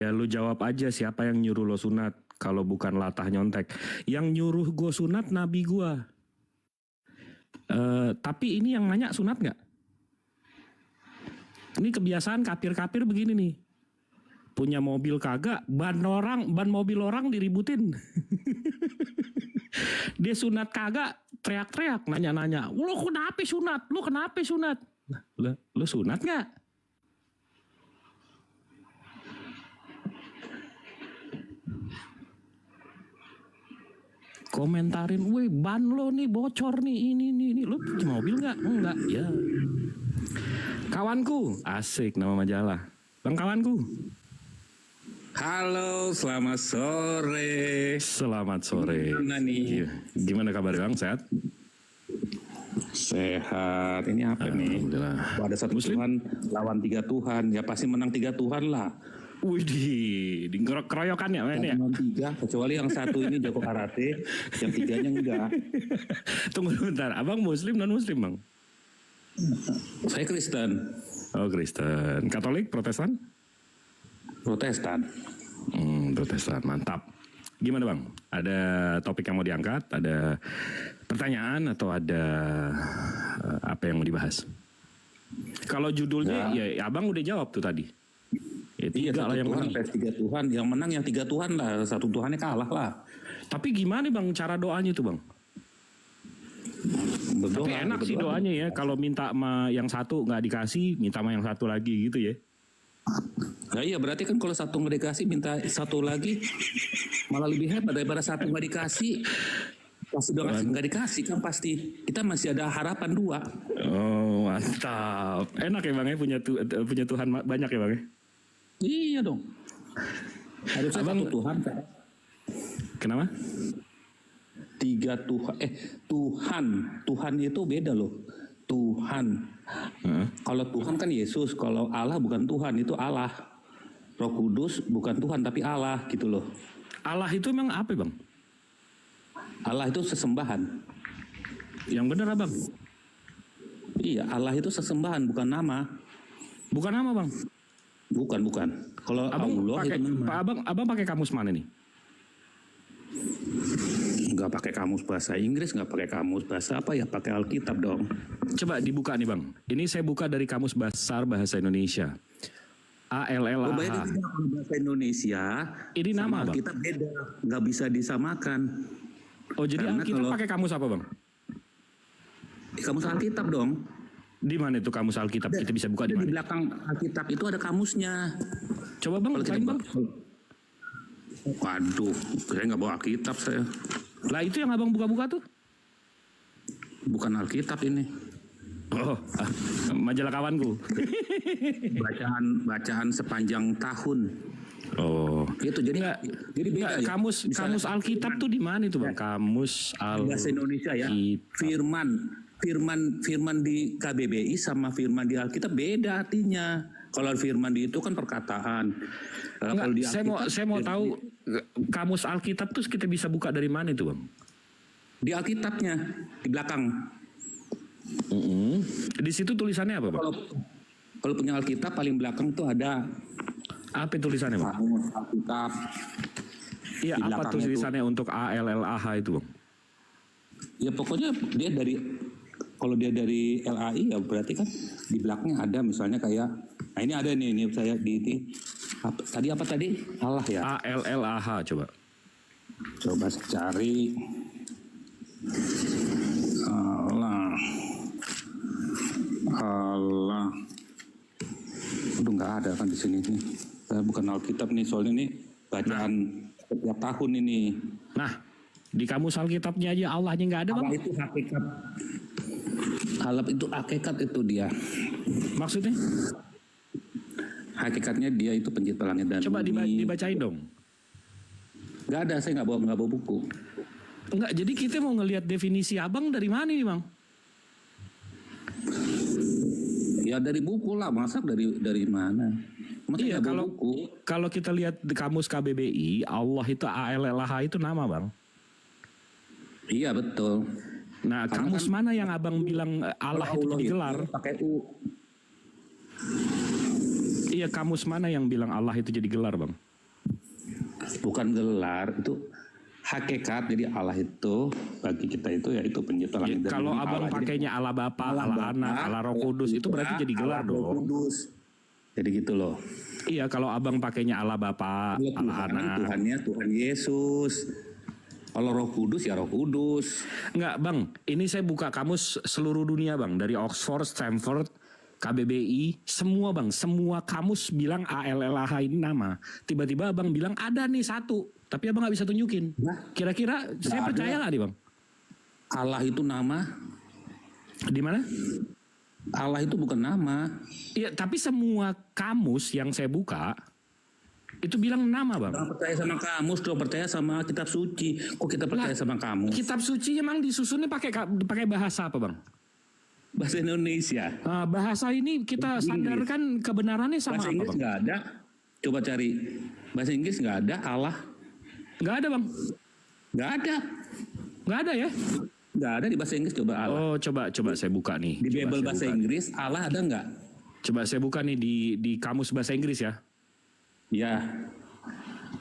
Ya lu jawab aja siapa yang nyuruh lo sunat kalau bukan latah nyontek. Yang nyuruh gue sunat nabi gue. Tapi ini yang nanya sunat nggak? Ini kebiasaan kafir-kafir begini nih. Punya mobil kagak, ban mobil orang diributin. Dia sunat kagak, teriak-teriak, nanya-nanya. Lu kenapa sunat? Lu kenapa sunat? Lu sunat nggak? Komentarin, wih ban lo nih bocor nih ini lo punya mobil nggak? Enggak, ya. Kawanku, asik nama majalah. Bang kawanku. Halo, selamat sore. Selamat sore. Gimana nih? Gimana kabar Bang? Sehat? Sehat. Ini apa nih? Ada satu Muslim? Tuhan lawan 3 Tuhan. Ya pasti menang 3 Tuhan lah. Widih, di keroyokan ya mainnya. Menang 3, kecuali yang satu ini jago karate, yang 3-nya enggak. Tunggu bentar, abang Muslim non Muslim bang? Saya Kristen. Oh Kristen, Katolik, Protestan? Protestan. Protestan, mantap. Gimana bang? Ada topik yang mau diangkat? Ada pertanyaan atau ada apa yang mau dibahas? Kalau judulnya, ya abang udah jawab tuh tadi. Ya, Iya, lah yang Tuhan, menang. 3 Tuhan. Yang menang yang 3 Tuhan lah. Satu Tuhannya kalah lah. Tapi gimana bang cara doanya itu bang? Berdoa, Tapi enak sih doanya ya. Kalau minta sama yang satu nggak dikasih, minta sama yang satu lagi gitu ya. Nah iya berarti kan kalau satu nggak dikasih minta satu lagi malah lebih hebat daripada satu nggak dikasih. Pas udah nggak dikasih kan pasti kita masih ada harapan 2. Oh mantap. Enak ya bang ya punya Tuhan banyak ya bang ya. Iya dong. Harusnya Abang, satu Tuhan kan. Kenapa? 3 Tuhan. Tuhan itu beda loh. Tuhan. Kalau Tuhan kan Yesus, kalau Allah bukan Tuhan, itu Allah. Roh Kudus bukan Tuhan tapi Allah gitu loh. Allah itu emang apa bang? Allah itu sesembahan. Yang benar abang? Iya, Allah itu sesembahan bukan nama. Bukan nama bang? Bukan. Kalau Abang Allah pakai, itu nama. abang pakai kamus mana nih? Nggak pakai kamus bahasa Inggris, nggak pakai kamus bahasa apa ya, pakai Alkitab dong. Coba dibuka nih bang. Ini saya buka dari Kamus Besar Bahasa Indonesia. Oh, ALLAH. bahasa Indonesia. Ini nama bang? Alkitab beda, nggak bisa disamakan. Oh jadi Karena kita kalau- pakai kamus apa bang? Kamus Alkitab dong. Di mana itu kamus Alkitab? Kita bisa buka di Di mana? belakang Alkitab itu ada kamusnya. Coba bang, Kalau kita bukain bang. Waduh, saya nggak bawa Alkitab saya. Lah itu yang abang buka-buka tuh? Bukan Alkitab ini. Oh, majalah kawanku. Bacaan sepanjang tahun. Oh, Itu jadi Enggak. jadi beda Enggak, ya. kamus Misalnya kamus Alkitab tuh di mana itu bang? Kamus bahasa Indonesia ya. Alkitab. Firman di KBBI sama firman di Alkitab beda artinya. Kalau firman di itu kan perkataan. Enggak, Kalau di saya mau tahu kamus Alkitab tuh kita bisa buka dari mana itu bang? di Alkitabnya di belakang. Di situ tulisannya apa bang? Kalau punya Alkitab paling belakang tuh ada Apa tulisannya bang? kamus Alkitab. Iya, Di apa belakangnya tulisannya untuk ALLAH itu bang? Ya pokoknya kalau dia dari LAI ya berarti kan di belakangnya ada misalnya kayak, nah ini ada nih saya tadi apa tadi? Allah ya. ALLAH coba. Coba saya cari. Allah. Udah nggak ada kan di sini nih. Saya bukan Alkitab nih soalnya nih bacaan setiap tahun ini. Nah, di kamus Alkitabnya aja Allahnya nggak ada bang? Allah itu hakikat. Allah itu hakikat itu dia. Maksudnya? Hakikatnya dia itu pencipta langit dan Coba bumi. dibacain dong. Gak ada, saya nggak bawa buku. Enggak, jadi kita mau ngelihat definisi abang dari mana nih bang? Ya dari buku lah, masa dari mana? Masa Iya, nggak bawa buku? kalau kita lihat di kamus KBBI, Allah itu ALLAH itu nama bang. Iya betul. Nah, Karena kamus kan- mana yang abang bilang Allah itu jadi gelar? Pakai U. Iya, kamus mana yang bilang Allah itu jadi gelar bang? bukan gelar, itu hakikat. Jadi Allah itu bagi kita itu ya itu pencipta Ya, langit dan kalau bumi. abang Allah. Jadi pakainya Allah Bapa, Allah Bapa, Anak, Allah Roh Kudus itu berarti jadi gelar Allah Roh dong. Kudus. Jadi gitu loh. Iya, kalau abang pakainya Allah Bapa, Kalau Allah Tuhan, Anak. Tuhannya Tuhan Yesus. Kalau Roh Kudus ya Roh Kudus. Enggak, Bang. Ini saya buka kamus seluruh dunia, Bang. Dari Oxford, Stanford, KBBI, semua, Bang. Semua kamus bilang ALLH ini nama. Tiba-tiba Abang bilang ada nih satu, tapi Abang nggak bisa tunjukin. Nah, Kira-kira saya ada. percaya nggak nih, Bang? Allah itu nama. Di mana? Allah itu bukan nama. Iya, tapi semua kamus yang saya buka itu bilang nama, Bang. Jangan percaya sama kamus, dong percaya sama kitab suci. Kok kita percaya sama kamus? Kitab suci emang disusunnya pakai bahasa apa, Bang? Bahasa Indonesia. Bahasa ini kita Inggris. sandarkan kebenarannya sama Bahasa apa, Inggris Bang? nggak ada. Coba cari. Bahasa Inggris nggak ada. Allah Nggak ada, Bang. nggak ada. Nggak ada ya? Nggak ada di bahasa Inggris. Coba Allah. Oh, coba saya buka nih. Di Coba Bible saya bahasa buka. Inggris Allah ada nggak? Coba saya buka nih di kamus bahasa Inggris ya. Ya.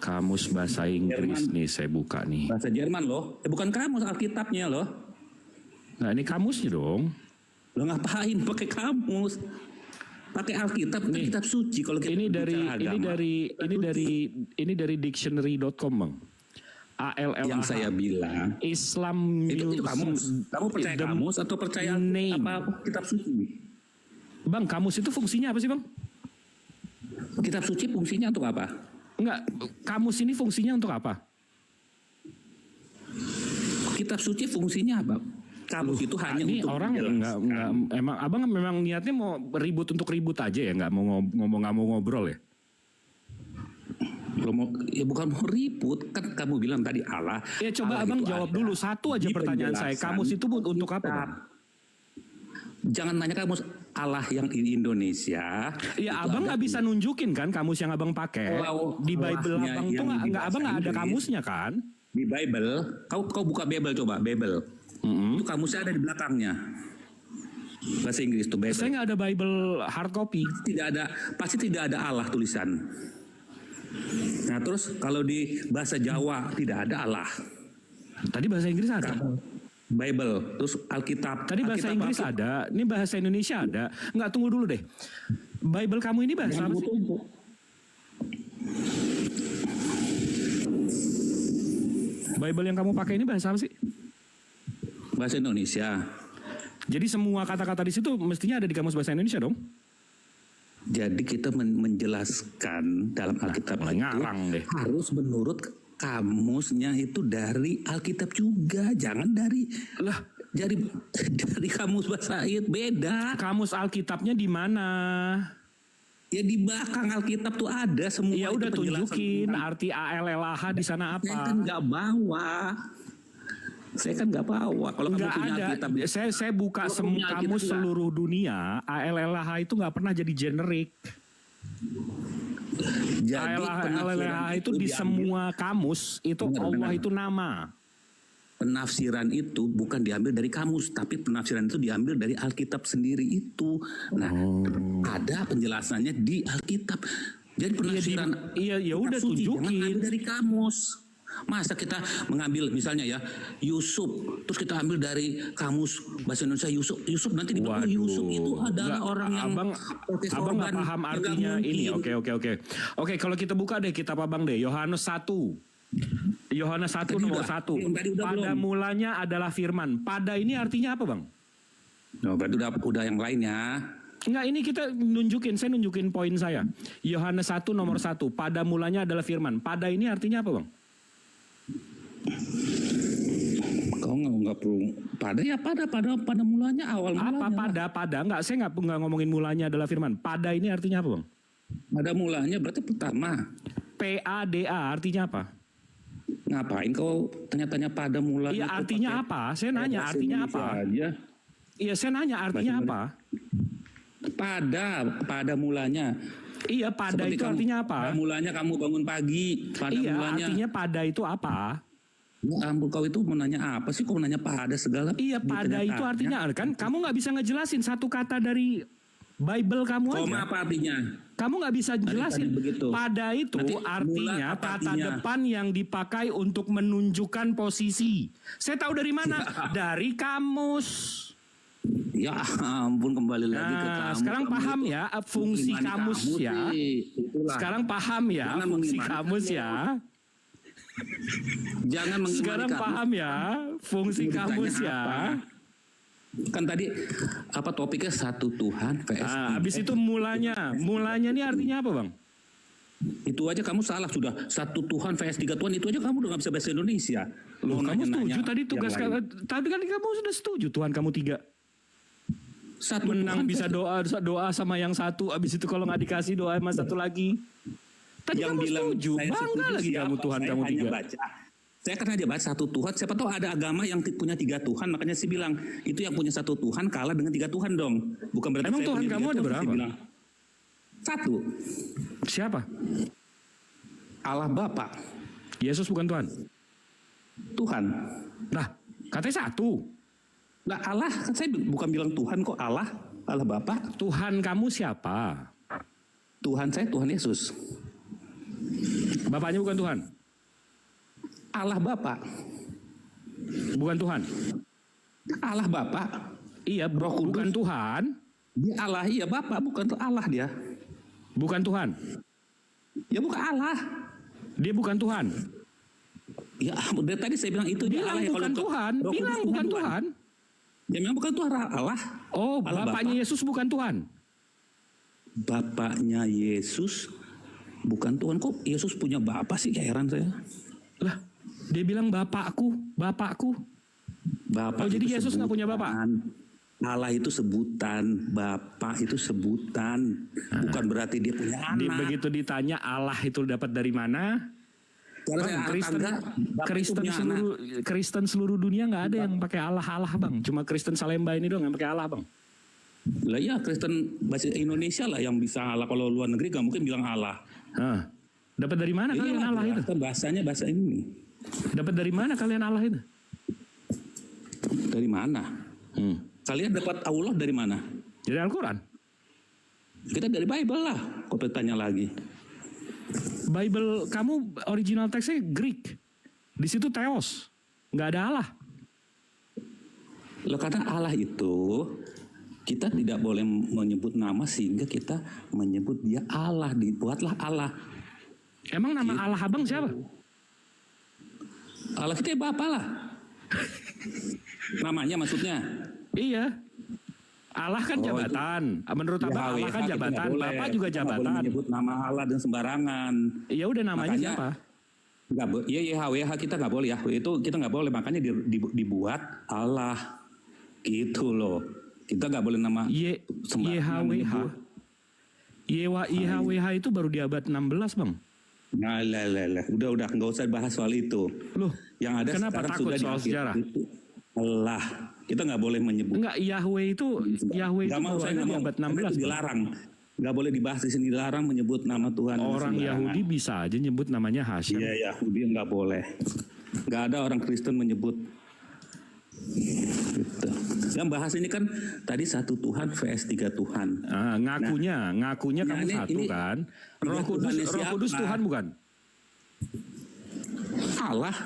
Kamus bahasa Inggris Jerman. nih saya buka nih. Bahasa Jerman loh. Bukan kamus, Alkitabnya loh. Nah, ini kamusnya dong. Lo ngapain pakai kamus? Pakai Alkitab, kan Nih. kitab suci. Kalau kita Ini dari bicara agama, ini dari dictionary.com, Bang. ALLH. yang saya bilang Islam itu kamus. Kamu percaya the kamus atau percaya name. apa kitab suci? Bang, kamus itu fungsinya apa sih, Bang? Kitab suci fungsinya untuk apa? Enggak, kamus ini fungsinya untuk apa? Kitab suci fungsinya apa? Kamus itu hanya Ini untuk orang menjelaskan. enggak emang abang memang niatnya mau ribut untuk ribut aja ya, nggak mau ngomong nggak mau ngobrol ya? Kalau mau, ya bukan mau ribut, kan kamu bilang tadi Allah. Ya coba Allah abang itu jawab ada. dulu satu aja Di pertanyaan saya. penjelasan Kamus itu untuk apa, kitab. Bang? Jangan nanya kamus Allah yang di Indonesia. Ya itu abang ada nggak bisa nunjukin kan kamus yang abang pakai Kalau di Bible Allahnya abang tuh yang di nggak abang nggak ada bahasa kamusnya kan? di Bible. Kau buka Bible coba, Bible. Itu kamusnya ada di belakangnya. Bahasa Inggris tuh Bible. Saya nggak ada Bible hard copy. Pasti tidak ada Allah tulisan. Nah terus kalau di bahasa Jawa tidak ada Allah. Tadi bahasa Inggris ada. Bible, terus Alkitab. Tadi bahasa Alkitab Inggris apa? ada. Ini bahasa Indonesia ada. Nggak, tunggu dulu deh. Bible kamu ini bahasa Jangan apa sih? tumpuk. Bible yang kamu pakai ini bahasa apa sih? Bahasa Indonesia. Jadi semua kata-kata di situ mestinya ada di kamus bahasa Indonesia dong. Jadi kita menjelaskan dalam Alkitab mulai itu ngarang deh. harus menurut kamusnya itu dari Alkitab juga, jangan dari dari kamus bahasa itu beda. Kamus Alkitabnya di mana? Ya di belakang Alkitab tuh ada semua. Ya itu udah penjelasan tunjukin tentang- arti ALLH di sana Saya kan apa? nggak bawa. Saya kan nggak bawa. Kalau kamu Nggak punya ada. Alkitab, Saya buka Kalau semua punya Alkitab kamus nggak? seluruh dunia. ALLH itu nggak pernah jadi generik. jadi ALLH itu di diambil- semua kamus itu Benar, Allah benar. itu nama. penafsiran itu bukan diambil dari kamus, tapi penafsiran itu diambil dari Alkitab sendiri itu. Nah, ada penjelasannya di Alkitab. Jadi penafsiran iya, ya kitab udah suci, tunjukin. jangan ambil dari kamus. Masa kita mengambil misalnya ya Yusuf, terus kita ambil dari kamus bahasa Indonesia Yusuf nanti di Waduh. Yusuf itu adalah Nggak, orang yang pakai abang nggak sorban. paham Ya, artinya nggak ini. mungkin. Oke, kalau kita buka deh kitab abang deh. Yohanes 1. Yohanes 1 Tadi nomor udah. 1. Yang tadi udah Pada belum? mulanya adalah firman. Pada ini artinya apa, Bang? No, berarti udah yang lainnya. Enggak, ini kita saya nunjukin poin saya. Yohanes 1 nomor 1. Pada mulanya adalah firman. Pada ini artinya apa, Bang? Kau nggak perlu pada mulanya awal Apa mulanya. pada? Enggak, saya nggak ngomongin mulanya adalah firman. Pada ini artinya apa, Bang? Pada mulanya berarti pertama. PADA artinya apa? Ngapain kau tanya-tanya pada mulanya? Iya, kau artinya pakai apa? Saya nanya bahasa artinya Indonesia apa? Aja. Iya, saya nanya artinya Bahasa apa? Pada mulanya. Iya, pada Seperti itu kamu, artinya apa? Pada mulanya kamu bangun pagi. Pada Iya, mulanya. artinya pada itu apa? Ya ampun, kau itu mau nanya apa sih? Kau menanya pada segala. Iya, pada itu artinya kan kamu nggak bisa ngejelasin satu kata dari Bible kamu Koma aja. apa artinya? Kamu nggak bisa jelasin. begitu. Pada itu Nanti artinya mula apa kata artinya? depan yang dipakai untuk menunjukkan posisi. Saya tahu dari mana? Dari kamus. Ya ampun, kembali lagi ke Nah, kamu. sekarang Kamu paham itu ya fungsi mengimani kamus kamu ya. sih. Itulah. Sekarang paham ya Jangan fungsi mengimani kamus kamu. ya. Jangan mengimani Sekarang kamu. paham ya fungsi Mau kamus ditanya ya. apa? Kan tadi apa topiknya satu Tuhan PS. Nah, habis itu mulanya ini artinya apa, Bang? Itu aja kamu salah sudah. Satu Tuhan vs 3 Tuhan itu aja kamu udah nggak bisa bahasa Indonesia. Loh, kamu nanya-nanya setuju tadi tugas yang lain. tadi kan kamu sudah setuju Tuhan kamu 3. Satu Menang Tuhan bisa versus- doa sama yang satu, habis itu kalau nggak dikasih doa sama satu lagi. Tadi yang kamu bilang setuju, saya bangga setuju lagi siapa? kamu Tuhan Saya kamu hanya 3. baca. Saya kan aja baca satu Tuhan. Siapa tahu ada agama yang punya 3 Tuhan, makanya saya bilang itu yang punya satu Tuhan kalah dengan 3 Tuhan dong. Bukan berarti Emang saya Tuhan punya kamu 3 ada Tuhan, berapa? saya bilang. Satu, Siapa? Allah Bapa, Yesus bukan Tuhan. Tuhan. Nah, katanya satu. Nah Allah, kan saya bukan bilang Tuhan kok, Allah Bapa. Tuhan kamu siapa? Tuhan saya Tuhan Yesus. Bapaknya bukan Tuhan. Allah Bapa. Bukan Tuhan. Allah Bapa. Iya, Roh Kudus. bukan Tuhan. Dia Allah, iya Bapa, bukan Allah dia. Bukan Tuhan. Ya bukan Allah. Dia bukan Tuhan. Ya dari tadi saya bilang itu dia Bilang Allah. Ya, bukan kalau Tuhan. Roh Kudus Bilang bukan Tuhan. Ya memang bukan Tuhan Allah. Oh, Allah bapaknya Bapa. Yesus bukan Tuhan. Bapaknya Yesus bukan Tuhan. Kok Yesus punya bapak sih, kayak heran saya. Lah, dia bilang bapakku. Bapak Oh, jadi itu Yesus nggak punya bapak? sebutan. Allah itu sebutan, Bapak itu sebutan. Bukan berarti dia punya anak. Begitu ditanya Allah itu dapat dari mana? Kalau Bang, saya Kristen, tangga, Bapak itu punya anak. Kristen seluruh dunia nggak ada yang pakai Allah Bang. Cuma Kristen Salemba ini doang yang pakai Allah Bang. Lah ya Kristen bahasa Indonesia lah yang bisa Allah. Kalau luar negeri gak mungkin bilang Allah. Hah. Dapat dari mana kalian Iyalah, Allah itu? kan bahasanya bahasa ini. Dapat dari mana kalian Allah itu? Dari mana? Kalian dapat Allah dari mana? Dari Al-Quran. Kita dari Bible lah. Kau bertanya lagi. Bible kamu original teksnya Greek. Di situ Theos. Nggak ada Allah. Loh, karena Allah itu kita tidak boleh menyebut nama sehingga kita menyebut dia Allah. Dibuatlah Allah. Emang nama Allah abang siapa? Allah kita ya Bapa lah. Namanya maksudnya. Iya. Allah kan Oh, jabatan. Menurut abang Allah kan jabatan. Bapak juga Kita nggak boleh jabatan. menyebut nama Allah dan sembarangan. Ya udah namanya Makanya, siapa? Nggak, ya YHWH kita nggak boleh, Yahweh itu kita nggak boleh, makanya dibuat Allah gitu loh. Kita nggak boleh nama sembarangan YHWH. menyebut. YHWH itu baru di abad 16 bang. Nah, udah nggak usah bahas soal itu. Loh, Yang ada kenapa sekarang takut sudah di soal akhir sejarah? itu Allah. Kita nggak boleh menyebut. Enggak, Yahweh itu Nggak mau, baru saya ada nggak di mau. abad Karena 16. itu Bang. dilarang. Nggak boleh dibahas di sini, dilarang menyebut nama Tuhan. Orang sembarangan. Yahudi bisa aja nyebut namanya Hasyam. Iya, Yahudi nggak boleh. Nggak ada orang Kristen menyebut. Gitu. Yang bahas ini kan tadi satu Tuhan vs 3 Tuhan. Ngakunya kamu ini- satu ini kan. tiga Roh Kudus, Tuhannya Roh Kudus siapa? Tuhan bukan? Allah.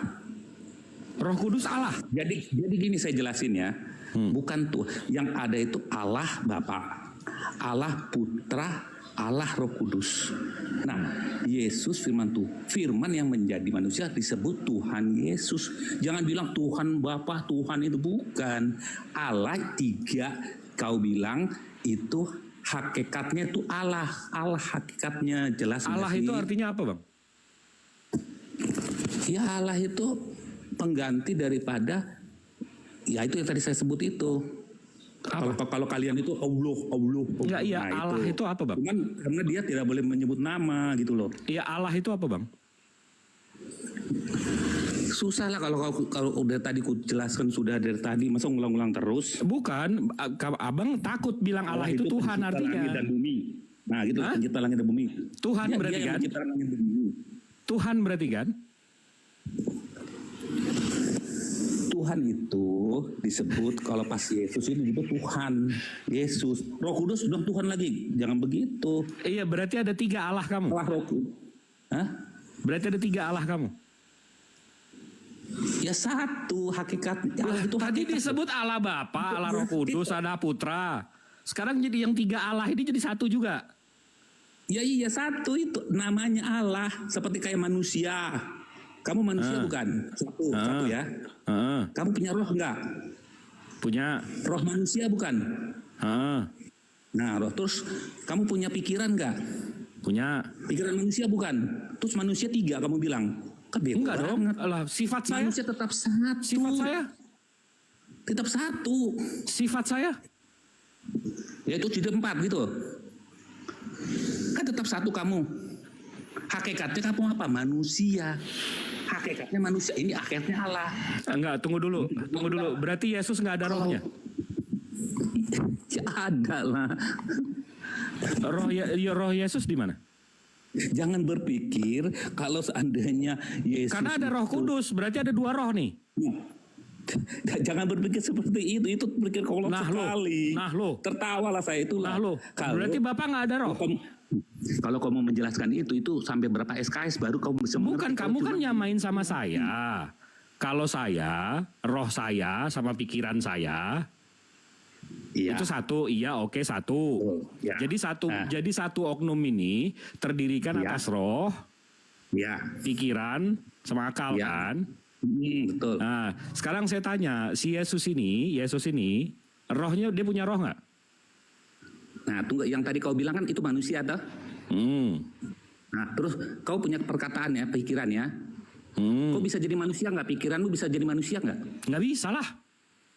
Roh Kudus Allah. Jadi gini saya jelasin ya. Bukan tuh yang ada itu Allah Bapa, Allah Putra, Allah Roh Kudus. Nah, Yesus firman yang menjadi manusia disebut Tuhan Yesus. Jangan bilang Tuhan Bapa, Tuhan itu bukan. Allah 3 kau bilang itu hakikatnya itu Allah. Allah hakikatnya jelas. Allah nggak itu sih? artinya apa bang? Ya Allah itu pengganti daripada ya itu yang tadi saya sebut itu. Kalau kalian itu Allah. Enggak, iya, Nah, Allah itu apa bang? Cuman karena dia tidak boleh menyebut nama gitu loh. Iya, Allah itu apa bang? Susah lah kalau udah tadi ku jelaskan sudah dari tadi, masa ngulang-ulang terus. Bukan, abang takut bilang Allah itu Tuhan pencipta artinya. langit dan bumi. Nah gitu, Hah? pencipta langit dan bumi. Tuhan Dia berarti yang kan? menciptakan langit dan bumi. Tuhan berarti kan? Tuhan itu disebut kalau pas Yesus ini disebut Tuhan. Yesus. Roh Kudus bilang Tuhan lagi. Jangan begitu. Iya, berarti ada 3 Allah kamu. Allah Roh Kudus. Hah? Berarti ada 3 Allah kamu. Ya satu hakikat. Allah itu Tadi hakikat. disebut Allah Bapa, Allah Roh Kudus, ada Putra. Sekarang jadi yang 3 Allah ini jadi satu juga. Ya iya satu itu namanya Allah. Seperti kayak manusia. Kamu manusia bukan? Satu ya. Kamu punya roh enggak? Punya. Roh manusia bukan? Nah roh. Terus kamu punya pikiran enggak? Punya. Pikiran manusia bukan? Terus manusia 3 kamu bilang? Bego Enggak dong. banget. Lah, sifat saya. Manusia tetap satu. Sifat saya. Tetap satu. Sifat saya. Ya itu jadi 4 gitu. Kan tetap satu kamu. Hakikatnya kamu apa? Manusia. Hakikatnya manusia. Ini hakikatnya Allah. Enggak, tunggu dulu. Berarti Yesus enggak ada rohnya. Ya ada lah. Roh Yesus di mana? Jangan berpikir kalau seandainya Yesus. Karena ada Roh Kudus, berarti ada 2 roh nih. Jangan berpikir seperti itu. Itu berpikir kolot sekali. Tertawalah saya itu. Berarti Bapak nggak ada roh. Kalau kamu menjelaskan itu sampai berapa SKS baru kamu bisa. Bukan, kamu kan nyamain sama saya. Kalau saya, roh saya sama pikiran saya. Iya. Itu satu, iya oke satu. Ya. Jadi satu oknum ini terdirikan atas roh, pikiran, sama akal kan. Betul. Nah, sekarang saya tanya, si Yesus ini, rohnya dia punya roh nggak? Nah, tunggu, yang tadi kau bilang kan itu manusia toh? Nah, terus kau punya perkataan ya, pikiran ya. Kau bisa jadi manusia nggak? Pikiranmu bisa jadi manusia nggak? Nggak bisa lah.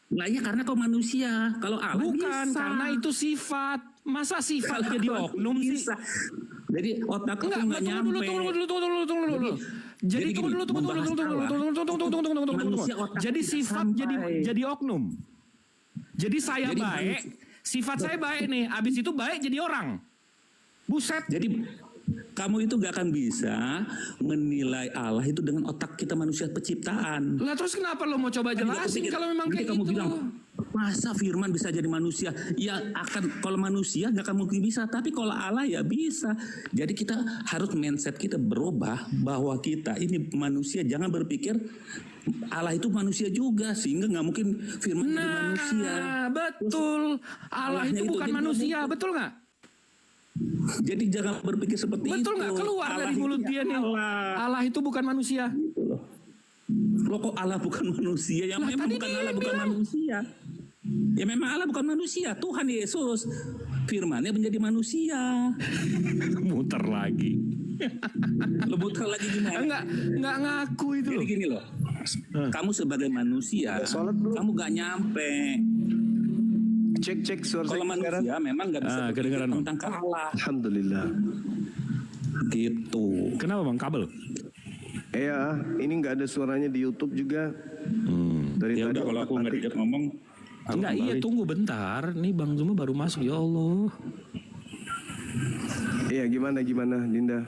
Nah ya karena kau manusia. Kalau Allah bukan, bisa. karena itu sifat. Masa sifat jadi oknum sih? Jadi otak kau nggak nyampe. Tunggu. Jadi Jadi sifat jadi oknum. Jadi saya baik, sifat saya baik nih. Abis itu baik jadi orang. Buset. Jadi kamu itu gak akan bisa menilai Allah itu dengan otak kita manusia penciptaan. Lah terus kenapa lo mau coba jelasin kalau memang kayak kamu gitu? Bilang, masa Firman bisa jadi manusia? Ya akan, kalau manusia gak akan mungkin bisa, tapi kalau Allah ya bisa. Jadi kita harus mindset kita berubah bahwa kita ini manusia, jangan berpikir Allah itu manusia juga sehingga nggak mungkin Firman jadi manusia. Betul. Allah itu bukan manusia, betul nggak? Jadi jangan berpikir seperti itu. Betul nggak? Keluar Allah dari mulut dia nih. Allah itu bukan manusia. Gitu loh. Loh kok Allah bukan manusia? Yang memang bukan Allah bukan manusia. Ya memang Allah bukan manusia. Tuhan Yesus firman-Nya menjadi manusia. Muter lagi. Lo muter lagi gimana? Enggak ngaku itu. Jadi gini loh. Kamu sebagai manusia, kamu gak nyampe. Cek suara. Kalau manusia memang nggak bisa berpikir tentang ke Allah. Alhamdulillah. Gitu. Kenapa bang? Kabel? Iya, ini nggak ada suaranya di YouTube juga. Dari ya tadi udah kalau aku nggak diajak ngomong. Enggak, iya tunggu bentar. Nih Bang Zuma baru masuk, ya Allah. Iya gimana Dinda?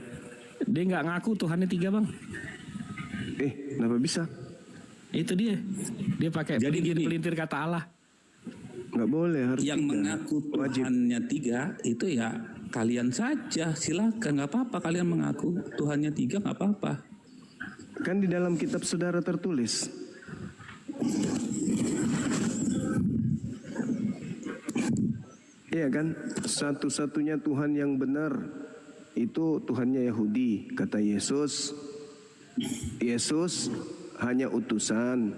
Dia nggak ngaku Tuhannya 3 bang. Kenapa bisa? Itu dia. Dia pakai pelintir kata Allah. Nggak boleh, harus yang 3. mengaku Tuhannya 3 itu ya kalian saja, silakan, nggak apa-apa kalian mengaku Tuhannya 3, nggak apa-apa. Kan di dalam kitab saudara tertulis. Iya kan, satu-satunya Tuhan yang benar itu Tuhannya Yahudi, kata Yesus. Yesus hanya utusan,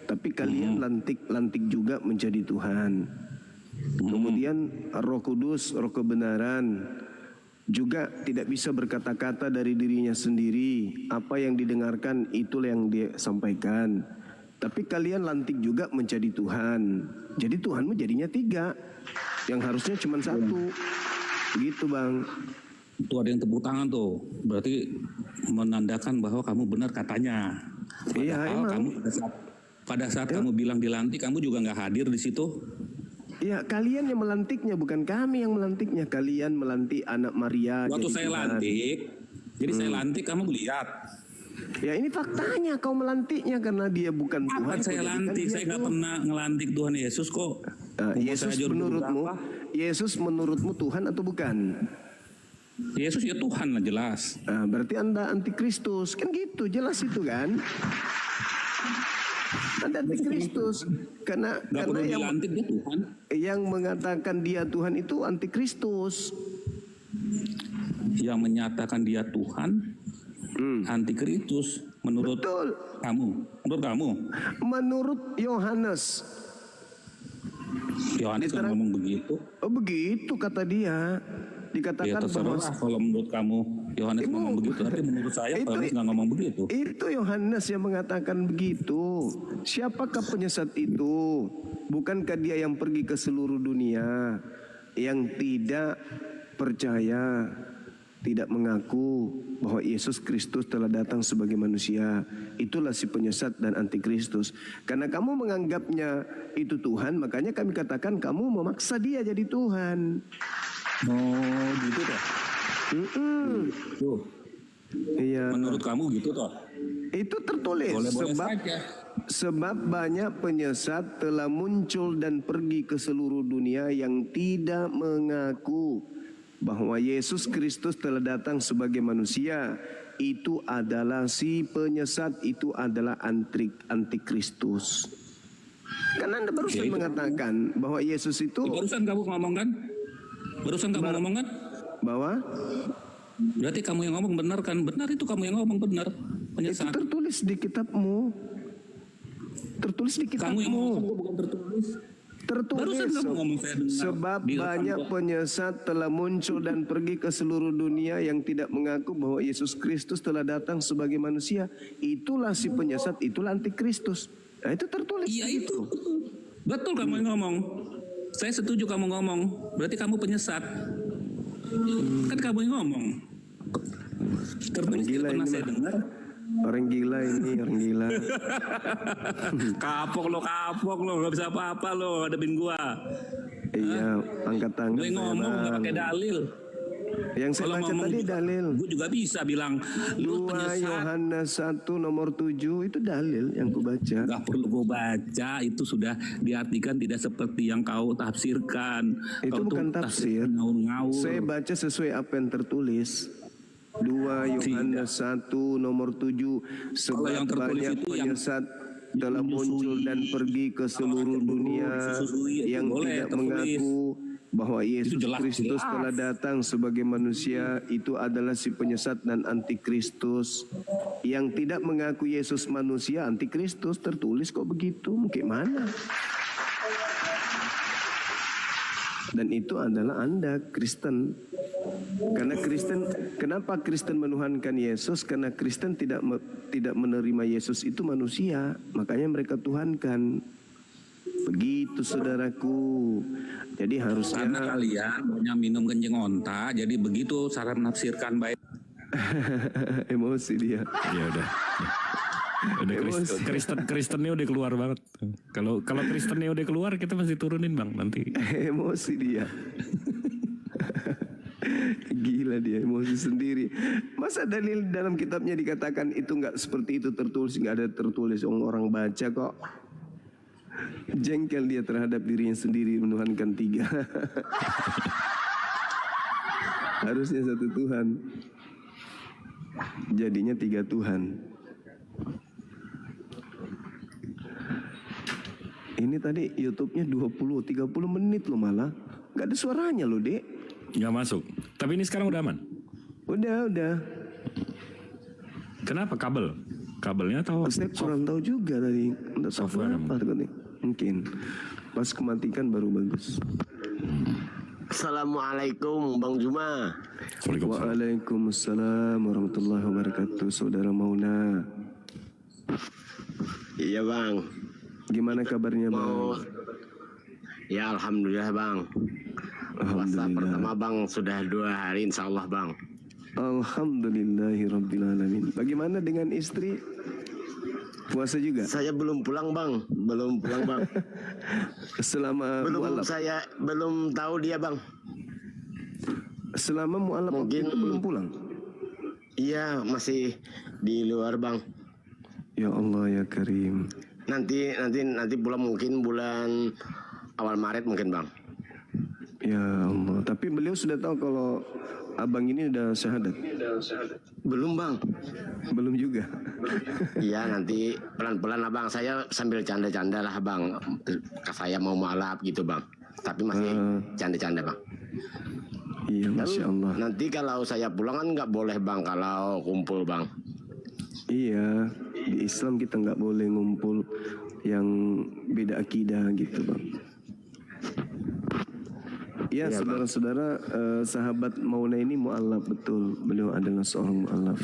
tapi kalian lantik juga menjadi Tuhan. Kemudian Roh Kudus, Roh kebenaran, juga tidak bisa berkata-kata dari dirinya sendiri. Apa yang didengarkan itulah yang dia sampaikan. Tapi kalian lantik juga menjadi Tuhan. Jadi Tuhanmu jadinya 3, yang harusnya cuma 1. Gitu bang. Itu ada yang tepuk tangan tuh. Berarti menandakan bahwa kamu benar katanya. Iya emang. Kamu pada saat kamu bilang dilantik, kamu juga nggak hadir di situ. Iya, kalian yang melantiknya, bukan kami yang melantiknya. Kalian melantik anak Maria. Waktu saya lantik, jadi saya lantik, kamu lihat. Ya ini faktanya kau melantiknya karena dia bukan Tuhan. Kapan saya kau jadikan lantik? dia Saya nggak Tuhan. pernah ngelantik Tuhan Yesus kok. Yesus menurutmu Tuhan atau bukan? Yesus ya Tuhan lah jelas. Berarti Anda antikristus kan gitu, jelas itu kan? Anda antikristus karena Nggak perlu dilantik dia Tuhan. yang mengatakan dia Tuhan itu antikristus. Yang menyatakan dia Tuhan, antikristus menurut Betul. kamu. Menurut kamu, Menurut Yohanes. Yohanes nggak ngomong begitu. Oh begitu kata dia. Ya Dikatakan bahwa terserah kalau menurut kamu Yohanes ngomong begitu. Tapi menurut saya Yohanes nggak ngomong begitu. itu Yohanes yang mengatakan begitu. Siapakah penyesat itu? Bukankah dia yang pergi ke seluruh dunia, yang tidak percaya, tidak mengaku bahwa Yesus Kristus telah datang sebagai manusia. Itulah si penyesat dan antikristus. Karena kamu menganggapnya itu Tuhan, makanya kami katakan kamu memaksa dia jadi Tuhan. Oh gitu toh. Tuh. Iya. Menurut kamu gitu toh. Itu tertulis Boleh-boleh saja. sebab banyak penyesat telah muncul dan pergi ke seluruh dunia yang tidak mengaku bahwa Yesus Kristus telah datang sebagai manusia. Itu adalah si penyesat, itu adalah antikristus. Karena Anda barusan mengatakan bahwa Yesus itu Barusan kamu ngomong kan? Barusan kamu ngomong kan? bahwa Berarti kamu yang ngomong benar kan? Benar itu kamu yang ngomong benar. itu Penyesat. tertulis di kitabmu. Tertulis di Kamu yang ngomong kitabmu. bukan tertulis. Barusan Tertulis kamu ngomong saya dengar. sebab Di rekam banyak kok. penyesat telah muncul dan pergi ke seluruh dunia yang tidak mengaku bahwa Yesus Kristus telah datang sebagai manusia. Itulah si penyesat, itulah antikristus. Nah itu tertulis. Iya di itu. situ. Betul kamu yang ngomong. Saya setuju kamu ngomong. Berarti kamu penyesat. Kan kamu yang ngomong. Tertulis Gila tidak pernah ini saya mah. dengar. Orang gila ini, orang gila. Kapok lo, nggak bisa apa-apa lo, hadapin gua. Iya, angkat tangan. Gue ngomong nggak pakai dalil. Yang saya Kalau baca ngomong tadi juga, dalil. gue juga bisa bilang lu 2 penyesat. Yohanes 1 nomor 7 itu dalil yang ku baca. Gak perlu gue baca, itu sudah diartikan tidak seperti yang kau tafsirkan. Itu Kau bukan tuh tafsir. Ngawur-ngawur. Saya baca sesuai apa yang tertulis. 2 Yohanes 1 nomor 7 Kalau yang sebab tertulis banyak itu yang penyesat telah muncul dan pergi ke seluruh dunia disusui, itu yang boleh tidak tertulis. mengaku bahwa Yesus jelas, Kristus jelas. telah datang sebagai manusia. Itu adalah si penyesat dan antikristus. Yang tidak mengaku Yesus manusia antikristus, tertulis kok begitu, bagaimana? Dan itu adalah Anda Kristen. Karena Kristen, kenapa Kristen menuhankan Yesus? Karena Kristen tidak menerima Yesus itu manusia, makanya mereka tuhankan. Begitu saudaraku. Jadi harusnya Karena kalian banyak minum kencing onta, jadi begitu cara menafsirkan baik. emosi dia. Ya udah. Udah Kristennya udah keluar banget. Kalau Kristennya udah keluar kita masih turunin bang nanti. Emosi dia. Gila dia, emosi sendiri. Masa dalil dalam kitabnya dikatakan itu nggak seperti itu tertulis, nggak ada tertulis, orang baca kok. Jengkel dia terhadap dirinya sendiri, menuhankan 3. Harusnya 1 Tuhan, jadinya 3 Tuhan. Ini tadi YouTube-nya 20-30 menit loh malah. Gak ada suaranya loh dek. Nggak masuk. Tapi ini sekarang udah aman. Udah. Kenapa kabel? Kabelnya atau Saya kurang tahu juga tadi. Entah software apa tadi. Mungkin. Pas kematikan baru bagus. Assalamualaikum Bang Juma. Waalaikumsalam warahmatullahi wabarakatuh. Saudara Mauna. Iya Bang. Gimana kabarnya Mau Bang? Ya Alhamdulillah Bang. Puasa pertama Bang sudah 2 hari insya Allah Bang. Alhamdulillahirrabbilalamin. Bagaimana dengan istri? Puasa juga? Saya belum pulang Bang. Belum pulang Bang. Selama mualaf. Saya belum tahu dia Bang. Selama mualaf waktu Mungkin- itu belum pulang. Iya masih di luar bang. Ya Allah ya Karim. Nanti pulang mungkin bulan awal Maret mungkin bang. Ya Allah. Tapi beliau sudah tahu kalau abang ini udah syahadat? Belum bang. Belum juga. Iya nanti pelan-pelan abang. Saya sambil canda-canda lah bang. Saya mau mualaf gitu bang. Tapi masih canda-canda bang. Iya, Masya Allah. Nanti kalau saya pulang kan nggak boleh bang kalau kumpul bang. Iya, di Islam kita nggak boleh ngumpul yang beda akidah gitu bang. Ya, Iya, saudara-saudara, sahabat Mauna ini mu'alaf betul. Beliau adalah seorang mu'alaf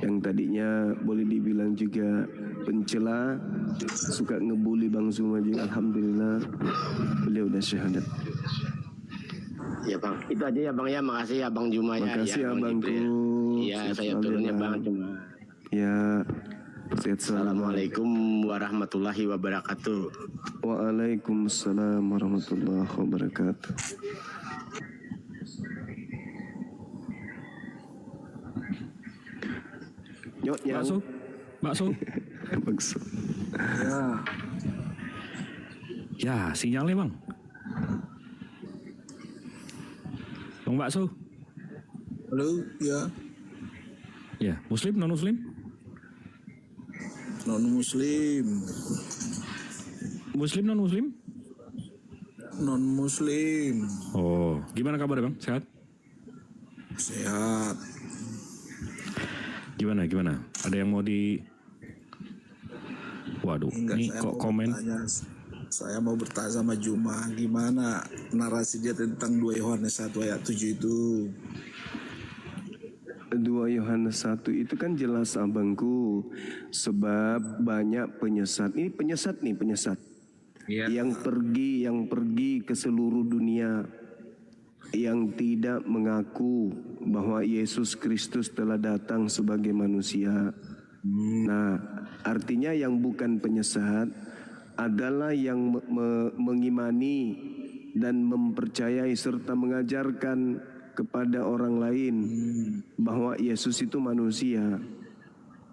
yang tadinya boleh dibilang juga pencela, suka ngebully Bang Zumaji. Alhamdulillah, beliau udah syahadat. Ya bang, itu aja ya bang ya. Makasih ya bang Juma ya. Makasih ya, abangku. Iya saya turunnya bang Juma. Ya, sehat selalu. Assalamualaikum warahmatullahi wabarakatuh. Waalaikumsalam warahmatullahi wabarakatuh. Nyok nyang. Bakso. Bakso. Ya, sinyalnya bang. Bang Bakso. Halo, ya. Ya, Muslim non Muslim? Non Muslim. Muslim non Muslim? Non Muslim. Oh, gimana kabar bang? Sehat? Sehat. Gimana? Ada yang mau di? Waduh, Enggak, ini saya kok mau komen? bertanya. Saya mau bertanya sama Juma, gimana narasi dia tentang 2 Yohanes 1 ayat 7 itu? 2 Yohanes 1 itu kan jelas abangku, sebab banyak penyesat. Ini penyesat. Ya. Yang pergi ke seluruh dunia, yang tidak mengaku bahwa Yesus Kristus telah datang sebagai manusia. Nah, artinya yang bukan penyesat adalah yang mengimani dan mempercayai serta mengajarkan kepada orang lain bahwa Yesus itu manusia.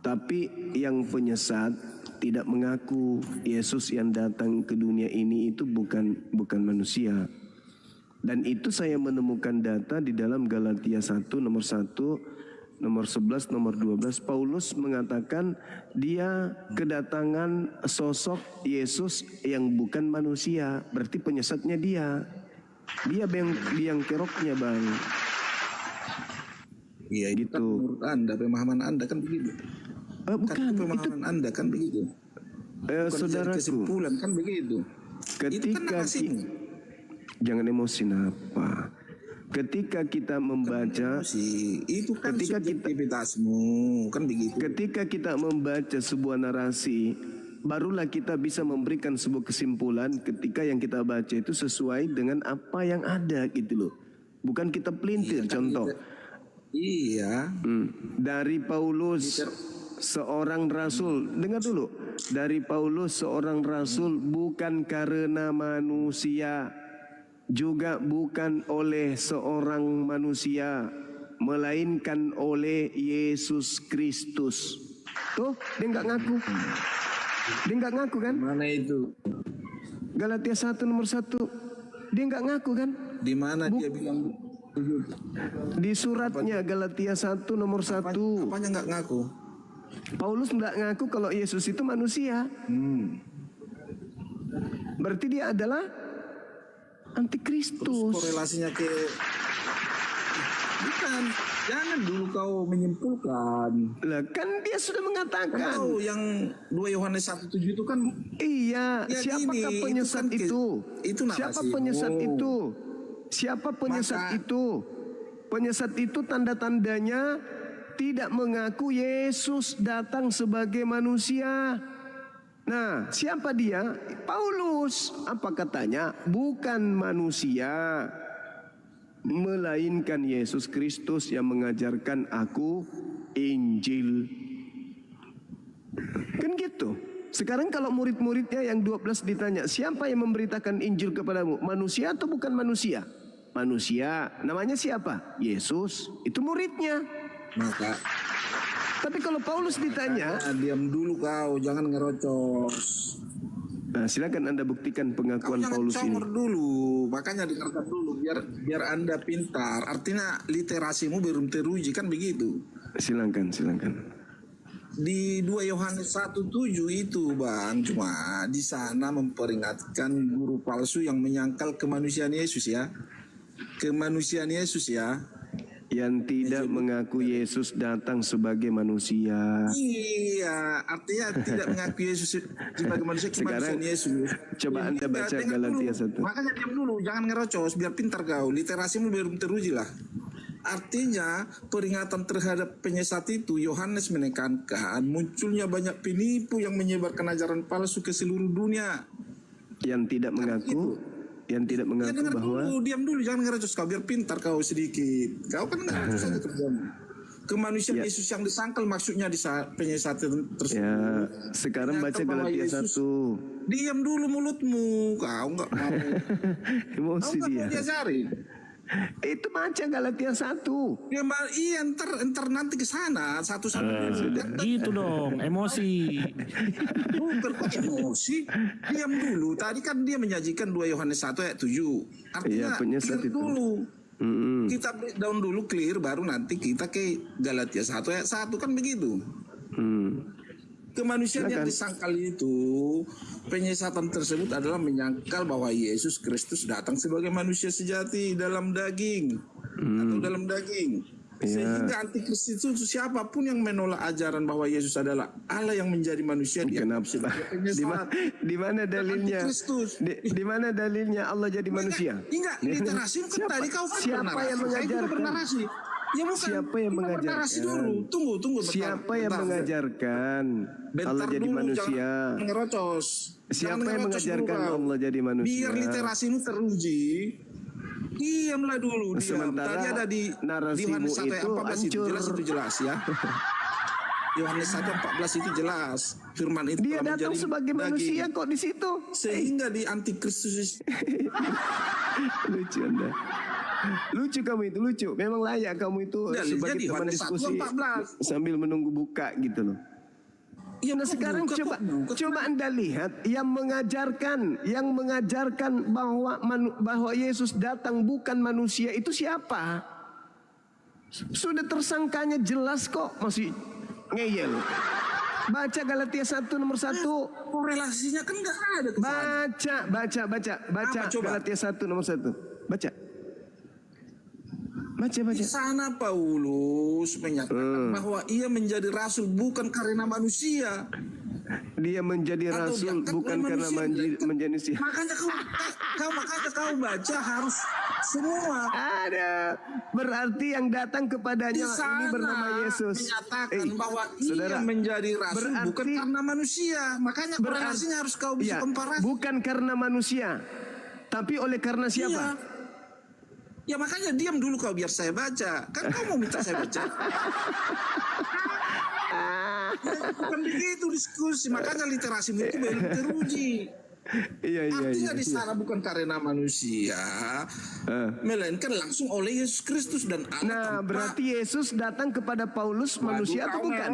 Tapi yang penyesat tidak mengaku Yesus yang datang ke dunia ini itu bukan manusia. Dan itu saya menemukan data di dalam Galatia 1 nomor 11, nomor 12. Paulus mengatakan dia kedatangan sosok Yesus yang bukan manusia. Berarti penyesatnya dia. Dia biang keroknya bang. Iya, itu kan Gitu. menurut Anda, pemahaman Anda kan begitu. Bukan, Kan itu pemahaman Anda kan begitu. Bukan jadi saudaraku. kesimpulan kan begitu. Itu kan Ketika narasimu. jangan emosi apa. Ketika kita membaca, Itu kan ketika subjektivitasmu, kan begitu. ketika kita membaca sebuah narasi, barulah kita bisa memberikan sebuah kesimpulan ketika yang kita baca itu sesuai dengan apa yang ada gitu loh. Bukan kita pelintir. Iya, kan Contoh, Iya. dari Paulus seorang rasul, dengar dulu. Dari Paulus seorang rasul bukan karena manusia, juga bukan oleh seorang manusia, melainkan oleh Yesus Kristus. Tuh, dia nggak ngaku. Dia nggak ngaku kan? Mana itu? Galatia 1 nomor 1. Dia nggak ngaku kan? Di mana dia bilang Di suratnya Galatia 1 nomor 1. apanya nggak ngaku? Paulus nggak ngaku kalau Yesus itu manusia. Berarti dia adalah antikristus. Korelasinya ke bukan. Jangan dulu kau menyimpulkan. Lah kan dia sudah mengatakan. Kau yang 2 Yohanes 1:7 itu kan Iya, ya siapakah gini, penyesat itu? itu Siapa narasimu. penyesat itu? Siapa penyesat Maka- itu? Penyesat itu tanda-tandanya tidak mengaku Yesus datang sebagai manusia. Nah, siapa dia? Paulus. Apa katanya? Bukan manusia, melainkan Yesus Kristus yang mengajarkan aku Injil. Kan gitu. Sekarang kalau murid-muridnya yang 12 ditanya, siapa yang memberitakan Injil kepadamu? Manusia atau bukan manusia? Manusia. Namanya siapa? Yesus. Itu muridnya. maka Tapi kalau Paulus ditanya, Diam dulu kau, jangan ngerocos. nah, silakan Anda buktikan Kau pengakuan jangan Paulus ini. congor dulu, makanya dengarkan dulu biar Anda pintar. Artinya literasimu belum teruji kan begitu. Silakan. Di 2 Yohanes 1:7 itu Bang, cuma di sana memperingatkan guru palsu yang menyangkal kemanusiaan Yesus ya. Kemanusiaan Yesus ya. Yang tidak mengaku Yesus datang sebagai manusia. Iya, artinya tidak mengaku Yesus sebagai manusia, Sekarang, kemanusiaan Yesus. coba Ya, Anda baca dengar Galatia dulu. 1. Makanya diam dulu, jangan ngerocos, biar pintar kau. Literasimu belum teruji lah. Artinya peringatan terhadap penyesat itu Yohanes menekankan munculnya banyak penipu yang menyebarkan ajaran palsu ke seluruh dunia. Yang tidak mengaku, Ya, dengar bahwa dulu, diam dulu, jangan ngerocos kau, biar pintar kau sedikit. Kau kan ngerocos saja kerjamu. Kemanusiaan Ya. Yesus yang disangkal maksudnya di saat penyesat tersebut. ya sekarang baca Menyangkal bahwa Galatia Yesus- 1. Diam dulu mulutmu, kau nggak mau. Kau Emosi nggak mau dia. diajari. Itu baca Galatia 1. Ya, iya ntar nanti ke sana satu-satu. Gitu dong, emosi. Bukan kok emosi. Diam dulu. Tadi kan dia menyajikan 2 Yohanes 1:7. Iya, Artinya penyesat clear itu. dulu. Mm-mm. Kita breakdown dulu clear, baru nanti kita ke Galatia 1:1 kan begitu. Kemanusiaan yang disangkal itu, penyesatan tersebut adalah menyangkal bahwa Yesus Kristus datang sebagai manusia sejati dalam daging atau dalam daging. Sehingga antikristus itu siapapun yang menolak ajaran bahwa Yesus adalah Allah yang menjadi manusia, dia Kenapa? Di mana dalilnya? Antikristus. Di mana dalilnya Allah jadi manusia? Enggak, literasi kan tadi kau kan siapa bernarasi. yang Saya juga mengajarkan? bernarasi. Ya bukan. Siapa yang Kita mengajarkan? bernarasi dulu. Tunggu. Siapa yang mengajarkan Allah jadi manusia? Jangan ngerocos. Siapa Jangan yang ngerocos mengajarkan dulu, kau. Allah jadi manusia? Biar literasimu teruji. Diamlah dulu, diam. Sementara Tadi ada di narasimu Yohanes 1 ayat itu 14 itu hancur. jelas, itu jelas ya. Yohanes 1:14 itu jelas. Firman itu Dia telah datang menjadi sebagai daging. manusia kok di situ. Sehingga di antikristus Lucu Anda. Lucu kamu itu, lucu. Memang layak kamu itu Dan sebagai jadi teman Yohanes diskusi 1:14. sambil menunggu buka gitu loh. Ya, Nah kok sekarang buka, coba kok buka? coba Anda lihat yang mengajarkan bahwa Yesus datang bukan manusia itu siapa? Sudah tersangkanya jelas kok, masih ngeyel. Baca Galatia 1 nomor 1. Korelasinya kan nggak ada ke sana. Baca Apa, coba? Galatia 1 nomor 1. Baca. Di sana Paulus menyatakan bahwa ia menjadi rasul bukan karena manusia. Dia menjadi Atau rasul diangkat bukan oleh karena manusia. menjadi manusia. Makanya kau baca harus semua. Ada. Berarti yang datang kepadanya Di sana ini bernama Yesus. menyatakan bahwa saudara, ia menjadi rasul berarti- bukan karena manusia. Makanya korelasinya harus kau bisa Ya, komparasi. bukan karena manusia, tapi oleh karena siapa? Iya. Ya makanya diam dulu kau biar saya baca. Kan kau mau minta saya baca. Ya, bukan begitu diskusi. Makanya literasimu itu belum teruji. Iya. Artinya di sana bukan karena manusia, melainkan langsung oleh Yesus Kristus dan Allah. Nah, tanpa- berarti Yesus datang kepada Paulus manusia atau bukan?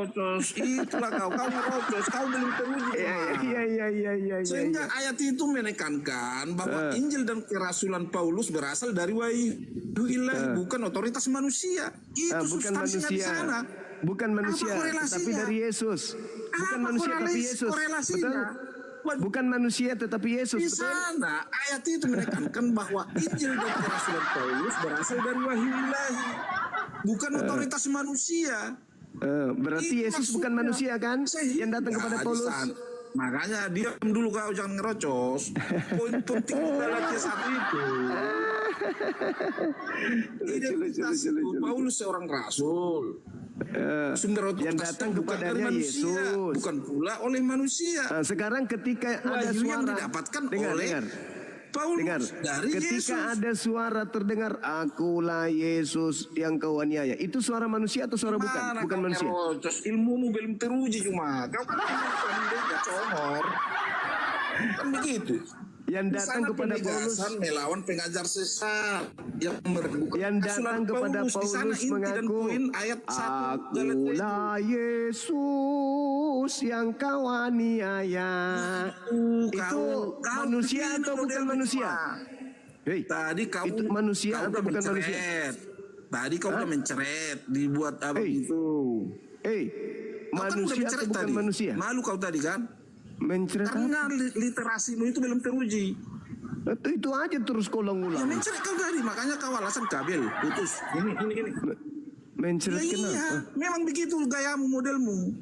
Terus itulah kau ngerocos, kau belum teruji. Iya. Sehingga ayat itu menekankan bahwa Injil dan kerasulan Paulus berasal dari wahyu ilahi, bukan otoritas manusia. Itu Bukan substansinya di manusia. sana. Bukan manusia, Apa korelasinya? tetapi dari Yesus. Bukan Apa manusia tapi Yesus. korelasinya? Betul? Bukan manusia tetapi Yesus. Di Betul? sana ayat itu menekankan bahwa Injil dan kerasulan Paulus berasal dari wahyu ilahi, bukan otoritas manusia. Berarti Itu Yesus bukan maksudnya. manusia kan? Sehingga Yang datang kepada di Paulus. sana. Makanya diam dulu kau, jangan ngerocos. Poin penting Galatia 1 itu. Identitas itu Paulus seorang rasul. Sumber yang otoritas datang bukan dari kepadanya manusia, Yesus. bukan pula oleh manusia. Sekarang ketika ada Wahyu yang suara, didapatkan dengar. Paulus dari Ketika Yesus. ada suara terdengar, akulah Yesus yang kau aniaya. Itu suara manusia atau suara bukan? Mana Bukan kau manusia. ngerocos? Ilmumu belum teruji cuma. Kau kan pandai gak comor. Kan begitu. yang Di datang sana kepada Paulus, penegasan melawan pengajar sesat yang meragukan yang datang kepada Di sana Paulus inti dan mengaku, poin ayat 1 Galatia itu. akulah Yesus yang kau aniaya. Itu manusia atau bukan manusia? Hei, Tadi kau itu manusia kau atau udah bukan manusia? menceret. Tadi kau udah menceret, dibuat apa itu? Kau kan udah Manusia atau menceret bukan tadi. manusia? Malu kau tadi kan? Mencret apa? Karena literasimu itu belum teruji. Itu aja terus kau Ya ulang-ulang. mencret kau tadi, makanya kau alasan kabel putus. Ini. Mencret Ya kenapa? iya, memang begitu gayamu, modelmu.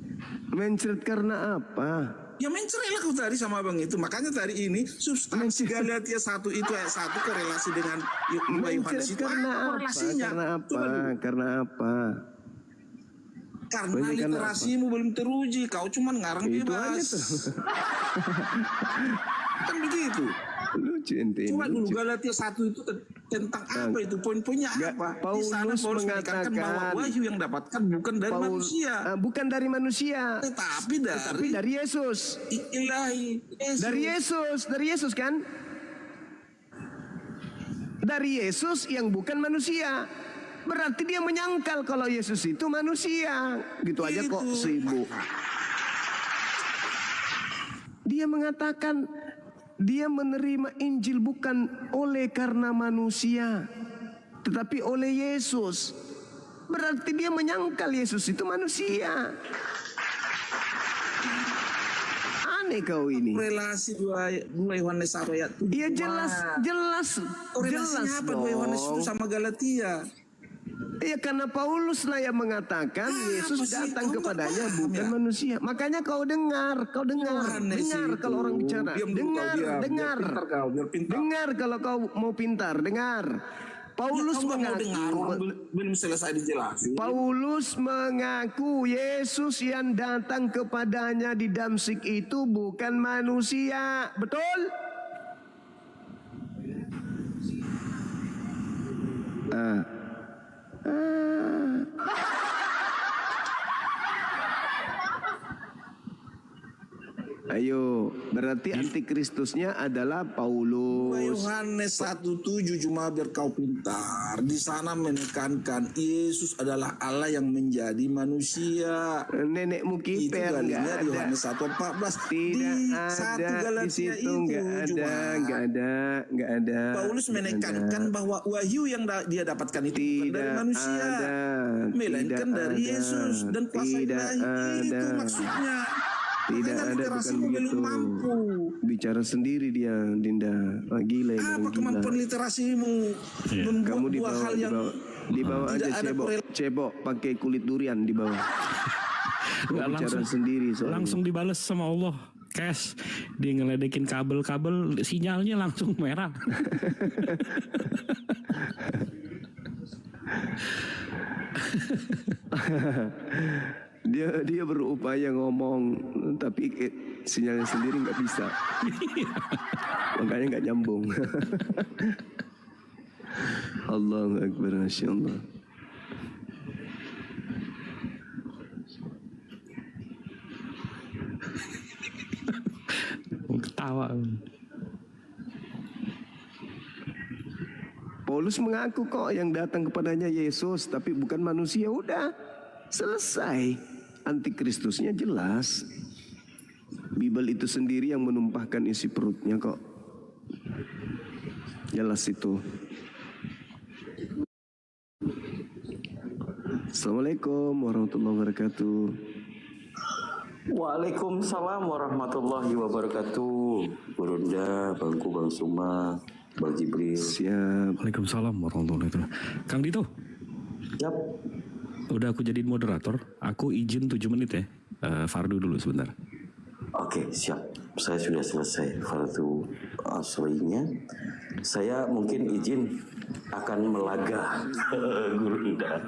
Mencret karena apa? Ya mencerailah kau tadi sama abang itu. Makanya tadi ini substansi Galatia 1 itu ayat 1 korelasi dengan Yohanes Mencret itu. karena Apa apa? korelasinya? Karena apa? Coba dulu. Karena apa? Karena Banyak karena literasimu belum teruji. Kau cuma ngarang Itu aja bebas. tuh. Kan begitu. Lucu ente ini. Coba dulu lucu. Galatia 1 itu tentang apa itu? Poin-poinnya apa? Di sana Paulus Paulus menekankan bahwa mengatakan, wahyu yang dapatkan bukan dari manusia. Bukan dari manusia, Tetapi tapi dari Yesus. ilahi. Yesus. Dari Yesus kan? Dari Yesus yang bukan manusia. Berarti dia menyangkal kalau Yesus itu manusia. Gitu aja kok Itu. sibuk. Dia mengatakan dia menerima Injil bukan oleh karena manusia, tetapi oleh Yesus. Berarti dia menyangkal Yesus itu manusia. Aneh kau ini. Relasi 2 Yohanes 1 ayat 7. Iya jelas Korelasinya apa 2 Yohanes itu dong. sama Galatia? Iya karena Paulus lah yang mengatakan Yesus apa sih? datang Kau nggak kepadanya paham bukan ya? manusia. Makanya kau dengar Yohanes itu. kalau orang bicara. Diam dulu kau, diam. Dengar. Biar pintar kau, biar pintar. Dengar kalau kau mau pintar, dengar. Paulus Kau nggak mau dengar, mengaku, orang belum selesai dijelasin. Paulus mengaku Yesus yang datang kepadanya di Damsyik itu bukan manusia. Betul? Ayo, berarti antikristusnya adalah 2 Paulus. Yohanes 1:7 cuma biar kau pintar. Di sana menekankan Yesus adalah Allah yang menjadi manusia. Nenekmu Itu kiper nggak galinya di ada. Yohanes 1:14. Tidak Di 1 ada di Galatia situ, itu nggak cuma ada. Paulus menekankan bahwa wahyu yang dia dapatkan itu bukan dari manusia, melainkan dari Yesus dan kuasa ilahi. Itu maksudnya. Tidak Makanya ada, bukan literasimu belum begitu. mampu. Bicara sendiri dia, Dinda. Gila ini Apa orang gila. kemampuan literasimu membuat Kamu dua hal yang dibawa tidak aja ada cebok pakai kulit durian di bawah. Nggak, Bicara sendiri soalnya. langsung dibales sama Allah. Cash, dia ngeledekin kabel-kabel, sinyalnya langsung merah. Dia berupaya ngomong tapi sinyalnya sendiri nggak bisa. Makanya nggak nyambung. Allahu Akbar, Masya Allah. Ketawa. Paulus mengaku kok yang datang kepadanya Yesus tapi bukan manusia. Udah selesai. Antikristusnya jelas. Bible itu sendiri yang menumpahkan isi perutnya kok. Jelas itu. Assalamualaikum warahmatullahi wabarakatuh. Waalaikumsalam warahmatullahi wabarakatuh. Burunda, Bangku, Bang Suma, Bang Jibril. Siap. Waalaikumsalam warahmatullahi wabarakatuh. Kang Dito, Yap. udah aku jadiin moderator. Aku izin 7 menit ya. Fardu dulu sebentar. Oke, siap. Saya sudah selesai fardu aslinya. Saya mungkin izin akan melaga Gurunda.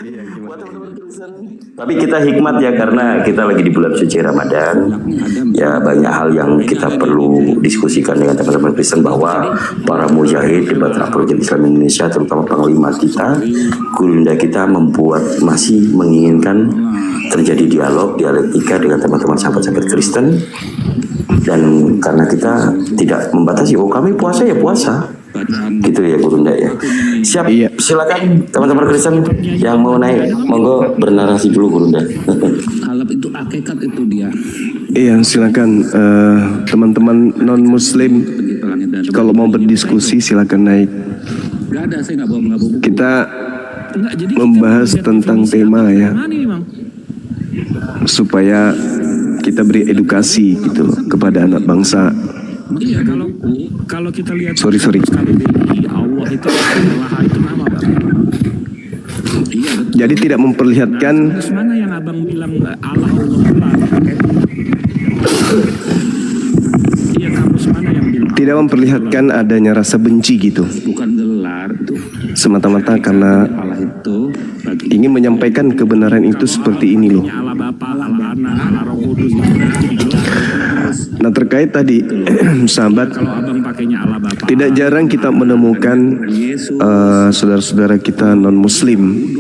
Iya, Buat gimana? teman-teman Kristen. Tapi kita hikmat ya karena kita lagi di bulan suci Ramadan. Ya banyak hal yang kita perlu diskusikan dengan teman-teman Kristen bahwa para mujahid di Batra Project Islam Indonesia terutama panglima kita, Gurunda kita membuat masih menginginkan terjadi dialektika dengan teman-teman sahabat-sahabat Kristen. Dan karena kita tidak membatasi, oh kami puasa ya puasa, gitu ya Gurunda ya. Siap, silakan teman-teman Kristen yang mau naik, monggo bernarasi dulu Gurunda. Kalau itu hakikat itu dia. Iya, silakan teman-teman non Muslim kalau mau berdiskusi silakan naik. Gak ada, saya nggak bawa buku. Kita Enggak, jadi membahas kita tentang definisi tema apa ya, mana ini, Bang? supaya kita beri edukasi gitu loh kepada anak bangsa. Iya, kalau kita lihat Sorry. KBBI, Allah itu adalah itu nama, Bang. Jadi tidak memperlihatkan Terus mana yang Abang bilang Allah Iya, kamus mana yang bilang tidak memperlihatkan adanya rasa benci gitu. Bukan gelar itu. Semata-mata karena Allah itu bagi ingin menyampaikan kebenaran itu seperti ini loh. Allah Bapa, Allah Anak, Allah Roh Kudus itu. Nah terkait tadi sahabat, Kalau Abang pakainya Allah Bapa, tidak jarang kita menemukan saudara-saudara kita non Muslim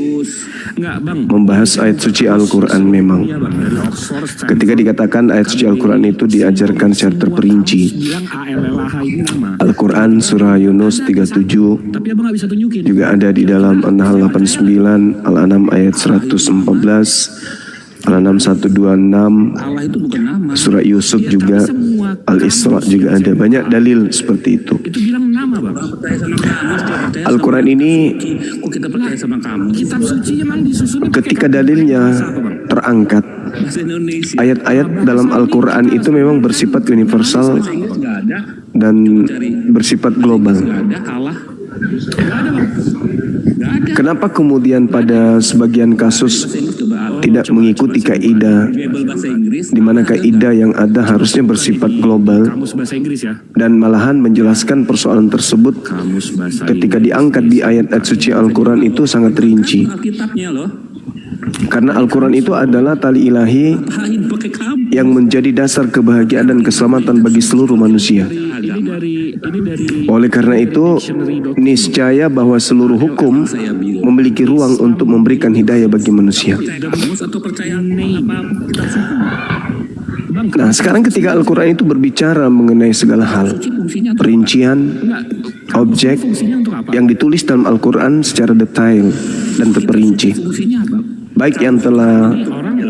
enggak, Bang. membahas ayat suci Al-Quran memang. Iya, Bang, dari Oxford secara Ketika dikatakan ayat suci Al-Quran itu diajarkan secara terperinci. bilang ALLH ini nama. Al-Quran surah Yunus 37 Tapi Abang nggak bisa tunjukin. juga ada di dalam An-Nahl 89, Al-An'am ayat 114, Al-An'am 126, Allah itu bukan nama. surah Yusuf juga, Al-Isra juga ada. Banyak dalil seperti itu. Itu bilang nama, Bang. Percaya sama kamu, setiap percaya Al-Quran ini kok kita percaya sama kamu? Kitab suci emang disusun ketika dalilnya terangkat, Bahasa Indonesia. ayat-ayat dalam Al-Quran itu memang bersifat universal Inggris nggak ada, dan bersifat global. nggak ada Allah. Nggak ada, Bang. Nggak ada. Kenapa kemudian pada sebagian kasus Inggris coba tidak mengikuti kaidah, Bible bahasa Inggris. di mana kaidah yang ada harusnya bersifat global, kamus bahasa Inggris ya. dan malahan menjelaskan persoalan tersebut Kamus bahasa ketika diangkat di ayat-ayat suci Al-Quran itu sangat rinci. Alkitabnya loh. Karena Al-Quran itu adalah tali ilahi Pahin pakai kamu. yang menjadi dasar kebahagiaan dan keselamatan bagi seluruh manusia. ini dari Oleh karena itu, niscaya bahwa seluruh hukum memiliki ruang untuk memberikan hidayah bagi manusia. Percaya kamus atau percaya apa? Bang, Nah, sekarang ketika Al-Quran itu berbicara mengenai segala hal, Fungsinya perincian, objek fungsinya untuk apa? yang ditulis dalam Al-Quran secara detail dan terperinci, fungsinya apa? baik yang telah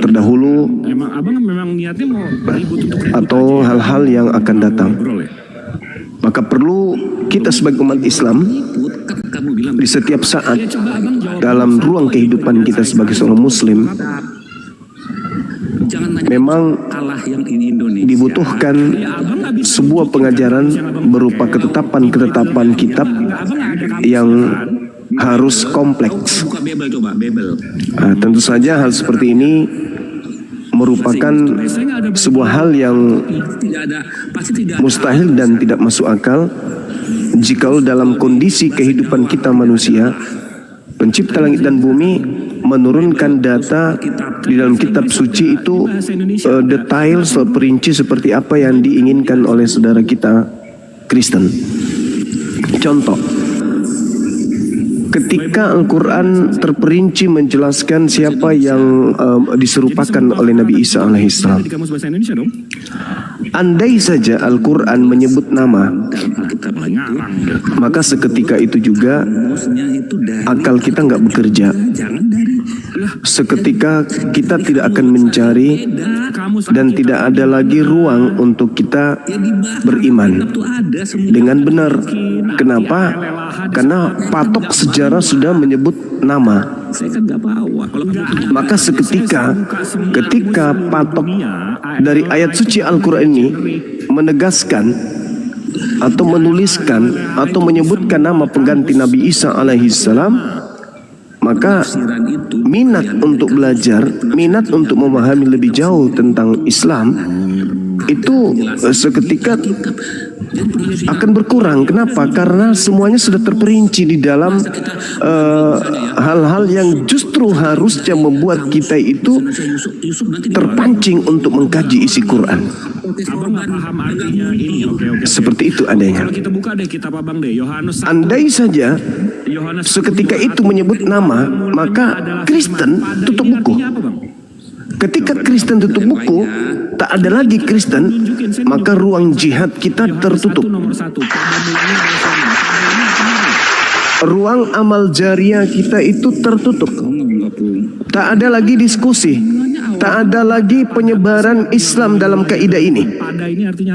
terdahulu Emang Abang memang niatnya mau ribut untuk atau hal-hal yang akan datang. ngobrol ya? Maka perlu kita sebagai umat Islam Kan kamu bilang di setiap saat Coba Abang jawab. dalam ruang kehidupan kita sebagai seorang Muslim jangan nanya memang Allah yang ini Indonesia. dibutuhkan sebuah pengajaran berupa ketetapan-ketetapan kitab yang harus kompleks. Buka Bible coba, Bible. Nah, tentu saja hal seperti ini merupakan sebuah hal yang Tidak ada, pasti tidak. mustahil dan tidak masuk akal jikalau dalam kondisi kehidupan kita manusia, pencipta langit dan bumi menurunkan data di dalam kitab suci itu detail seperinci seperti apa yang diinginkan oleh saudara kita Kristen. Contoh, ketika Al-Quran terperinci menjelaskan siapa yang diserupakan oleh Nabi Isa alaihissalam. Di kamus bahasa Indonesia dong. Andai saja Al-Quran menyebut nama, maka seketika itu juga akal kita nggak bekerja. Seketika kita tidak akan mencari dan tidak ada lagi ruang untuk kita beriman dengan benar. Kenapa? Karena patok sejarah sudah menyebut nama. Saya kan nggak bawa. Kalau kamu Maka seketika ketika patok dari ayat suci Al-Quran ini menegaskan atau menuliskan atau menyebutkan nama pengganti Nabi Isa alaihissalam, maka minat untuk belajar, minat untuk memahami lebih jauh tentang Islam itu seketika akan berkurang. Kenapa? Karena semuanya sudah terperinci di dalam hal-hal yang justru harusnya membuat kita itu terpancing untuk mengkaji isi Quran. Abang nggak paham artinya ini. Oke. Seperti itu adanya. Kalau kita buka deh kitab Abang deh, Yohanes 1. Andai saja Yohanes seketika itu menyebut nama, maka Kristen tutup buku. Artinya apa, Bang? Ketika Kristen tutup buku, tak ada lagi Kristen, maka ruang jihad kita tertutup. Ruang amal jariah kita itu tertutup. Tak ada lagi diskusi, tak ada lagi penyebaran Islam dalam kaidah ini.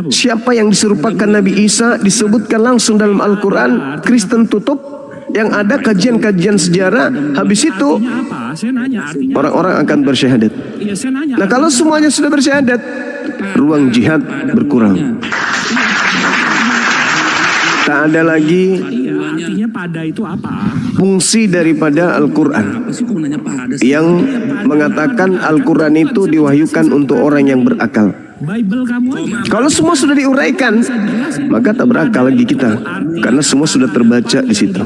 Siapa yang diserupakan Nabi Isa disebutkan langsung dalam Al-Quran, Kristen tutup. Yang ada kajian-kajian sejarah, habis itu orang-orang akan bersyahadat. Nah, kalau semuanya sudah bersyahadat, ruang jihad berkurang. Tak ada lagi fungsi daripada Al-Quran yang mengatakan Al-Quran itu diwahyukan untuk orang yang berakal. Kalau semua sudah diuraikan, maka tak berakal lagi kita, karena semua sudah terbaca di situ.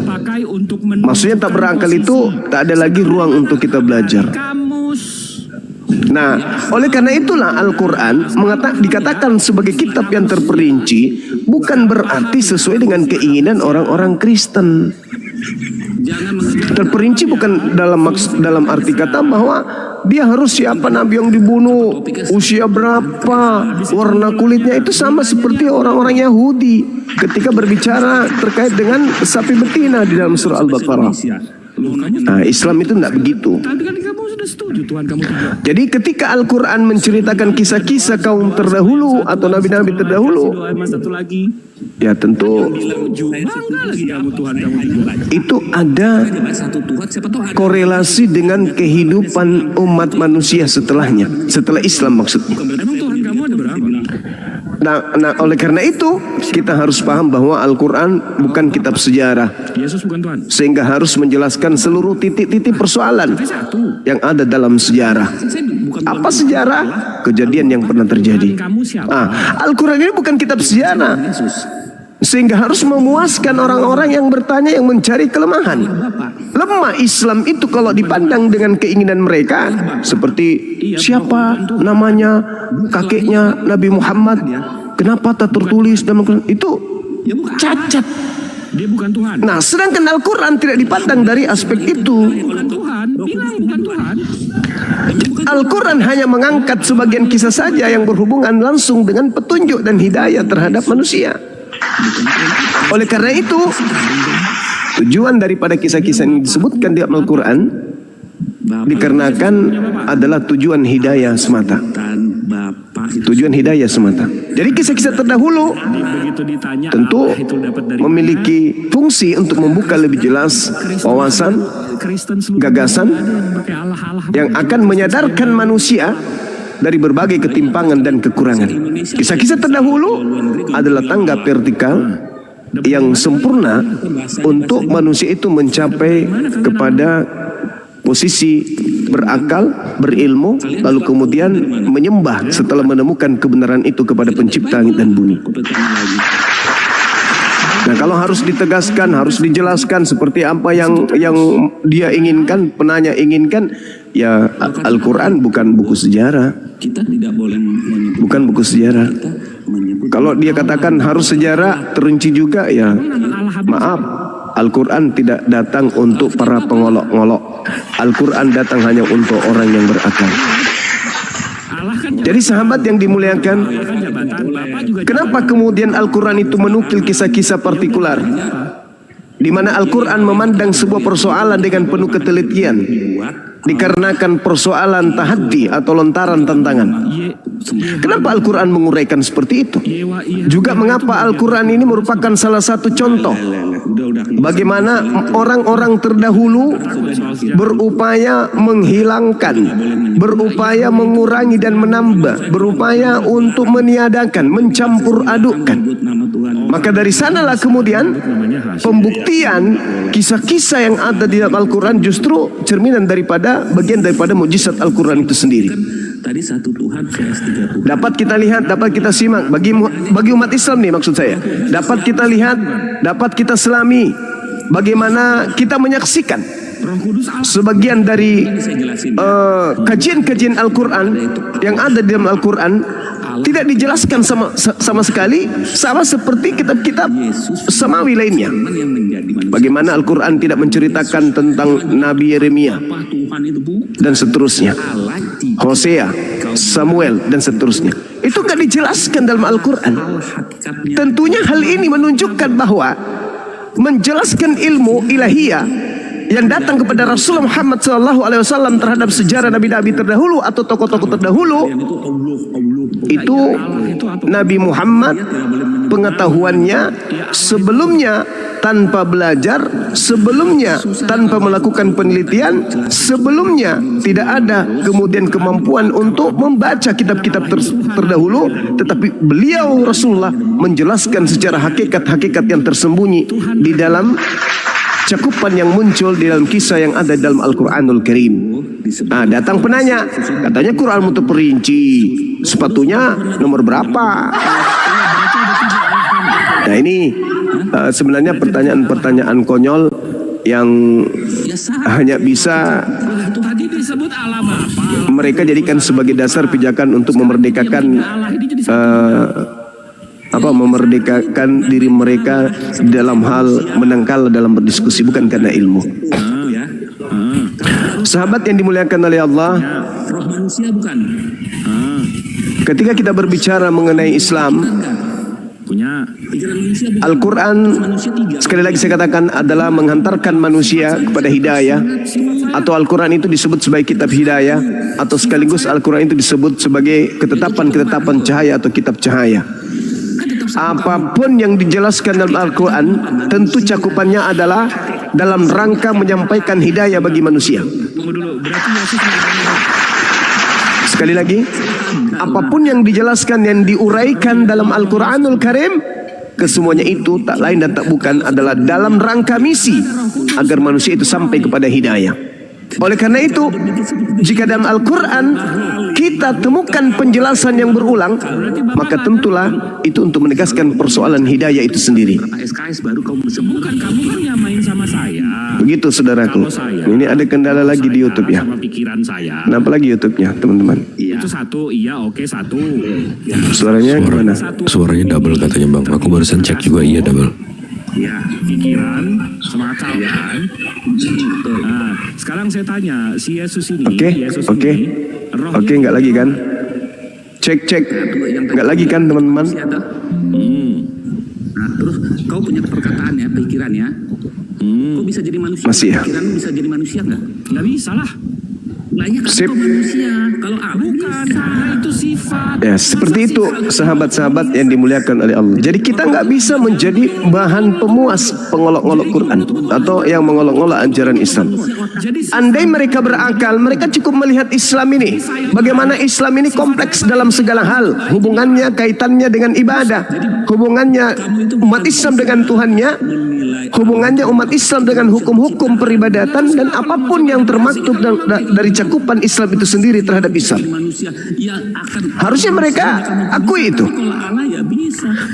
Maksudnya tak berakal itu tak ada lagi ruang untuk kita belajar. Nah, oleh karena itulah Al-Quran dikatakan sebagai kitab yang terperinci, bukan berarti sesuai dengan keinginan orang-orang Kristen. Terperinci bukan dalam arti kata bahwa dia harus siapa nabi yang dibunuh, usia berapa, warna kulitnya itu sama seperti orang-orang Yahudi ketika berbicara terkait dengan sapi betina di dalam surah Al-Baqarah. Nah, Islam itu tidak begitu. Jadi ketika Al-Quran menceritakan kisah-kisah kaum terdahulu atau nabi-nabi terdahulu, ya tentu itu ada korelasi dengan kehidupan umat manusia setelahnya, setelah Islam maksudnya. Nah, oleh karena itu kita harus paham bahwa Al-Quran bukan kitab sejarah, sehingga harus menjelaskan seluruh titik-titik persoalan yang ada dalam sejarah. Apa sejarah? Kejadian yang pernah terjadi. Al-Quran ini bukan kitab sejarah, sehingga harus memuaskan orang-orang yang bertanya, yang mencari kelemahan. Lemah Islam itu kalau dipandang dengan keinginan mereka, seperti siapa namanya kakeknya Nabi Muhammad, kenapa tak tertulis dalam Al-Quran, itu cacat. Dia bukan Tuhan. Nah, sedangkan Al-Quran tidak dipandang dari aspek itu. Al-Quran hanya mengangkat sebagian kisah saja yang berhubungan langsung dengan petunjuk dan hidayah terhadap manusia. Oleh karena itu, tujuan daripada kisah-kisah ini disebutkan di Al-Quran dikarenakan adalah tujuan hidayah semata. Tujuan hidayah semata. Jadi kisah-kisah terdahulu tentu memiliki fungsi untuk membuka lebih jelas wawasan, gagasan yang akan menyadarkan manusia dari berbagai ketimpangan dan kekurangan. Kisah-kisah terdahulu adalah tangga vertikal yang sempurna untuk manusia itu mencapai kepada posisi berakal, berilmu, lalu kemudian menyembah setelah menemukan kebenaran itu kepada pencipta langit dan bumi. Nah, kalau harus ditegaskan, harus dijelaskan seperti apa yang dia inginkan, penanya inginkan, ya Al-Quran bukan buku sejarah. Bukan buku sejarah. Kalau dia katakan harus sejarah, terinci juga, ya maaf, Al-Quran tidak datang untuk para pengolok-ngolok. Al-Quran datang hanya untuk orang yang berakal. Jadi sahabat yang dimuliakan, kenapa kemudian Al-Quran itu menukil kisah-kisah partikular, di mana Al-Quran memandang sebuah persoalan dengan penuh ketelitian, dikarenakan persoalan tahaddi atau lontaran tantangan. Kenapa Al-Quran menguraikan seperti itu? Juga mengapa Al-Quran ini merupakan salah satu contoh bagaimana orang-orang terdahulu berupaya menghilangkan, berupaya mengurangi dan menambah, berupaya untuk meniadakan, mencampur adukkan. Maka dari sanalah kemudian pembuktian kisah-kisah yang ada di dalam Al-Quran justru cerminan daripada bagian daripada mukjizat Al-Quran itu sendiri. Tadi satu Tuhan versi 3 Tuhan. Dapat kita lihat, dapat kita simak bagi umat Islam nih maksud saya. Dapat kita lihat, dapat kita selami bagaimana kita menyaksikan sebagian dari kajian-kajian Al-Quran yang ada di dalam Al-Quran tidak dijelaskan sama sekali, sama seperti kitab-kitab samawi lainnya. Bagaimana Al-Quran tidak menceritakan tentang Nabi Yeremia dan seterusnya. Hosea, Samuel, dan seterusnya. Itu nggak dijelaskan dalam Al-Quran. Tentunya hal ini menunjukkan bahwa menjelaskan ilmu ilahiyah yang datang kepada Rasulullah Muhammad SAW terhadap sejarah nabi-nabi terdahulu atau tokoh-tokoh terdahulu, itu Nabi Muhammad pengetahuannya sebelumnya tanpa belajar, sebelumnya tanpa melakukan penelitian, sebelumnya tidak ada kemudian kemampuan untuk membaca kitab-kitab terdahulu, tetapi beliau Rasulullah menjelaskan secara hakikat-hakikat yang tersembunyi di dalam cakupan yang muncul di dalam kisah yang ada dalam Al-Quranul Karim. Nah, datang penanya, katanya Quran itu perinci, sepatunya nomor berapa? Nah ini sebenarnya pertanyaan-pertanyaan konyol yang hanya bisa mereka jadikan sebagai dasar pijakan untuk memerdekakan memerdekakan diri mereka dalam hal menangkal dalam berdiskusi, bukan karena ilmu. Sahabat yang dimuliakan oleh Allah, ketika kita berbicara mengenai Islam, Al-Quran sekali lagi saya katakan adalah menghantarkan manusia kepada hidayah, atau Al-Quran itu disebut sebagai kitab hidayah, atau sekaligus Al-Quran itu disebut sebagai ketetapan-ketetapan cahaya atau kitab cahaya. Apapun yang dijelaskan dalam Al-Quran tentu cakupannya adalah dalam rangka menyampaikan hidayah bagi manusia. Sekali lagi, apapun yang dijelaskan, yang diuraikan dalam Al-Quranul Karim, kesemuanya itu tak lain dan tak bukan adalah dalam rangka misi agar manusia itu sampai kepada hidayah. Oleh karena itu, jika dalam Al-Quran kita temukan penjelasan yang berulang, maka tentulah itu untuk menegaskan persoalan hidayah itu sendiri. Begitu saudaraku. Ini ada kendala lagi di YouTube ya. Kenapa lagi YouTube-nya, teman-teman? Itu satu, iya oke satu. Suaranya gimana? Suaranya double katanya bang. Aku barusan cek juga, iya double. Ya, pikiran, semakal kan. Nah, sekarang saya tanya, si Yesus ini, Oke, nggak lagi kan? Cek, nggak lagi kan teman-teman? Nah, terus kau punya perkataan ya, pikiran ya. Kau bisa jadi manusia? Masih ya? Pikiran bisa jadi manusia nggak? nggak bisa lah. Lahnya kan Sip. kau manusia. Kalau Allah Bukan, itu sifat. Ya, seperti itu sahabat-sahabat yang dimuliakan oleh Allah. Jadi kita nggak bisa menjadi bahan pemuas pengolok-olok Quran atau yang mengolok-olok ajaran Islam. Andai mereka berakal, mereka cukup melihat Islam ini, bagaimana Islam ini kompleks dalam segala hal, hubungannya, kaitannya dengan ibadah, hubungannya umat Islam dengan Tuhannya, hubungannya umat Islam dengan hukum-hukum peribadatan, dan apapun yang termaktub dari cakupan Islam itu sendiri terhadap Islam. Harusnya mereka akui itu.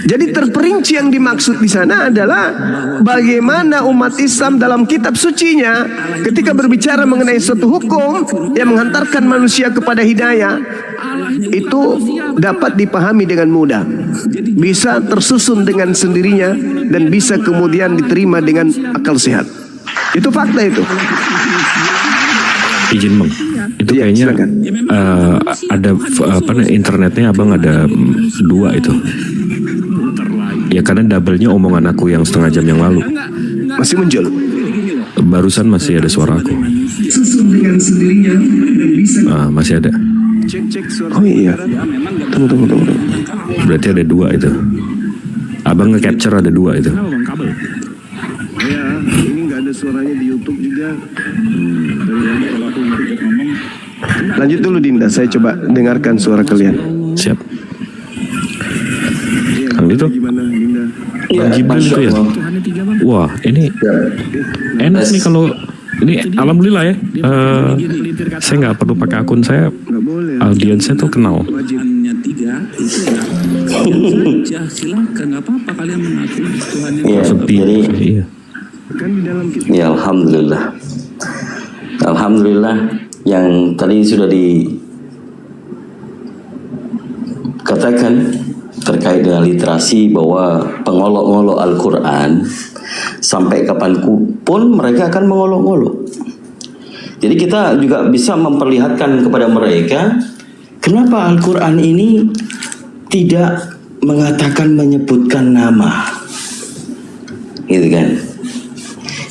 Jadi terperinci yang dimaksud di sana adalah bagaimana umat Islam dalam kitab sucinya ketika berbicara mengenai suatu hukum yang menghantarkan manusia kepada hidayah, itu dapat dipahami dengan mudah, bisa tersusun dengan sendirinya, dan bisa kemudian diterima dengan akal sehat. Itu fakta itu. Izin bang, itu Ya, kayaknya silakan. ada internetnya abang ada 2 itu. Ya karena double-nya omongan aku yang setengah jam yang lalu. Masih muncul. Barusan masih ada suara aku. Susun dengan sendirinya dan bisa. Masih ada. Cek suara. Oh iya. Tunggu. Berarti ada 2 itu. Abang nge-capture ada 2 itu. Kenapa bang, kabel? Ya, ini nggak ada suaranya di YouTube juga. Lanjut dulu Dinda, saya coba dengarkan suara kalian. Siap. Kang itu Gimana Dinda? Bang Jibril itu ya. Wah ini enak nih kalau ini alhamdulillah ya. Saya nggak perlu pakai akun saya. Nggak boleh. Audiensnya tuh kenal. Tuhannya 3 itu ya silakan, nggak apa-apa kalian mengakui Tuhannya. Ya, Seperti jadi iya. Kan di dalam kitab. ya Alhamdulillah yang tadi sudah dikatakan terkait dengan literasi bahwa pengolok-ngolok Al-Quran sampai kapanpun mereka akan mengolok-ngolok. Jadi kita juga bisa memperlihatkan kepada mereka kenapa Al-Quran ini tidak menyebutkan nama, gitu kan?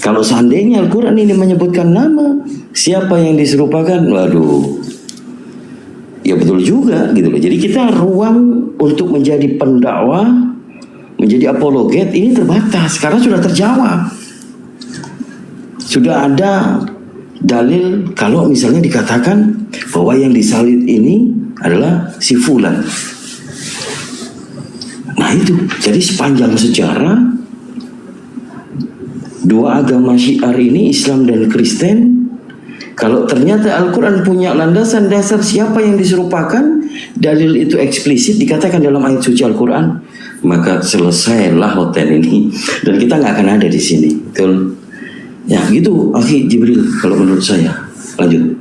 Kalau seandainya Al-Quran ini menyebutkan nama, siapa yang diserupakan? Waduh, ya betul juga gitu loh. Jadi kita ruang untuk menjadi pendakwah, menjadi apologet ini terbatas karena sudah terjawab. Sudah ada dalil kalau misalnya dikatakan bahwa yang disalib ini adalah si fulan. Nah itu, jadi sepanjang sejarah dua agama syiar ini, Islam dan Kristen, kalau ternyata Al-Quran punya landasan dasar siapa yang diserupakan, dalil itu eksplisit dikatakan dalam ayat suci Al-Quran, maka selesailah hotel ini dan kita nggak akan ada di sini. Betul? Ya gitu, Akhi Jibril. Kalau menurut saya, lanjut.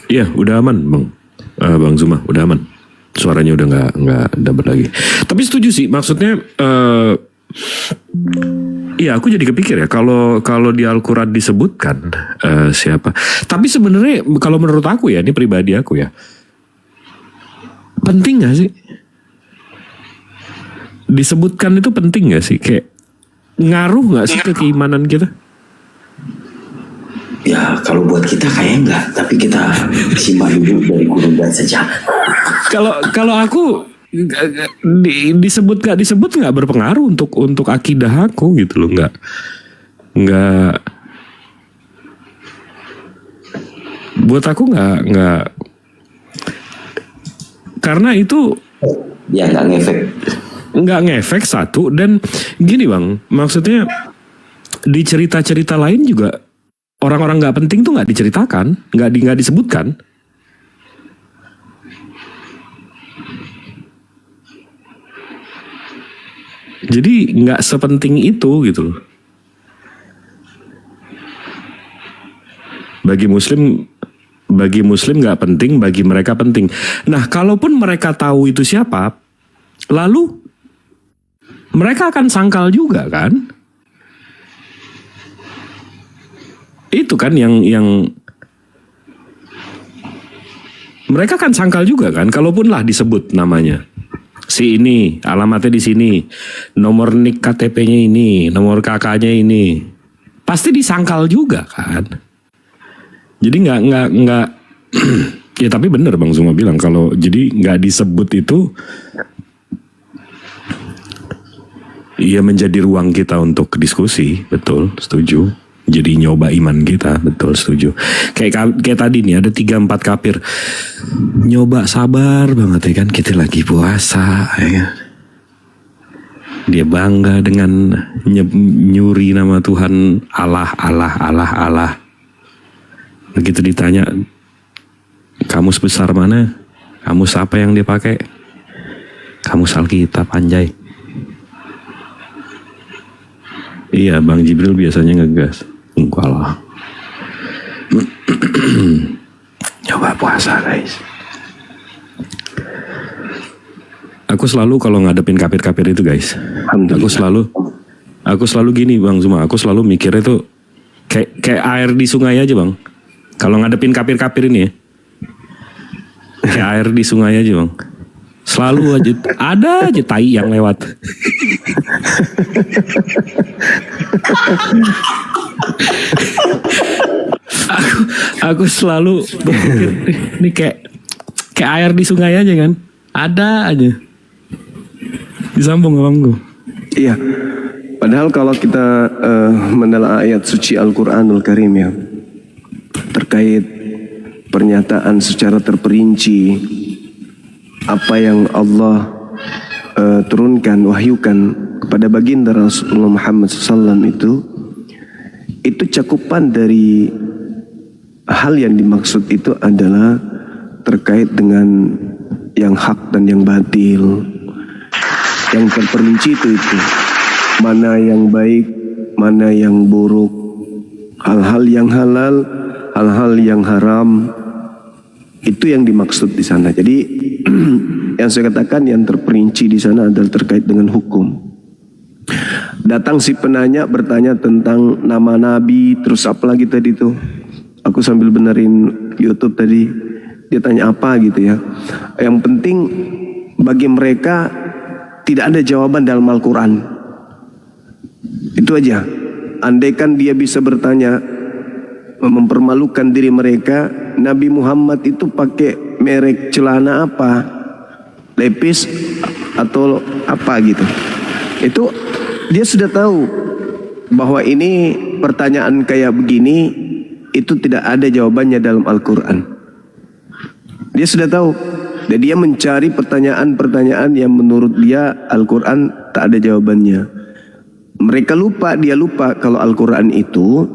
Iya, udah aman, Bang Zuma, udah aman. Suaranya udah nggak dapat lagi. Tapi setuju sih, maksudnya. Iya, aku jadi kepikir ya kalau di Al-Quran disebutkan siapa. Tapi sebenarnya kalau menurut aku ya, ini pribadi aku ya, penting nggak sih disebutkan itu, penting nggak sih, kayak ngaruh nggak sih ke keimanan kita? Ya kalau buat kita kayak enggak, tapi kita simak dulu dari kurungan saja. Kalau aku disebut nggak berpengaruh untuk akidah aku gitu loh, nggak buat aku nggak karena itu ya nggak ngefek satu. Dan gini Bang, maksudnya di cerita-cerita lain juga orang-orang nggak penting tuh nggak diceritakan, nggak disebutkan. Jadi nggak sepenting itu gitu loh. Bagi Muslim nggak penting, bagi mereka penting. Nah, kalaupun mereka tahu itu siapa, lalu mereka akan sangkal juga kan? Itu kan yang mereka kan sangkal juga kan, kalaupun lah disebut namanya. Si ini, alamatnya di sini, nomor nik KTP-nya ini, nomor KK-nya ini, pasti disangkal juga kan. Jadi nggak ya tapi bener Bang Zuma bilang kalau jadi nggak disebut itu, ya menjadi ruang kita untuk diskusi, betul, setuju. Jadi nyoba iman kita, betul, setuju. Kayak tadi nih ada 3-4 kafir nyoba sabar banget ya kan, kita lagi puasa ya kan. Dia bangga dengan nyuri nama Tuhan Allah. Begitu ditanya kamus besar mana, kamus apa yang dia pakai, kamus Alkitab, anjay. Iya, Bang Jibril biasanya ngegas. Enggak lah. Coba puasa guys. Aku selalu kalau ngadepin kafir-kafir itu guys, aku selalu gini Bang Zuma, aku selalu mikirnya tuh kayak air di sungai aja Bang. Kalau ngadepin kafir-kafir ini ya, kayak air di sungai aja Bang. Selalu aja ada aja tai yang lewat. aku selalu berpikir ini kayak air di sungai aja kan, ada aja. Disambung abangku. Iya. Padahal kalau kita menelaah ayat suci Al-Quranul Karim ya, terkait pernyataan secara terperinci apa yang Allah turunkan, wahyukan kepada baginda Rasulullah Muhammad SAW itu cakupan dari hal yang dimaksud itu adalah terkait dengan yang hak dan yang batil, yang terperinci itu mana yang baik, mana yang buruk, hal-hal yang halal, hal-hal yang haram, itu yang dimaksud di sana. Jadi yang saya katakan yang terperinci di sana adalah terkait dengan hukum. Datang si penanya bertanya tentang nama Nabi, terus apa lagi tadi itu? Aku sambil benerin YouTube tadi, dia tanya apa gitu ya. Yang penting bagi mereka tidak ada jawaban dalam Al-Quran. Itu aja. Andaikan dia bisa bertanya, mempermalukan diri mereka, Nabi Muhammad itu pakai merek celana apa? Lepis atau apa gitu. Itu dia sudah tahu bahwa ini pertanyaan kayak begini itu tidak ada jawabannya dalam Al-Quran. Dia sudah tahu. Dan dia mencari pertanyaan-pertanyaan yang menurut dia Al-Quran tak ada jawabannya. Mereka lupa, dia lupa kalau Al-Quran itu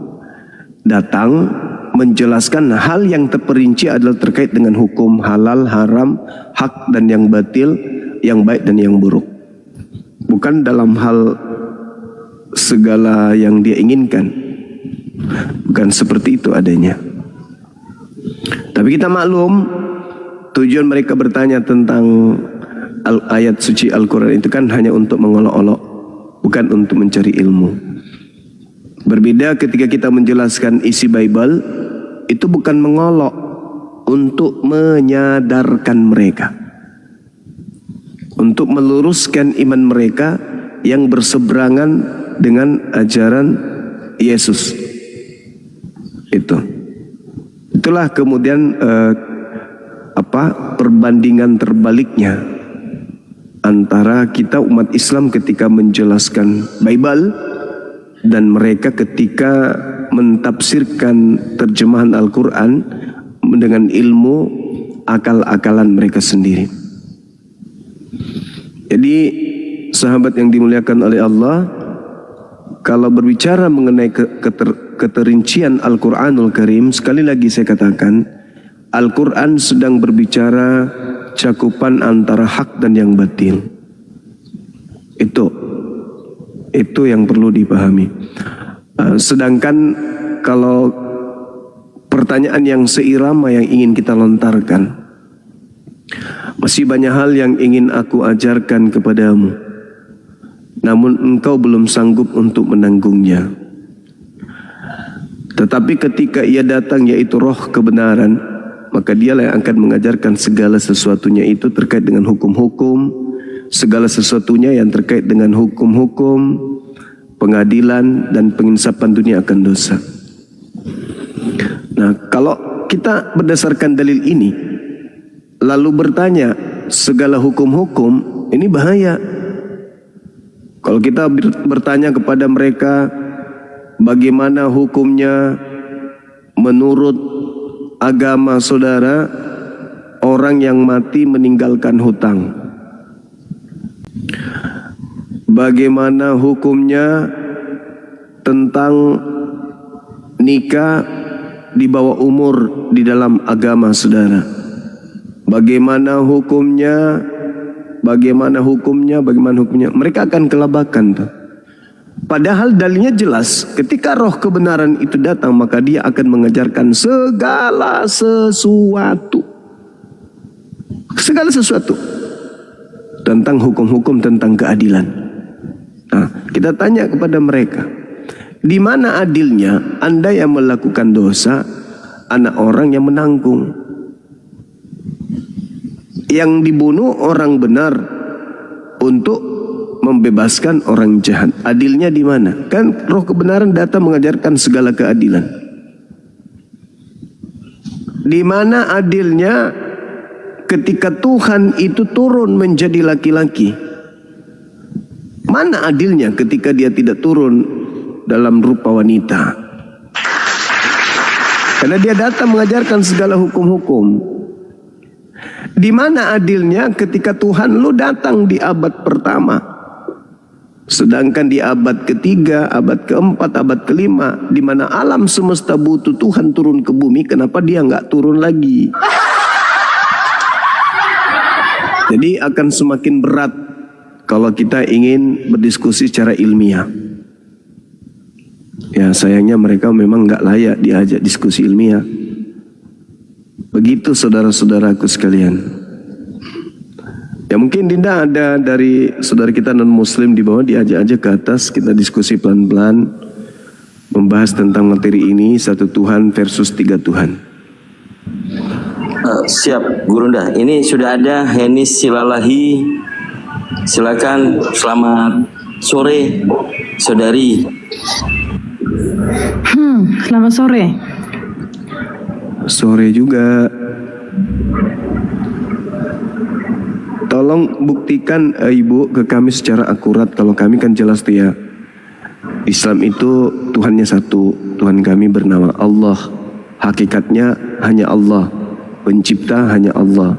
datang menjelaskan hal yang terperinci adalah terkait dengan hukum halal, haram, hak dan yang batil, yang baik dan yang buruk. Bukan dalam hal segala yang dia inginkan. Bukan seperti itu adanya. Tapi kita maklum, tujuan mereka bertanya tentang ayat suci Al-Quran itu kan hanya untuk mengolok-olok, bukan untuk mencari ilmu. Berbeda ketika kita menjelaskan isi Bible, itu bukan mengolok, untuk menyadarkan mereka, untuk meluruskan iman mereka yang berseberangan dengan ajaran Yesus. Itulah kemudian perbandingan terbaliknya antara kita umat Islam ketika menjelaskan Bible dan mereka ketika mentafsirkan terjemahan Al-Quran dengan ilmu akal-akalan mereka sendiri. Jadi sahabat yang dimuliakan oleh Allah, kalau berbicara mengenai keterincian Al-Quranul Karim, sekali lagi saya katakan, Al-Quran sedang berbicara cakupan antara hak dan yang batil. Itu yang perlu dipahami. Sedangkan kalau pertanyaan yang seirama yang ingin kita lontarkan, masih banyak hal yang ingin aku ajarkan kepadamu, namun engkau belum sanggup untuk menanggungnya. Tetapi ketika ia datang, yaitu roh kebenaran, maka dialah yang akan mengajarkan segala sesuatunya itu terkait dengan hukum-hukum, segala sesuatunya yang terkait dengan hukum-hukum, pengadilan dan penginsapan dunia akan dosa. Nah, kalau kita berdasarkan dalil ini lalu bertanya segala hukum-hukum, ini bahaya. Kalau kita bertanya kepada mereka bagaimana hukumnya menurut agama saudara orang yang mati meninggalkan hutang, bagaimana hukumnya tentang nikah di bawah umur di dalam agama saudara, bagaimana hukumnya, mereka akan kelabakan tuh. Padahal dalilnya jelas, ketika roh kebenaran itu datang maka dia akan mengajarkan segala sesuatu tentang hukum-hukum, tentang keadilan. Nah, kita tanya kepada mereka, di mana adilnya Anda yang melakukan dosa, anak orang yang menanggung, yang dibunuh orang benar untuk membebaskan orang jahat. Adilnya di mana? Kan roh kebenaran datang mengajarkan segala keadilan. Di mana adilnya ketika Tuhan itu turun menjadi laki-laki? Mana adilnya ketika dia tidak turun dalam rupa wanita? Karena dia datang mengajarkan segala hukum-hukum. Di mana adilnya ketika Tuhan lu datang di abad pertama, sedangkan di abad ketiga, abad keempat, abad kelima, di mana alam semesta butuh Tuhan turun ke bumi, kenapa dia nggak turun lagi? Jadi akan semakin berat kalau kita ingin berdiskusi secara ilmiah. Ya sayangnya mereka memang nggak layak diajak diskusi ilmiah. Begitu saudara-saudaraku sekalian. Ya mungkin tidak ada dari saudara kita non muslim di bawah, diajak aja ke atas, kita diskusi pelan-pelan. membahas tentang materi ini, satu Tuhan versus tiga Tuhan. Siap, Gurunda. Ini sudah ada Henis Silalahi. Silakan, selamat sore, saudari. Selamat sore. Sore juga. Tolong buktikan Ibu ke kami secara akurat. Kalau kami kan jelas tuh ya, Islam itu Tuhannya satu. Tuhan kami bernama Allah. Hakikatnya hanya Allah. Pencipta hanya Allah.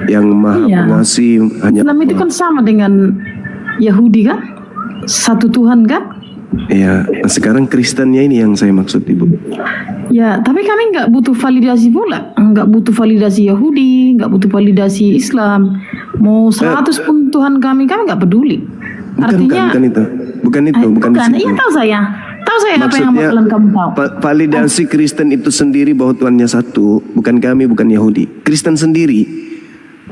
Yang maha pengasih hanya Islam itu kan sama dengan Yahudi kan? Satu Tuhan kan? Ya, sekarang Kristennya ini yang saya maksud Ibu. Ya, tapi kami nggak butuh validasi pula. Nggak butuh validasi Yahudi, nggak butuh validasi Islam. Mau 100 pun Tuhan kami nggak peduli. Artinya bukan itu. Bukan itu. Iya tahu saya. Tahu saya apa yang bakalan kamu tahu. Validasi Kristen itu sendiri bahwa Tuhannya satu, bukan kami, bukan Yahudi. Kristen sendiri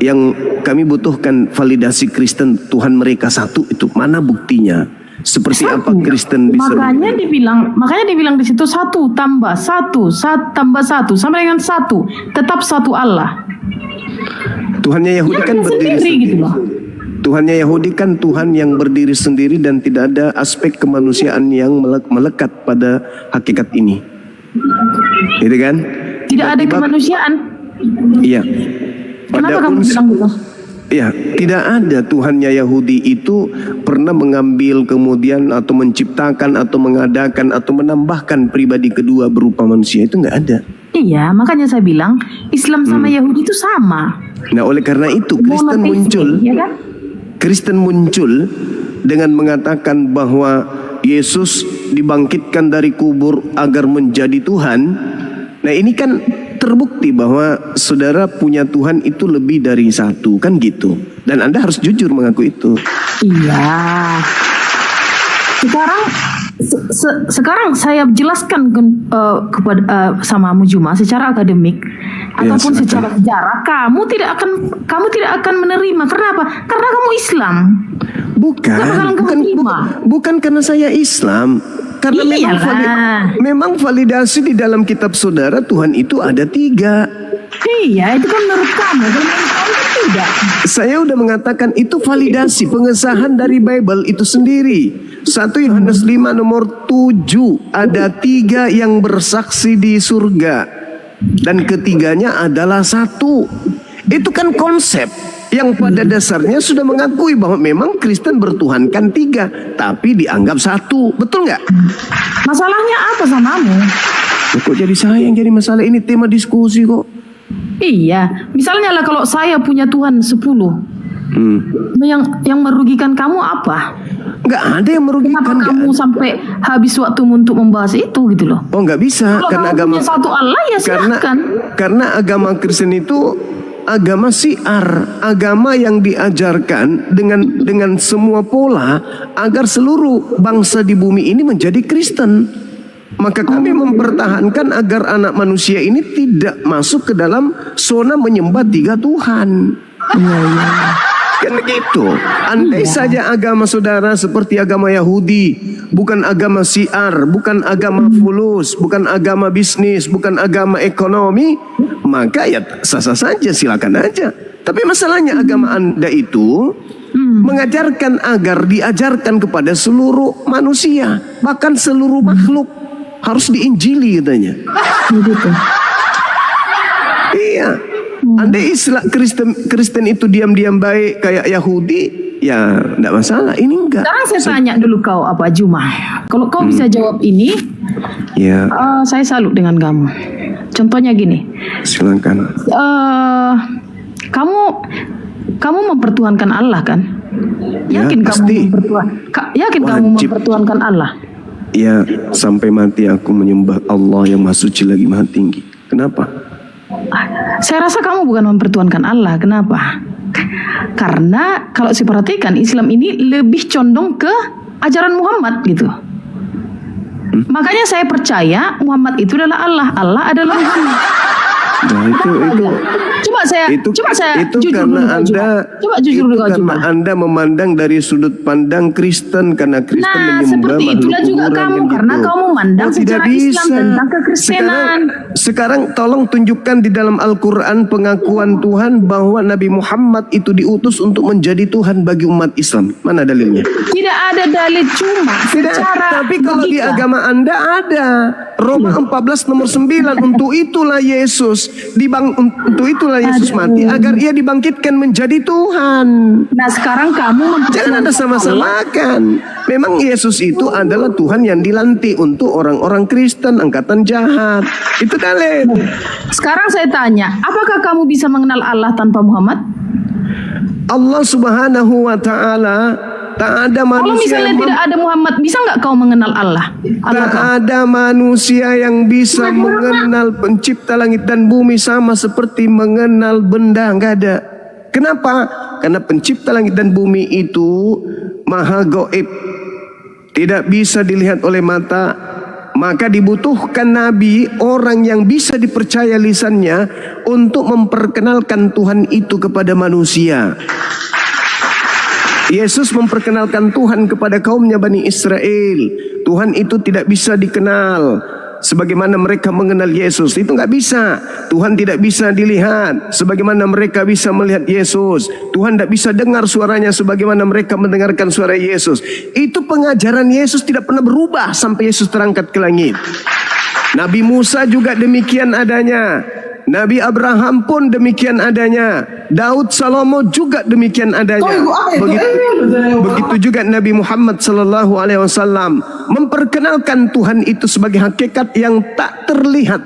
yang kami butuhkan validasi Kristen Tuhan mereka satu itu mana buktinya? Seperti apa Kristen bisa? Makanya dibilang di situ 1 tambah 1 tambah 1 sama dengan 1, tetap satu Allah. Tuhannya Yahudi kan berdiri sendiri gitu loh. Tuhannya Yahudi kan Tuhan yang berdiri sendiri dan tidak ada aspek kemanusiaan yang melekat pada hakikat ini. Gitu kan? Tidak ada kemanusiaan. Iya. Kenapa kamu bilang gitu? Ya, tidak ada Tuhannya Yahudi itu pernah mengambil kemudian atau menciptakan atau mengadakan atau menambahkan pribadi kedua berupa manusia, itu nggak ada. Iya, makanya saya bilang Islam sama Yahudi itu sama. Nah, oleh karena itu Kristen muncul, ya kan? Kristen muncul dengan mengatakan bahwa Yesus dibangkitkan dari kubur agar menjadi Tuhan. Nah, ini kan terbukti bahwa saudara punya Tuhan itu lebih dari satu, kan gitu. Dan Anda harus jujur mengaku itu. Iya. Sekarang saya jelaskan kepada sama Mujuma secara akademik ataupun secara sejarah, kamu tidak akan menerima. Kenapa? Karena kamu Islam. Bukan karena saya Islam. Karena memang validasi di dalam kitab saudara Tuhan itu ada 3. Iya, itu kan menurut kamu. Tidak. Saya udah mengatakan itu validasi pengesahan dari Bible itu sendiri. 1 Yohanes 5 nomor 7 ada 3 yang bersaksi di surga dan ketiganya adalah 1. Itu kan konsep yang pada dasarnya sudah mengakui bahwa memang Kristen bertuhankan 3 tapi dianggap 1. Betul nggak? Masalahnya apa samamu? Kok jadi saya yang jadi masalah? Ini tema diskusi kok. Iya, misalnya lah kalau saya punya Tuhan 10, yang merugikan kamu apa? Nggak ada yang merugikan. Kenapa kamu sampai habis waktu untuk membahas itu gitu loh? Oh, nggak bisa. Kalau karena kamu agama punya satu Allah ya silakan. Karena agama Kristen itu agama syiar, agama yang diajarkan dengan semua pola agar seluruh bangsa di bumi ini menjadi Kristen. Maka kami mempertahankan agar anak manusia ini tidak masuk ke dalam zona menyembah 3 Tuhan. Kan gitu. Andai saja agama saudara seperti agama Yahudi, bukan agama syiar, bukan agama fulus, bukan agama bisnis, bukan agama ekonomi, maka ya sah-sah saja, silakan aja. Tapi masalahnya agama Anda itu mengajarkan agar diajarkan kepada seluruh manusia, bahkan seluruh makhluk harus diinjili katanya. Iya. Andai Islam Kristen itu diam-diam baik kayak Yahudi, ya enggak masalah. Ini enggak. Sekarang saya tanya dulu kau apa Juma. Kalau kau bisa jawab ini, ya. Saya salut dengan kamu. Contohnya gini. Silakan. Kamu mempertuhankan Allah kan? Yakin ya, kamu mempertuhankan Allah? Ya, sampai mati aku menyembah Allah yang Maha Suci lagi Maha Tinggi. Kenapa? Saya rasa kamu bukan mempertuhankan Allah. Kenapa? Karena kalau saya perhatikan Islam ini lebih condong ke ajaran Muhammad gitu. Makanya saya percaya Muhammad itu adalah Allah, Allah adalah Muhammad. Nah, itu Coba saya itu jujur karena dulu, Kak Juma. Coba jujur dulu, Kak karena Juma. Anda memandang dari sudut pandang Kristen, karena Kristen Nah, menyembah seperti makhluk itulah juga kuburan, kamu, kan karena gitu. kamu memandang Oh, tidak sejarah Islam bisa. tentang kekristenan. Sekarang tolong tunjukkan di dalam Al-Quran pengakuan Tuhan bahwa Nabi Muhammad itu diutus untuk menjadi Tuhan bagi umat Islam. Mana dalilnya? Tidak ada dalil, cuma Tidak, secara tapi kalau di logika. agama Anda ada. Roma 14 nomor 9, untuk itulah Yesus mati agar ia dibangkitkan menjadi Tuhan. Nah, sekarang kamu Jangan Anda sama-samakan. Memang Yesus itu adalah Tuhan yang dilantik untuk orang-orang Kristen, angkatan jahat. Itu dalil. Sekarang saya tanya, apakah kamu bisa mengenal Allah tanpa Muhammad? Allah Subhanahu wa Ta'ala, tak ada Kalau manusia misalnya yang tidak ada Muhammad, bisa nggak kau mengenal Allah? tak ada manusia yang bisa mengenal pencipta langit dan bumi sama seperti mengenal benda. Nggak ada. Kenapa? Karena pencipta langit dan bumi itu maha gaib, tidak bisa dilihat oleh mata. Maka dibutuhkan nabi, orang yang bisa dipercaya lisannya untuk memperkenalkan Tuhan itu kepada manusia. Yesus memperkenalkan Tuhan kepada kaumnya Bani Israel. Tuhan itu tidak bisa dikenal sebagaimana mereka mengenal Yesus. Itu nggak bisa. Tuhan tidak bisa dilihat sebagaimana mereka bisa melihat Yesus. Tuhan tidak bisa dengar suaranya sebagaimana mereka mendengarkan suara Yesus. Itu pengajaran Yesus tidak pernah berubah sampai Yesus terangkat ke langit. Nabi Musa juga demikian adanya. Nabi Abraham pun demikian adanya. Daud Salomo juga demikian adanya. Begitu juga Nabi Muhammad sallallahu alaihi wasallam memperkenalkan Tuhan itu sebagai hakikat yang tak terlihat,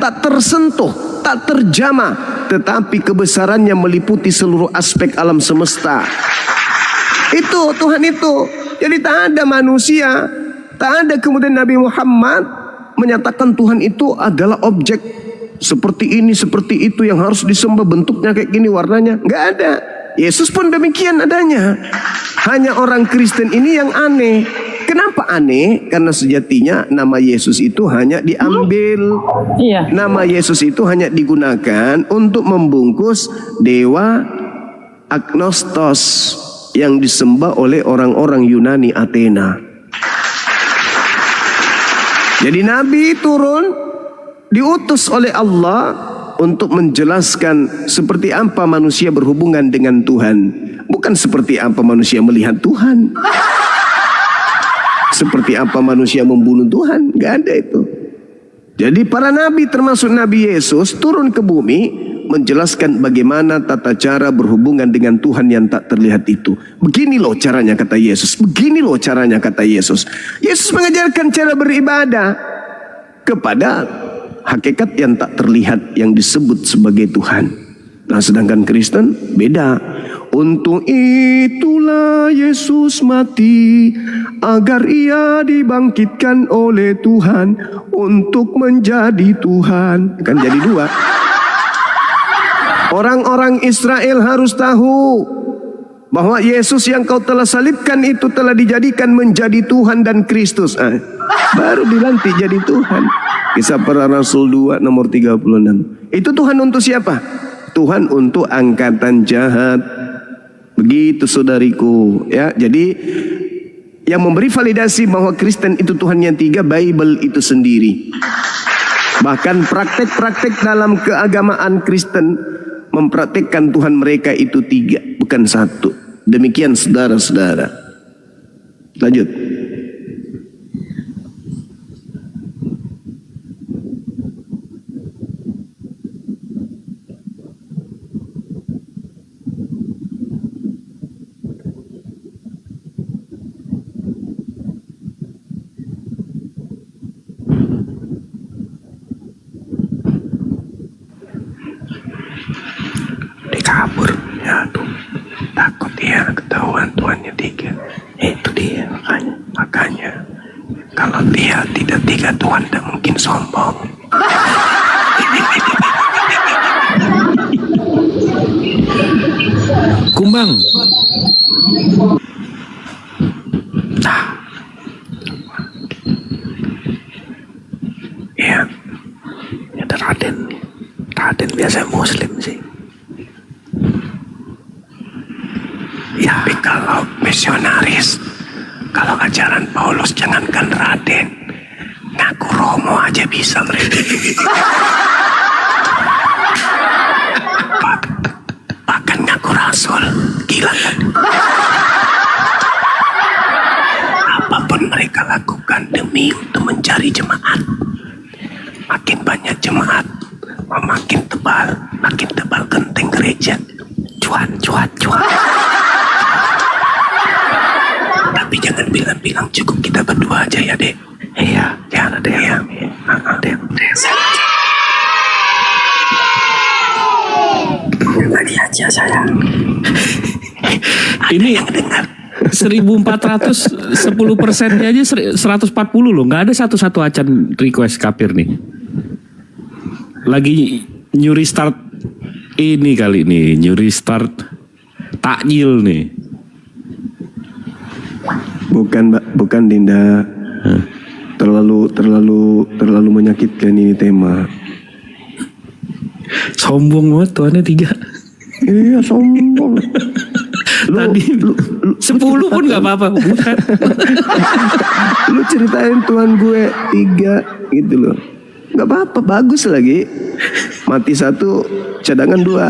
tak tersentuh, tak terjamah, tetapi kebesarannya meliputi seluruh aspek alam semesta. Itu Tuhan itu. Jadi tak ada manusia, tak ada kemudian Nabi Muhammad menyatakan Tuhan itu adalah objek seperti ini, seperti itu yang harus disembah, bentuknya kayak gini, warnanya. Nggak ada. Yesus pun demikian adanya. Hanya orang Kristen ini yang aneh. Kenapa aneh? Karena sejatinya nama Yesus itu hanya diambil. Iya. Nama Yesus itu hanya digunakan untuk membungkus dewa agnostos yang disembah oleh orang-orang Yunani Athena. Jadi Nabi turun, diutus oleh Allah untuk menjelaskan seperti apa manusia berhubungan dengan Tuhan. Bukan seperti apa manusia melihat Tuhan. Seperti apa manusia membunuh Tuhan. Gak ada itu. Jadi para nabi termasuk Nabi Yesus turun ke bumi menjelaskan bagaimana tata cara berhubungan dengan Tuhan yang tak terlihat itu. Begini loh caranya kata Yesus. Begini loh caranya kata Yesus. Yesus mengajarkan cara beribadah kepada hakikat yang tak terlihat yang disebut sebagai Tuhan. Nah, sedangkan Kristen beda. Untuk itulah Yesus mati agar ia dibangkitkan oleh Tuhan untuk menjadi Tuhan. Kan jadi dua. Orang-orang Israel harus tahu bahwa Yesus yang kau telah salibkan itu telah dijadikan menjadi Tuhan dan Kristus. Baru dilantik jadi Tuhan. Kisah Para Rasul 2 nomor 36. Itu Tuhan untuk siapa? Tuhan untuk angkatan jahat. Begitu saudariku, ya. Jadi yang memberi validasi bahwa Kristen itu Tuhan yang tiga, Bible itu sendiri. Bahkan praktek-praktek dalam keagamaan Kristen mempraktekkan Tuhan mereka itu tiga, bukan satu. Demikian saudara-saudara. Lanjut. Kabur, ya tuh, takut dia ketahuan Tuhannya tiga. Itu dia makanya kalau dia tidak tiga, Tuhan tidak mungkin sombong. Kumbang. Ya, ada Raden. Raden biasa Muslim sih. Ya, tapi kalau misionaris, kalau ajaran Paulus jangankan Raden, ngaku Romo aja bisa mereka. Bahkan ngaku Rasul, gila kan? Apapun mereka lakukan demi untuk mencari jemaat. Makin banyak jemaat, makin tebal genteng gereja. Cuan. Tapi jangan bilang cukup kita berdua aja ya, Dek. Iya, jangan ada yang. Lagi aja saya. Ini yang dengar. 1410% aja 140 loh. Nggak ada satu acan request kapir nih. Lagi nyuri start ini kali nih, nyuri start takjil nih. Bukan Dinda. Terlalu menyakitkan ini tema. Sombong banget tuannya 3. Iya, sombong. Tadi 10 pun nggak apa-apa. Lu ceritain Tuhan gue 3 gitu loh. Nggak apa-apa, bagus lagi. Mati 1, cadangan 2.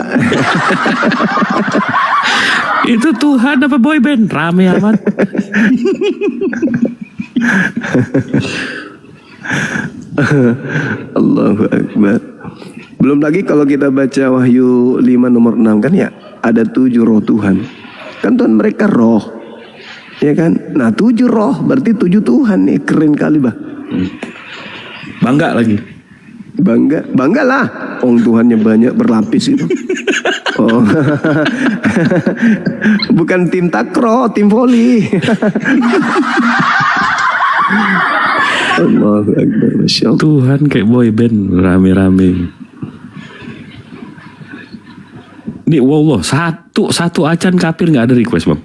Itu Tuhan apa boyband? Rame amat. Allahu Akbar. Belum lagi kalau kita baca Wahyu 5 nomor 6 kan ya, ada 7 roh Tuhan. Kan Tuhan mereka roh, ya kan? Nah 7 roh berarti 7 Tuhan nih, keren kali bah. Bangga lagi. Bangga lah. Tuhannya banyak berlapis itu. Oh, bukan tim takraw, tim voli. Allahu Akbar, Masya Allah. Tuhan kayak boyband rame-rame. Ini wallah satu acan kapir nggak ada request bang.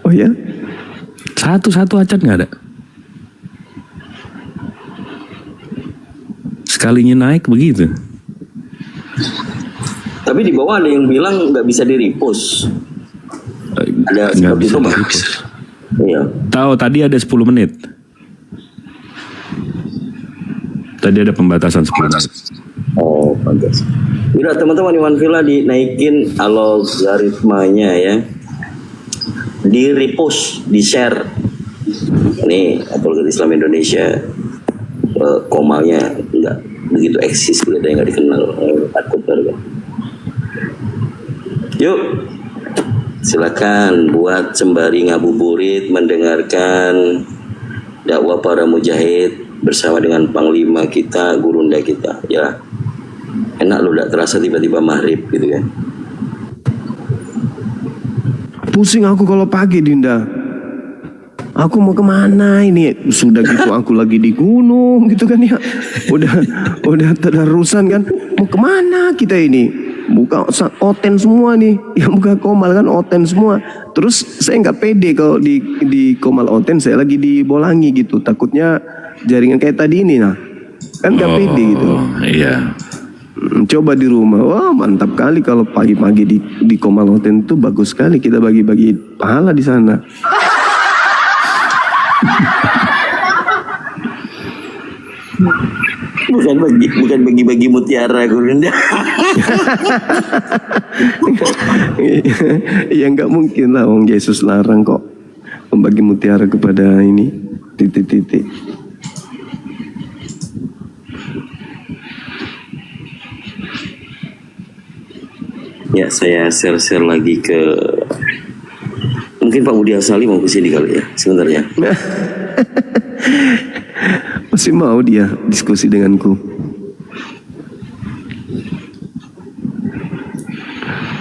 Oh ya? Satu acan nggak ada. Sekalinya naik begitu. Tapi di bawah ada yang bilang nggak bisa di-repost. Ada Nggak seperti bisa itu, Bang. di-repost. Iya. Tahu tadi ada 10 menit. Tadi ada pembatasan 10 menit. Oh, pantas. Udah teman-teman Iwan Villa dinaikin algoritmanya ya. Di repost, di share. Ini Apologet Islam Indonesia. Komalnya enggak begitu eksis, ada yang nggak dikenal. Takut kan. Yuk, silakan buat sembari ngabuburit mendengarkan dakwah para mujahid bersama dengan panglima kita, gurunda kita, ya. Enak lo, udah terasa tiba-tiba maghrib gitu kan. Pusing aku kalau pagi, Dinda. Aku mau kemana ini? Sudah gitu aku lagi di gunung gitu kan ya. Udah tadarusan kan. Mau kemana kita ini? Buka oten semua nih. Yang buka Komal kan oten semua. Terus saya nggak pede kalau di Komal oten, saya lagi di Bolangi gitu. Takutnya jaringan kayak tadi ini nah. Kan nggak pede gitu. Iya. Coba di rumah, wah mantap kali kalau pagi-pagi di Komal Hotel itu bagus sekali, kita bagi-bagi pahala di sana. Bukan bagi-bagi mutiara gurunda. Ya nggak mungkin lah, Wong Yesus larang kok membagi mutiara kepada ini titik-titik. Ya, saya share lagi ke, mungkin Pak Budi Asali mau kesini kali ya, sebentar ya. Masih mau dia diskusi denganku.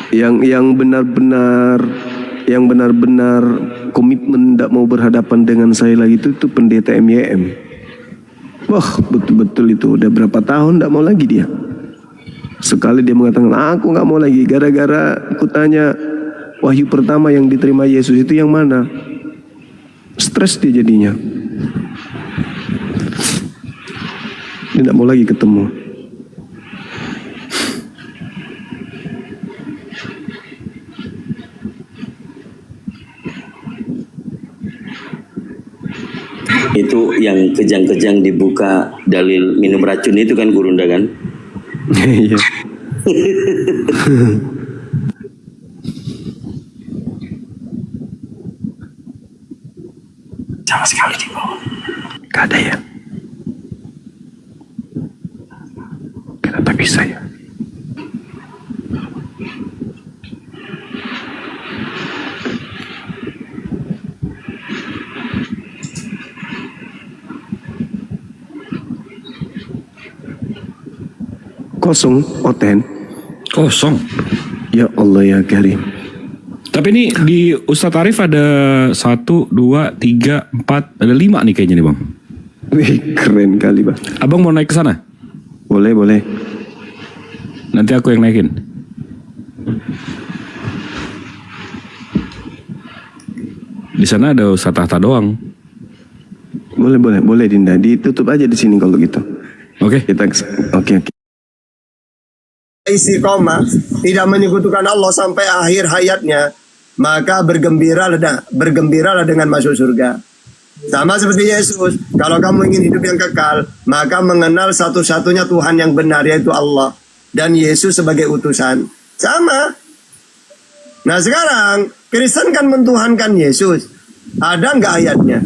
Yang benar-benar komitmen tidak mau berhadapan dengan saya lagi itu pendeta MYM. Wah, betul-betul itu udah berapa tahun tidak mau lagi dia. Sekali dia mengatakan, aku nggak mau lagi. Gara-gara aku tanya, wahyu pertama yang diterima Yesus itu yang mana? Stres dia jadinya. Dia tidak mau lagi ketemu. Itu yang kejang-kejang dibuka dalil minum racun itu kan Gurunda kan? Iya. Sama sekali di bawah. Gak ada ya. Kenapa bisa ya? Kosong, Oten. Kosong. Ya Allah ya Karim. Tapi ini di Ustadz Arif ada 1, 2, 3, 4, ada 5 nih kayaknya nih bang. Wih, keren kali bang. Abang mau naik ke sana? Boleh, boleh. Nanti aku yang naikin. Di sana ada Ustadz Tahta doang. Boleh, boleh, boleh Dinda. Ditutup aja di sini kalau gitu. Oke. Kita, oke. Istiqomah, tidak menyekutukan Allah sampai akhir hayatnya, maka bergembiralah dengan masuk surga. Sama seperti Yesus, kalau kamu ingin hidup yang kekal, maka mengenal satu-satunya Tuhan yang benar, yaitu Allah, dan Yesus sebagai utusan. Sama. Nah sekarang, Kristen kan mentuhankan Yesus. Ada nggak ayatnya?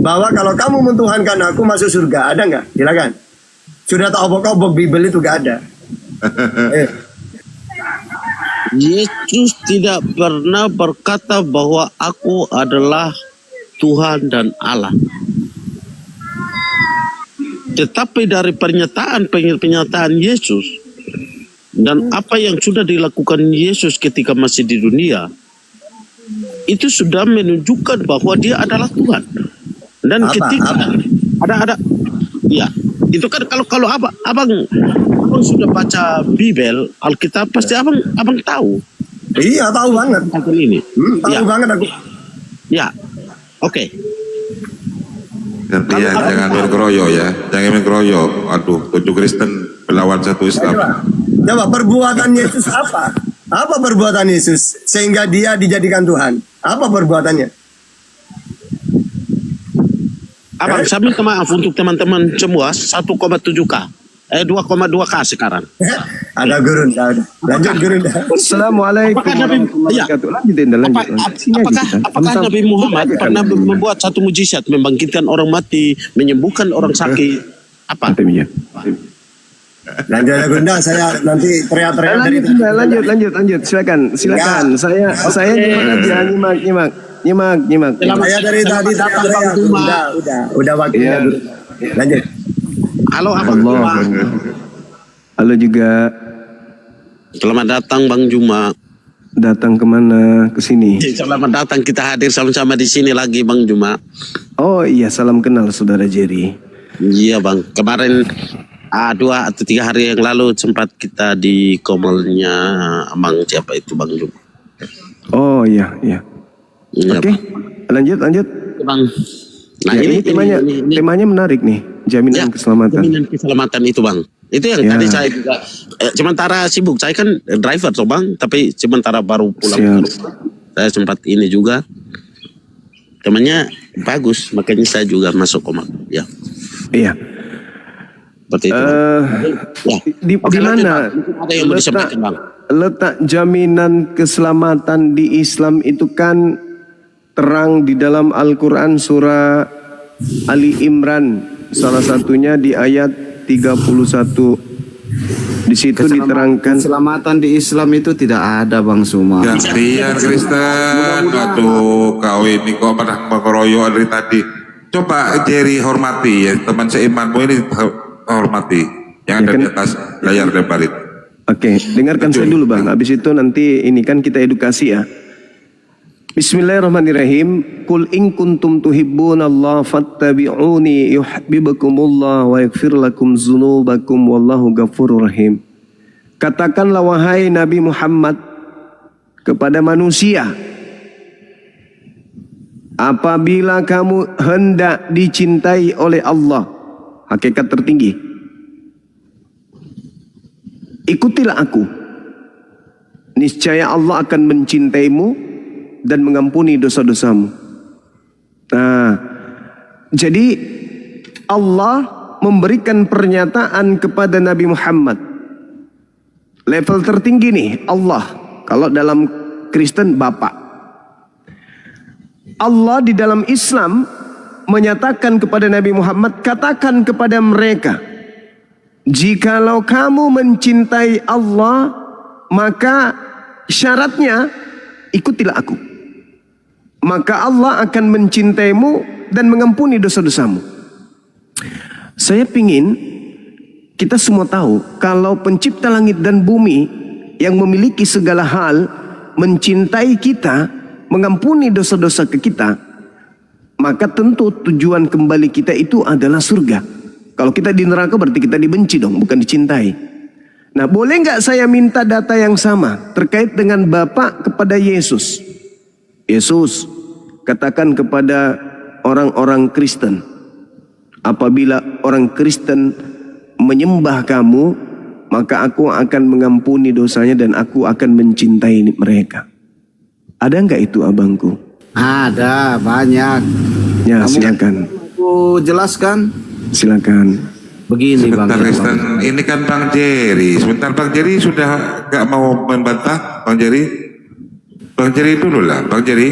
Bahwa kalau kamu mentuhankan aku masuk surga, ada nggak? Silakan. Sudah tak obok-obok Bible itu nggak ada. Yesus tidak pernah berkata bahwa aku adalah Tuhan dan Allah. Tetapi dari pernyataan Yesus dan apa yang sudah dilakukan Yesus ketika masih di dunia, itu sudah menunjukkan bahwa dia adalah Tuhan. Dan ketika ada ya, itu kan kalau abang sudah baca Bible, Alkitab, pasti abang tahu. Iya, tahu banget. Ini. Tahu banget aku. Ya, oke. Tapi ya, jangan main keroyo ya, jangan main keroyo. Aduh, 7 Kristen melawan 1 Islam. Coba perbuatan Yesus apa? Apa perbuatan Yesus sehingga dia dijadikan Tuhan? Apa perbuatannya? Abang, saya minta maaf untuk teman-teman semua, 1,7K. 2,2K sekarang. Ada Gurunda. Lanjut Gurunda. Assalamualaikum warahmatullahi wabarakatuh. Apakah Nabi Muhammad pernah membuat satu mujizat, membangkitkan orang mati, menyembuhkan orang sakit? Apa? Lanjut Gurunda, saya nanti teriak-teriak dari itu. Lanjut. Silakan. Saya nyimak. Saya dari tadi teriak. Udah waktunya. Lanjut. Halo Abang Juma. Halo juga. Selamat datang Bang Juma. Datang kemana? Ke sini. Selamat datang, kita hadir sama-sama di sini lagi Bang Juma. Oh iya, salam kenal Saudara Jerry. Iya Bang, kemarin 2 atau 3 hari yang lalu sempat kita di komelnya Abang siapa itu Bang Juma. Oh iya. Oke, lanjut. Bang. Nah ya, ini temanya menarik nih, jaminan keselamatan. Jaminan keselamatan itu Bang. Itu yang tadi saya juga sementara sibuk, saya kan driver toh Bang, tapi sementara baru pulang ke rumah, saya sempat ini juga. Temannya bagus, makanya saya juga masuk komando. Ya. Iya. Seperti itu. Di mana ada yang mau disampaikan Bang? Letak jaminan keselamatan di Islam itu kan terang di dalam Al-Quran surah Ali Imran, salah satunya di ayat 31. Di situ diterangkan keselamatan di Islam itu tidak ada Bang Suma. Gantian Kristen, aduh kau ini kok pada mengeroyo dari tadi. Coba Jerry hormati ya, teman seimanmu ini hormati. Yang ada di atas layar lebar itu. Oke, dengarkan saya dulu Bang. Habis itu nanti ini kan kita edukasi ya. Bismillahirrahmanirrahim. Qul in kuntum tuhibbunallaha fattabi'uni yuhibbukumullah wa yaghfir lakum dzunubakum wallahu ghafurur rahim. Katakanlah wahai Nabi Muhammad kepada manusia, apabila kamu hendak dicintai oleh Allah, hakikat tertinggi, ikutilah aku. Niscaya Allah akan mencintaimu dan mengampuni dosa-dosamu. Nah, Jadi Allah memberikan pernyataan kepada Nabi Muhammad. Level tertinggi nih Allah. Kalau dalam Kristen Bapa. Allah di dalam Islam menyatakan kepada Nabi Muhammad, katakan kepada mereka, jikalau kamu mencintai Allah, maka syaratnya ikutilah aku. Maka Allah akan mencintaimu dan mengampuni dosa-dosamu. Saya pingin kita semua tahu kalau pencipta langit dan bumi yang memiliki segala hal mencintai kita, mengampuni dosa-dosa ke kita, maka tentu tujuan kembali kita itu adalah surga. Kalau kita di neraka berarti kita dibenci dong, bukan dicintai. Nah, boleh nggak saya minta data yang sama terkait dengan Bapa kepada Yesus? Yesus, katakan kepada orang-orang Kristen, apabila orang Kristen menyembah kamu, maka aku akan mengampuni dosanya dan aku akan mencintai mereka. Ada nggak itu abangku? Ada, banyak. Ya, silakan. Aku jelaskan. Silakan. Begini Bang. Sebentar Kristen, ini kan Bang Jerry. Sebentar Bang Jerry sudah nggak mau membantah, Bang Jerry. Bang Jerry dulu lah, Bang Jerry.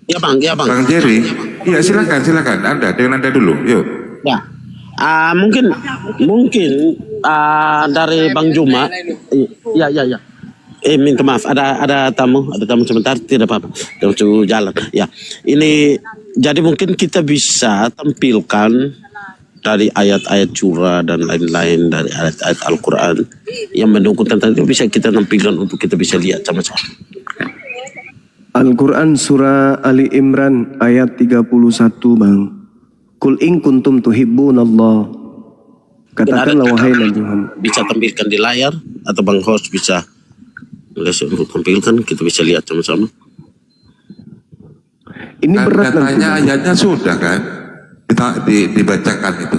Ya Bang, ya Bang. Bang Jerry, iya silakan. Anda dengan Anda dulu, yuk. Ya, mungkin dari Bang Juma. Ya. Minta maaf, ada tamu sebentar, tidak apa-apa. Untuk jalan. Ya, ini jadi mungkin kita bisa tampilkan dari ayat-ayat surah dan lain-lain dari ayat-ayat Al-Quran yang mendukung tentang itu, bisa kita tampilkan untuk kita bisa lihat sama-sama. Al-Quran surah Ali Imran ayat 31 Bang. Kul in kuntum tuhibbunallah. Katakanlah wahai Nabi Muhammad. Bisa tampilkan di layar atau Bang host bisa untuk tampilkan, kita bisa lihat sama-sama. Ini berat katanya ayatnya sudah kan dibacakan itu.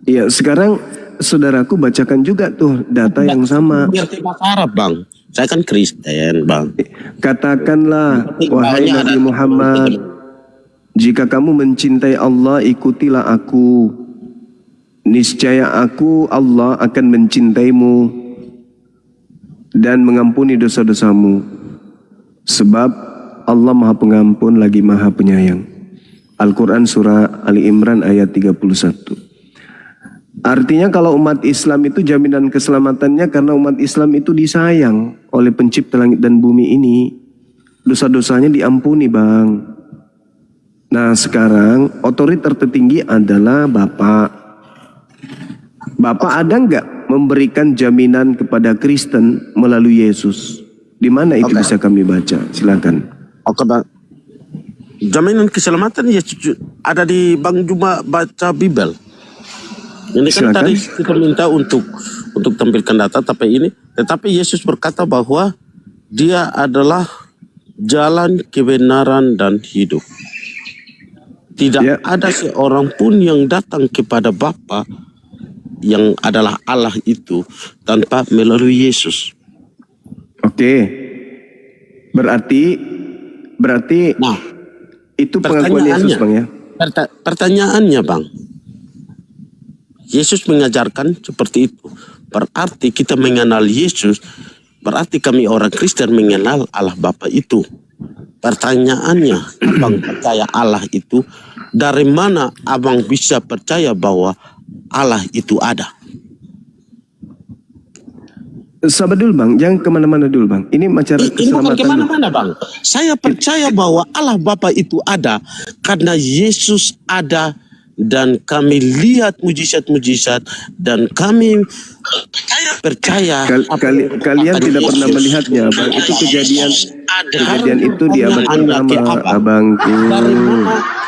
Iya, sekarang saudaraku bacakan juga tuh data yang sama. Ngerti bahasa Arab Bang, saya kan Kristen Bang. Katakanlah wahai Nabi Muhammad, jika kamu mencintai Allah, ikutilah aku. Niscaya aku Allah akan mencintaimu dan mengampuni dosa-dosamu. Sebab Allah Maha Pengampun lagi Maha Penyayang. Al-Quran surah Ali Imran ayat 31. Artinya kalau umat Islam itu jaminan keselamatannya karena umat Islam itu disayang oleh pencipta langit dan bumi ini. Dosa-dosanya diampuni Bang. Nah sekarang otoritas tertinggi adalah Bapak. Bapak ada nggak memberikan jaminan kepada Kristen melalui Yesus? Di mana itu bisa kami baca? Silakan. Oke Bang. Jaminan keselamatan ya ada di Bang Juma baca Bible. Ini kan tadi kita minta untuk tampilkan data, tetapi Yesus berkata bahwa Dia adalah jalan kebenaran dan hidup. Tidak ada seorang pun yang datang kepada Bapa yang adalah Allah itu tanpa melalui Yesus. Oke. Berarti nah, itu pengakuan Yesus Bang ya. Pertanyaannya Bang, Yesus mengajarkan seperti itu. Berarti kita mengenal Yesus, berarti kami orang Kristen mengenal Allah Bapa itu. Pertanyaannya, Abang percaya Allah itu, dari mana Abang bisa percaya bahwa Allah itu ada? Sabar dulu Bang, jangan kemana-mana dulu Bang. Ini masalah keselamatan. Ini bukan kemana-mana Bang. Saya percaya bahwa Allah Bapa itu ada karena Yesus ada dan kami lihat mujizat-mujizat dan kami percaya. Kalian tidak pernah melihatnya Bang. Itu kejadian itu di abad pertama Abangku.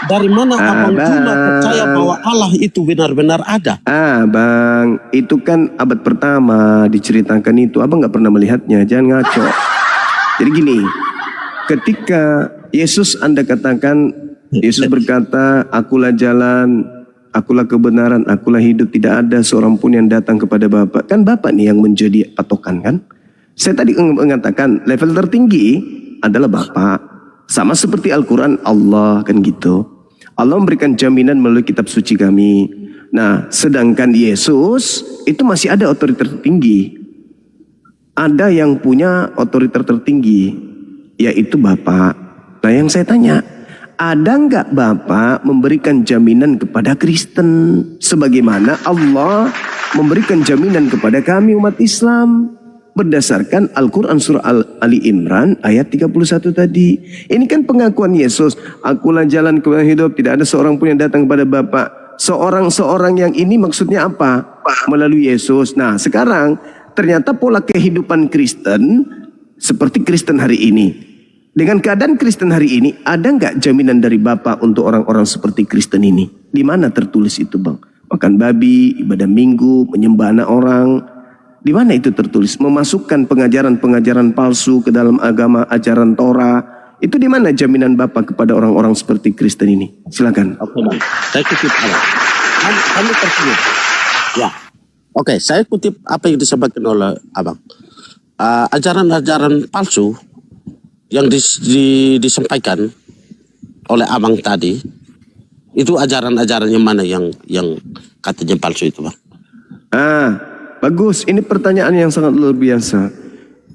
Dari mana Abang Juma percaya bahwa Allah itu benar-benar ada? Bang, itu kan abad pertama diceritakan itu. Abang nggak pernah melihatnya, jangan ngaco. Jadi gini, ketika Yesus Anda katakan, Yesus berkata, akulah jalan, akulah kebenaran, akulah hidup. Tidak ada seorang pun yang datang kepada Bapa. Kan Bapa nih yang menjadi patokan kan? Saya tadi mengatakan level tertinggi adalah Bapa. Sama seperti Al-Quran Allah kan gitu. Allah memberikan jaminan melalui kitab suci kami. Nah, sedangkan Yesus itu masih ada otoritas tertinggi. Ada yang punya otoritas tertinggi, yaitu Bapa. Nah, yang saya tanya, ada nggak Bapa memberikan jaminan kepada Kristen sebagaimana Allah memberikan jaminan kepada kami umat Islam berdasarkan Al-Quran surah Ali Imran ayat 31 tadi. Ini kan pengakuan Yesus, akulah jalan kebenaran hidup, tidak ada seorang pun yang datang kepada Bapa. Seorang yang ini maksudnya apa? Melalui Yesus. Nah, sekarang ternyata pola kehidupan Kristen seperti Kristen hari ini. Dengan keadaan Kristen hari ini, ada nggak jaminan dari Bapa untuk orang-orang seperti Kristen ini? Di mana tertulis itu, Bang? Makan babi, ibadah minggu, menyembah anak orang. Di mana itu tertulis? Memasukkan pengajaran-pengajaran palsu ke dalam agama, ajaran Torah. Itu di mana jaminan Bapak kepada orang-orang seperti Kristen ini? Silakan. Oke, Bang. Saya kutip kami tersebut. Ya. Oke, saya kutip apa yang disampaikan oleh Abang. Ajaran-ajaran palsu yang disampaikan oleh Abang tadi, itu ajaran-ajaran yang mana yang katanya palsu itu, Bang? Bagus, ini pertanyaan yang sangat luar biasa.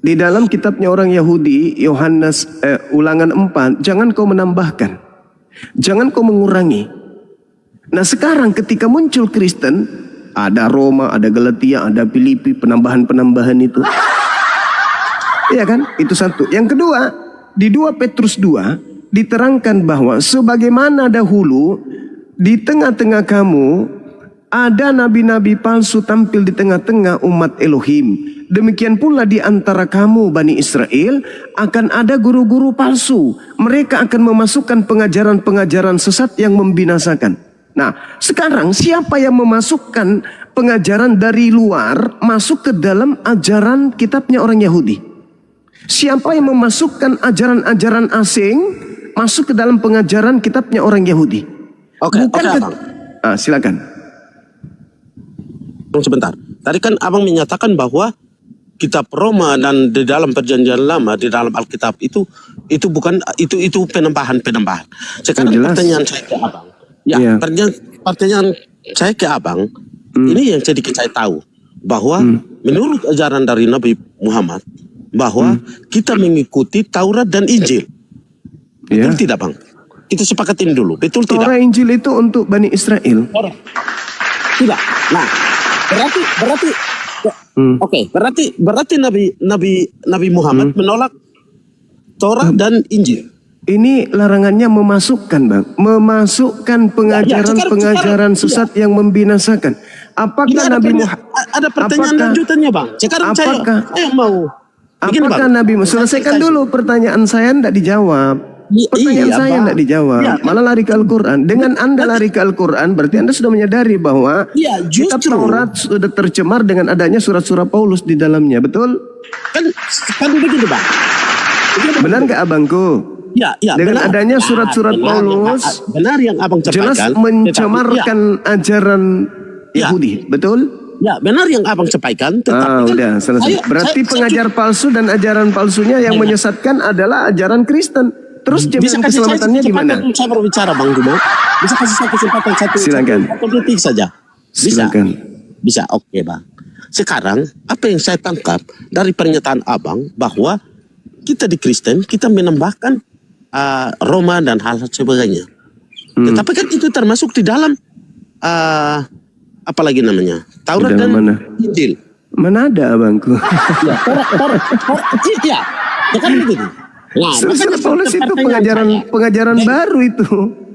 Di dalam kitabnya orang Yahudi, Yohanes Ulangan 4, jangan kau menambahkan, jangan kau mengurangi. Nah, sekarang ketika muncul Kristen, ada Roma, ada Galatia, ada Filipi, penambahan-penambahan itu. Iya kan? Itu satu. Yang kedua, di 2 Petrus 2 diterangkan bahwa sebagaimana dahulu di tengah-tengah kamu ada nabi-nabi palsu tampil di tengah-tengah umat Elohim. Demikian pula di antara kamu Bani Israel akan ada guru-guru palsu. Mereka akan memasukkan pengajaran-pengajaran sesat yang membinasakan. Nah, sekarang siapa yang memasukkan pengajaran dari luar masuk ke dalam ajaran kitabnya orang Yahudi? Siapa yang memasukkan ajaran-ajaran asing masuk ke dalam pengajaran kitabnya orang Yahudi? Oke, silakan. Sebentar. Tadi kan Abang menyatakan bahwa kitab Roma dan di dalam Perjanjian Lama, di dalam Alkitab itu bukan itu penambahan. Sekarang pertanyaan saya ke Abang. Ya, pertanyaan saya ke Abang, ini yang sedikit saya tahu bahwa menurut ajaran dari Nabi Muhammad bahwa kita mengikuti Taurat dan Injil. Betul tidak, Bang? Kita sepakatin dulu. Betul tidak? Taurat Injil itu untuk Bani Israel. Tidak. Nah, berarti Nabi Muhammad menolak Taurat dan Injil. Ini larangannya memasukkan, Bang, memasukkan pengajaran-pengajaran sesat yang membinasakan. Apakah Nabi Muhammad ada pertanyaan lanjutannya, Bang? Sekarang saya mau begini, apakah Bang. Nabi selesaikan dulu pertanyaan saya tidak dijawab. Pertanyaan saya tidak dijawab, malah lari ke Al-Quran. Dengan Anda lari ke Al-Quran, berarti Anda sudah menyadari bahwa kitab Taurat sudah tercemar dengan adanya surat-surat Paulus di dalamnya, betul? Kan begini, Bang. Benar nggak abangku? Dengan benar. adanya surat-surat Paulus, benar yang Abang jelas sampaikan, mencemarkan ajaran Yahudi, betul? Ya, benar yang Abang sampaikan. Tetapi udah selesai. Berarti pengajar palsu dan ajaran palsunya yang menyesatkan adalah ajaran Kristen. Terus jaminan keselamatannya gimana? Saya berbicara, Bang Dumo. Bisa kasih saya kesempatan satu detik saja. Bisa. Oke, Bang. Sekarang apa yang saya tangkap dari pernyataan Abang bahwa kita di Kristen kita menambahkan Roma dan hal sebagainya. Tetapi kan itu termasuk di dalam apa lagi namanya? Taurat dan Injil. Mana ada, abangku? Ya, Taurat. Ya, kan begitu. Nah, surat Paulus itu pengajaran baru itu.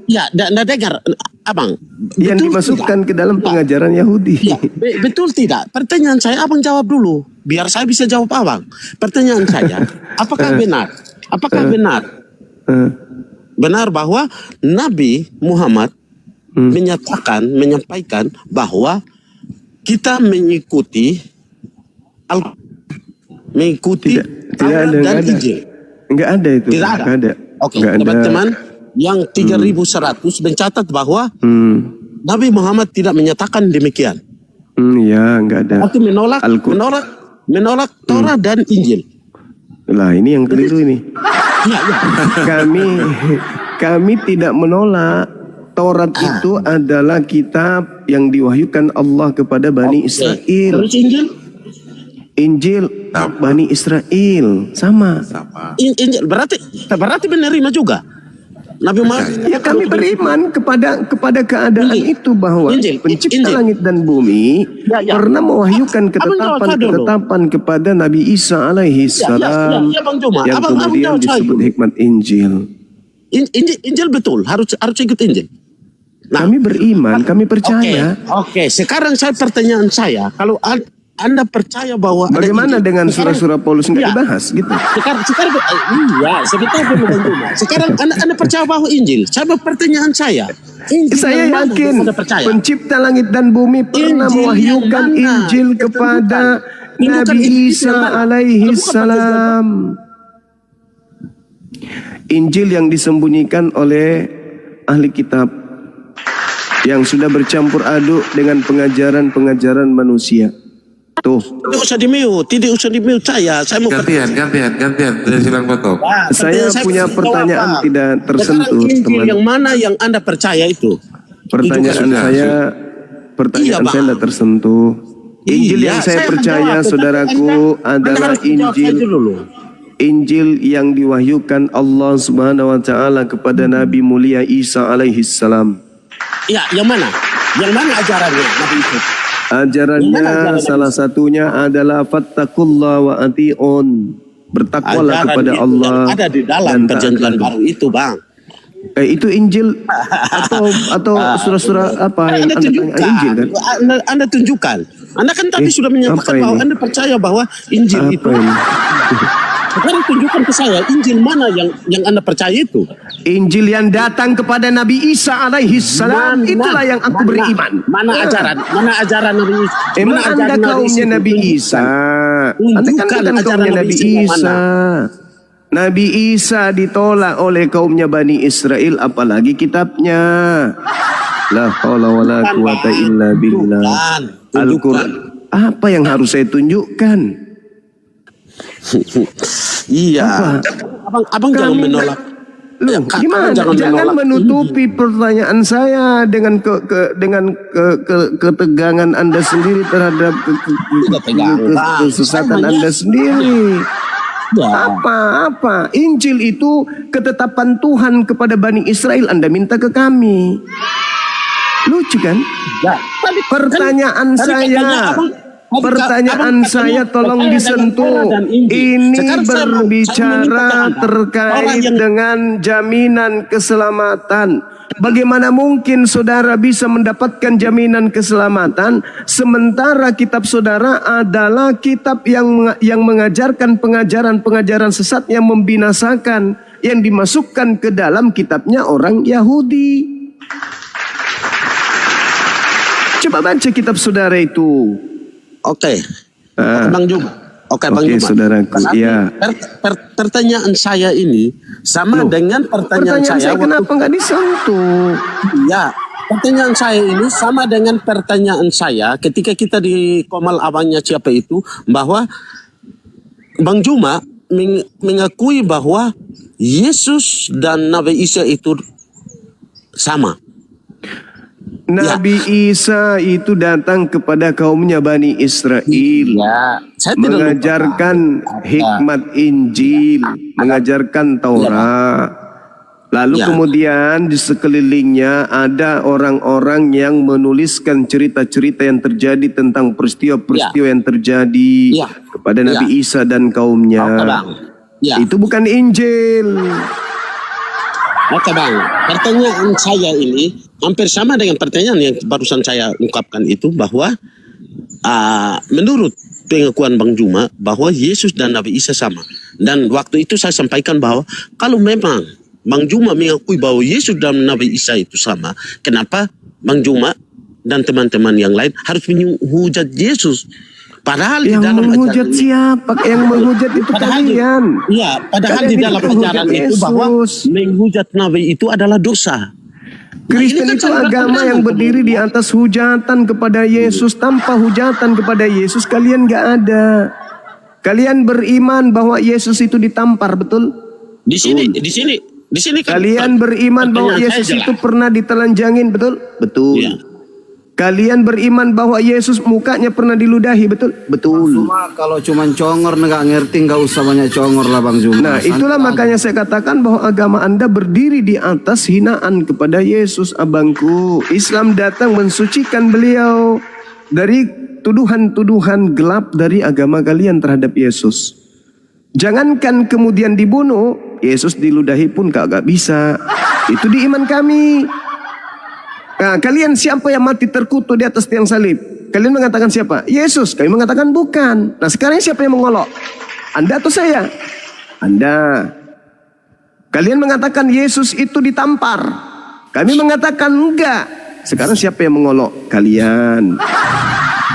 Ya, tidak dengar, Abang. Yang dimasukkan ke dalam pengajaran Yahudi. Ya, betul tidak? Pertanyaan saya, Abang jawab dulu. Biar saya bisa jawab Abang. Pertanyaan saya, apakah benar? Apakah benar bahwa Nabi Muhammad menyampaikan bahwa kita mengikuti Taurat dan Injil? Enggak ada itu. Tidak ada. Oke, teman-teman yang 3100 mencatat bahwa Nabi Muhammad tidak menyatakan demikian. Ya, enggak ada. Artinya menolak Taurat dan Injil. Lah, ini yang keliru ini. Kami tidak menolak Taurat itu adalah kitab yang diwahyukan Allah kepada Bani Israel. Terus Injil? Injil Bani Israel sama. Injil berarti menerima juga. Nabi Muhammad. Ya kami beriman kepada keadaan itu bahwa pencipta langit dan bumi pernah mewahyukan ketetapan kepada Nabi Isa alaihi salam yang kemudian disebut hikmat Injil. Injil betul, harus ikut Injil. Nah, kami beriman, kami percaya. Oke. Sekarang pertanyaan saya, kalau Anda percaya bahwa bagaimana dengan surah-surah Paulus nggak dibahas gitu? Sekarang sekarang Anda percaya bahwa Injil? Saya pertanyaan saya. Saya yakin pencipta langit dan bumi pernah mewahyukan Injil kepada Nabi Isa alaihi salam. Injil yang disembunyikan oleh ahli kitab yang sudah bercampur aduk dengan pengajaran-pengajaran manusia. Tuh. Tidak usah di-mute saya mau gantian silang potong. Saya punya pertanyaan tidak tersentuh, teman. Yang mana yang Anda percaya itu? Pertanyaan saya tidak tersentuh. Injil yang saya percaya, saudaraku, adalah Injil yang diwahyukan Allah Subhanahu wa taala kepada Nabi mulia Isa alaihi salam. Iya, yang mana? Yang mana ajarannya Nabi Isa? Ajarannya salah satunya adalah fattakullah wa ati'un. Bertakwalah kepada Allah. Yang ada di dalam perjanjian baru itu, Bang. Itu Injil atau surah-surah apa yang Anda tanya Injil kan? Anda tunjukkan. Anda kan tadi sudah menyatakan bahwa Anda percaya bahwa Injil itu. Sekarang tunjukkan ke saya Injil mana yang Anda percaya itu. Injil yang datang kepada Nabi Isa alaihi salam, itulah yang aku beriman. Mana ajaran Nabi Isa? Emang Anda kaumnya Nabi Isa? Anda kan bukan kaumnya Nabi Isa. Nabi Isa ditolak oleh kaumnya Bani Israel, apalagi kitabnya. La haula wala quwata illa billah. Al-Quran. Apa yang harus saya tunjukkan? Iya. Abang jangan menolak. Gimana? Jangan menutupi pertanyaan saya dengan ketegangan Anda sendiri terhadap kesesatan Anda sendiri. Apa? Injil itu ketetapan Tuhan kepada Bani Israel. Anda minta ke kami. Lucu kan? Pertanyaan saya tolong disentuh. Ini berbicara terkait dengan jaminan keselamatan. Bagaimana mungkin saudara bisa mendapatkan jaminan keselamatan sementara kitab saudara adalah kitab yang mengajarkan pengajaran sesat yang membinasakan, yang dimasukkan ke dalam kitabnya orang Yahudi. Coba baca kitab saudara itu. Oke, Bang Juma. Bang Juma. Saudaraku, ya. Pertanyaan saya ini sama dengan pertanyaan saya. Kenapa nggak disentuh? Ya, pertanyaan saya ini sama dengan pertanyaan saya ketika kita di Komal abangnya siapa itu, bahwa Bang Juma mengakui bahwa Yesus dan Nabi Isa itu sama. Nabi Isa itu datang kepada kaumnya Bani Israel, mengajarkan hikmat Injil, mengajarkan Taurat. Lalu kemudian di sekelilingnya ada orang-orang yang menuliskan cerita-cerita yang terjadi tentang peristiwa-peristiwa yang terjadi kepada Nabi Isa dan kaumnya. Itu bukan Injil. Oke Bang, pertanyaan saya ini hampir sama dengan pertanyaan yang barusan saya ungkapkan itu, bahwa menurut pengakuan Bang Juma bahwa Yesus dan Nabi Isa sama. Dan waktu itu saya sampaikan bahwa kalau memang Bang Juma mengakui bahwa Yesus dan Nabi Isa itu sama, kenapa Bang Juma dan teman-teman yang lain harus menghujat Yesus? Padahal yang di dalam menghujat siapa? Yang menghujat itu kalian. Iya, padahal di dalam ajaran itu bahwa menghujat Nabi itu adalah dosa. Kristen itu agama yang berdiri di atas hujatan kepada Yesus. Tanpa hujatan kepada Yesus kalian gak ada. Kalian beriman bahwa Yesus itu ditampar, betul? Di sini Di sini kan Kalian beriman bahwa pertanyaan Yesus saya itu pernah ditelanjangin, betul? Betul. Iya. Kalian beriman bahwa Yesus mukanya pernah diludahi, betul? Betul. Cuma kalau cuma congor nggak ngerti, nggak usah banyak congor lah Bang Juma. Nah, itulah makanya saya katakan bahwa agama Anda berdiri di atas hinaan kepada Yesus, abangku. Islam datang mensucikan beliau dari tuduhan-tuduhan gelap dari agama kalian terhadap Yesus. Jangankan kemudian dibunuh, Yesus diludahi pun kagak bisa. Itu di iman kami. Nah, kalian siapa yang mati terkutuk di atas tiang salib? Kalian mengatakan siapa? Yesus. Kami mengatakan bukan. Nah, sekarang siapa yang mengolok? Anda atau saya? Anda. Kalian mengatakan Yesus itu ditampar. Kami mengatakan enggak. Sekarang siapa yang mengolok? Kalian.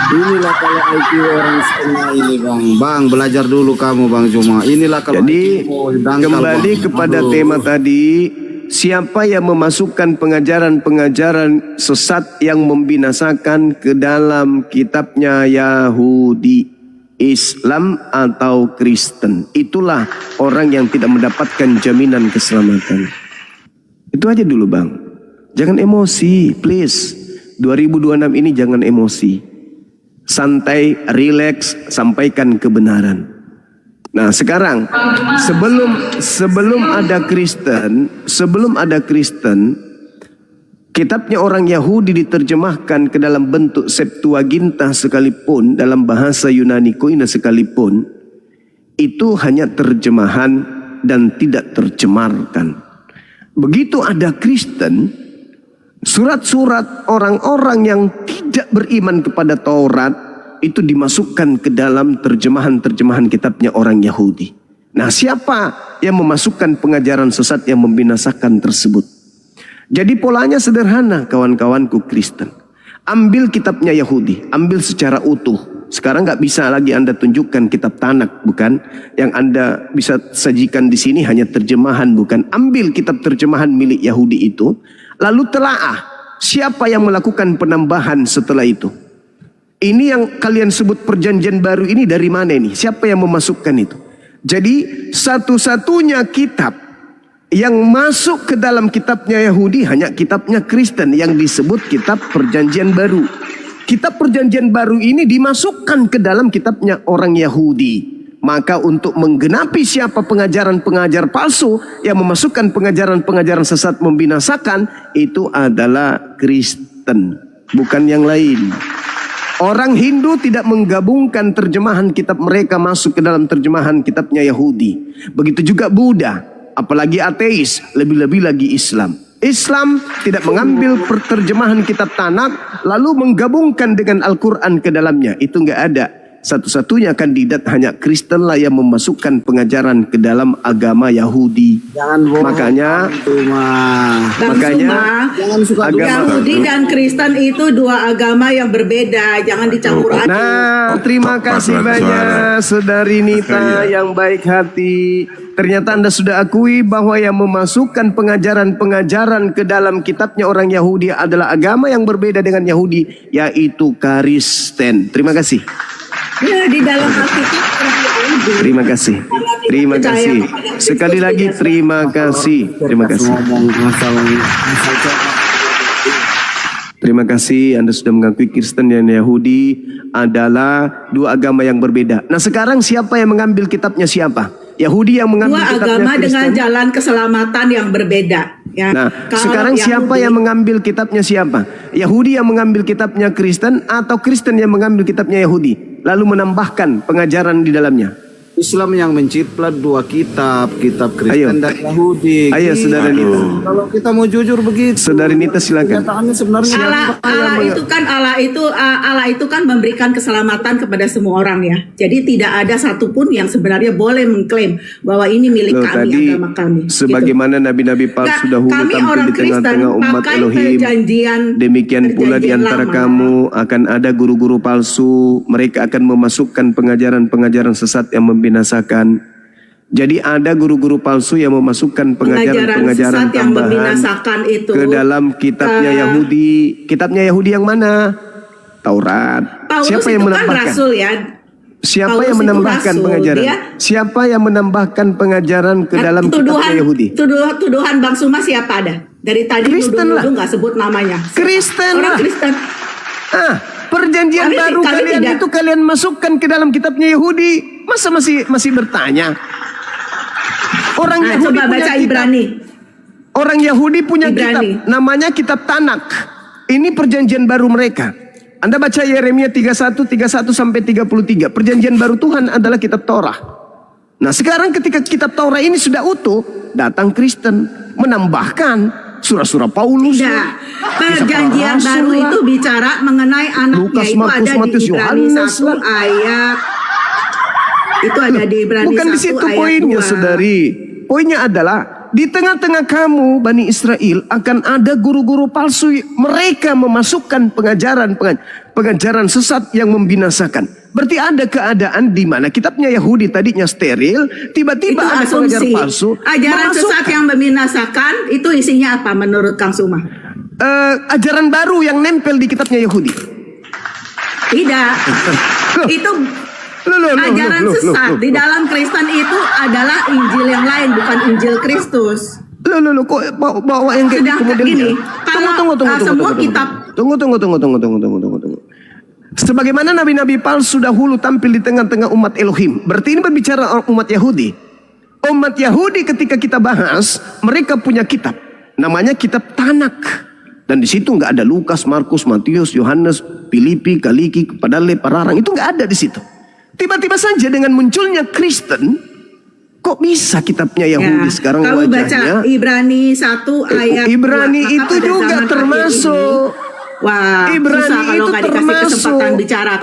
Inilah kalau IQ orang setengah ini Bang. Belajar dulu kamu Bang Juma. Inilah kalau Jadi kembali kepada tema tadi, siapa yang memasukkan pengajaran-pengajaran sesat yang membinasakan ke dalam kitabnya Yahudi, Islam atau Kristen, itulah orang yang tidak mendapatkan jaminan keselamatan. Itu aja dulu Bang. Jangan emosi, please. 2026 ini jangan emosi. Santai, rileks, sampaikan kebenaran. Nah, sekarang sebelum ada Kristen, kitabnya orang Yahudi diterjemahkan ke dalam bentuk Septuaginta sekalipun, dalam bahasa Yunani Koine sekalipun, itu hanya terjemahan dan tidak tercemarkan. Begitu ada Kristen, surat-surat orang-orang yang tidak beriman kepada Taurat itu dimasukkan ke dalam terjemahan-terjemahan kitabnya orang Yahudi. Nah, siapa yang memasukkan pengajaran sesat yang membinasakan tersebut? Jadi polanya sederhana, kawan-kawanku Kristen. Ambil kitabnya Yahudi, ambil secara utuh. Sekarang nggak bisa lagi Anda tunjukkan kitab Tanak, bukan? Yang Anda bisa sajikan di sini hanya terjemahan, bukan? Ambil kitab terjemahan milik Yahudi itu, lalu telaah siapa yang melakukan penambahan setelah itu. Ini yang kalian sebut perjanjian baru ini dari mana ini? Siapa yang memasukkan itu? Jadi satu-satunya kitab yang masuk ke dalam kitabnya Yahudi hanya kitabnya Kristen yang disebut kitab perjanjian baru. Kitab perjanjian baru ini dimasukkan ke dalam kitabnya orang Yahudi. Maka untuk menggenapi siapa pengajaran-pengajar palsu yang memasukkan pengajaran-pengajaran sesat membinasakan, itu adalah Kristen, bukan yang lain. Orang Hindu tidak menggabungkan terjemahan kitab mereka masuk ke dalam terjemahan kitabnya Yahudi. Begitu juga Buddha, apalagi ateis, lebih-lebih lagi Islam. Islam tidak mengambil terjemahan kitab Tanak lalu menggabungkan dengan Al-Quran ke dalamnya. Itu nggak ada. Satu-satunya kandidat hanya Kristen lah yang memasukkan pengajaran ke dalam agama Yahudi. Jangan bohong. Makanya jangan suka Yahudi dan Kristen itu dua agama yang berbeda. Jangan dicampur aduk. Nah, terima kasih banyak Saudari Nita yang baik hati. Ternyata Anda sudah akui bahwa yang memasukkan pengajaran-pengajaran ke dalam kitabnya orang Yahudi adalah agama yang berbeda dengan Yahudi, yaitu Kristen. Terima kasih. Ya, di dalam Alkitab Terima kasih. Terima kasih. Sekali lagi terima kasih. Terima kasih. Terima kasih Anda sudah mengakui Kristen dan Yahudi adalah dua agama yang berbeda. Nah, sekarang siapa yang mengambil kitabnya siapa? Yahudi yang mengambil dua kitabnya agama Kristen. dengan jalan keselamatan yang berbeda. Ya. Nah, sekarang siapa yang mengambil kitabnya siapa? Yahudi yang mengambil kitabnya Kristen atau Kristen yang mengambil kitabnya Yahudi? Lalu menambahkan pengajaran di dalamnya. Islam yang menciprat dua kitab Kristen dan Yahudi. Ayo, Saudara Nita. Kalau kita mau jujur begitu. Saudari Nita silakan. Kenyataannya sebenarnya Allah itu kan memberikan keselamatan kepada semua orang ya. Jadi tidak ada satupun yang sebenarnya boleh mengklaim bahwa ini milik kami, agama kami. Sebagaimana nabi-nabi palsu dahulu tampil di tengah-tengah umat Elohim, demikian pula di antara kamu akan ada guru-guru palsu. Mereka akan memasukkan pengajaran-pengajaran sesat yang membinasakan. Jadi ada guru-guru palsu yang memasukkan pengajaran-pengajaran tambahan itu ke dalam kitabnya Yahudi. Kitabnya Yahudi yang mana? Taurat. Paulus Siapa yang itu menambahkan? kan rasul ya. Siapa Paulus yang itu menambahkan rasul, pengajaran? dia- Siapa yang menambahkan pengajaran ke dalam kitabnya Yahudi? Tuduhan Bang Suma siapa ada? Dari tadi Kristen lah. nuduh-nuduh nggak sebut namanya. Kristen Orang lah. Kristen. Perjanjian Kami- baru kami kalian tidak- itu kalian masukkan ke dalam kitabnya Yahudi. Masa masih bertanya? Orang Nah, Yahudi coba punya baca kitab. Ibrani. Orang Yahudi punya Ibrani. kitab, namanya kitab Tanak. Ini perjanjian baru mereka. Anda baca Yeremia 31 sampai 33. Perjanjian baru Tuhan adalah kitab Torah. Nah, sekarang ketika kitab Torah ini sudah utuh, datang Kristen menambahkan surah-surah Paulus. Tidak. Perjanjian baru itu bicara mengenai anaknya. Lukas, Itu Markus, ada di Matius, Ibrani Yohanes 1 lah. ayat. Itu ada di Ibrani Bukan 1 di situ ayat poinnya, 2. saudari. Poinnya adalah di tengah-tengah kamu, Bani Israel, akan ada guru-guru palsu. Mereka memasukkan pengajaran sesat yang membinasakan. Berarti ada keadaan di mana kitabnya Yahudi tadinya steril, tiba-tiba Itu ada pengajar asumsi. palsu. Ajaran memasukkan, sesat yang membinasakan itu isinya apa menurut Kang Suma? ajaran baru yang nempel di kitabnya Yahudi. Tidak. Itu ajaran sesat di dalam Kristen itu adalah Injil yang lain, bukan Injil Kristus. Kok bawa yang kayak Sedangkan kemudian gini, kalau semua kitab Tunggu. Sebagaimana nabi-nabi palsu dahulu tampil di tengah-tengah umat Elohim. Berarti ini berbicara umat Yahudi. Umat Yahudi ketika kita bahas, mereka punya kitab. Namanya kitab Tanak. Dan di situ nggak ada Lukas, Markus, Matius, Yohanes, Filipi, Kaliki, Kepadale, Pararang. Itu nggak ada di situ. Tiba-tiba saja dengan munculnya Kristen, kok bisa kitabnya Yahudi sekarang kamu wajahnya? baca Ibrani 1 ayat Ibrani 2. Maka itu pada juga zaman akhir termasuk. ini, wah, Ibrani susah kalau itu nggak dikasih termasuk. kesempatan bicara.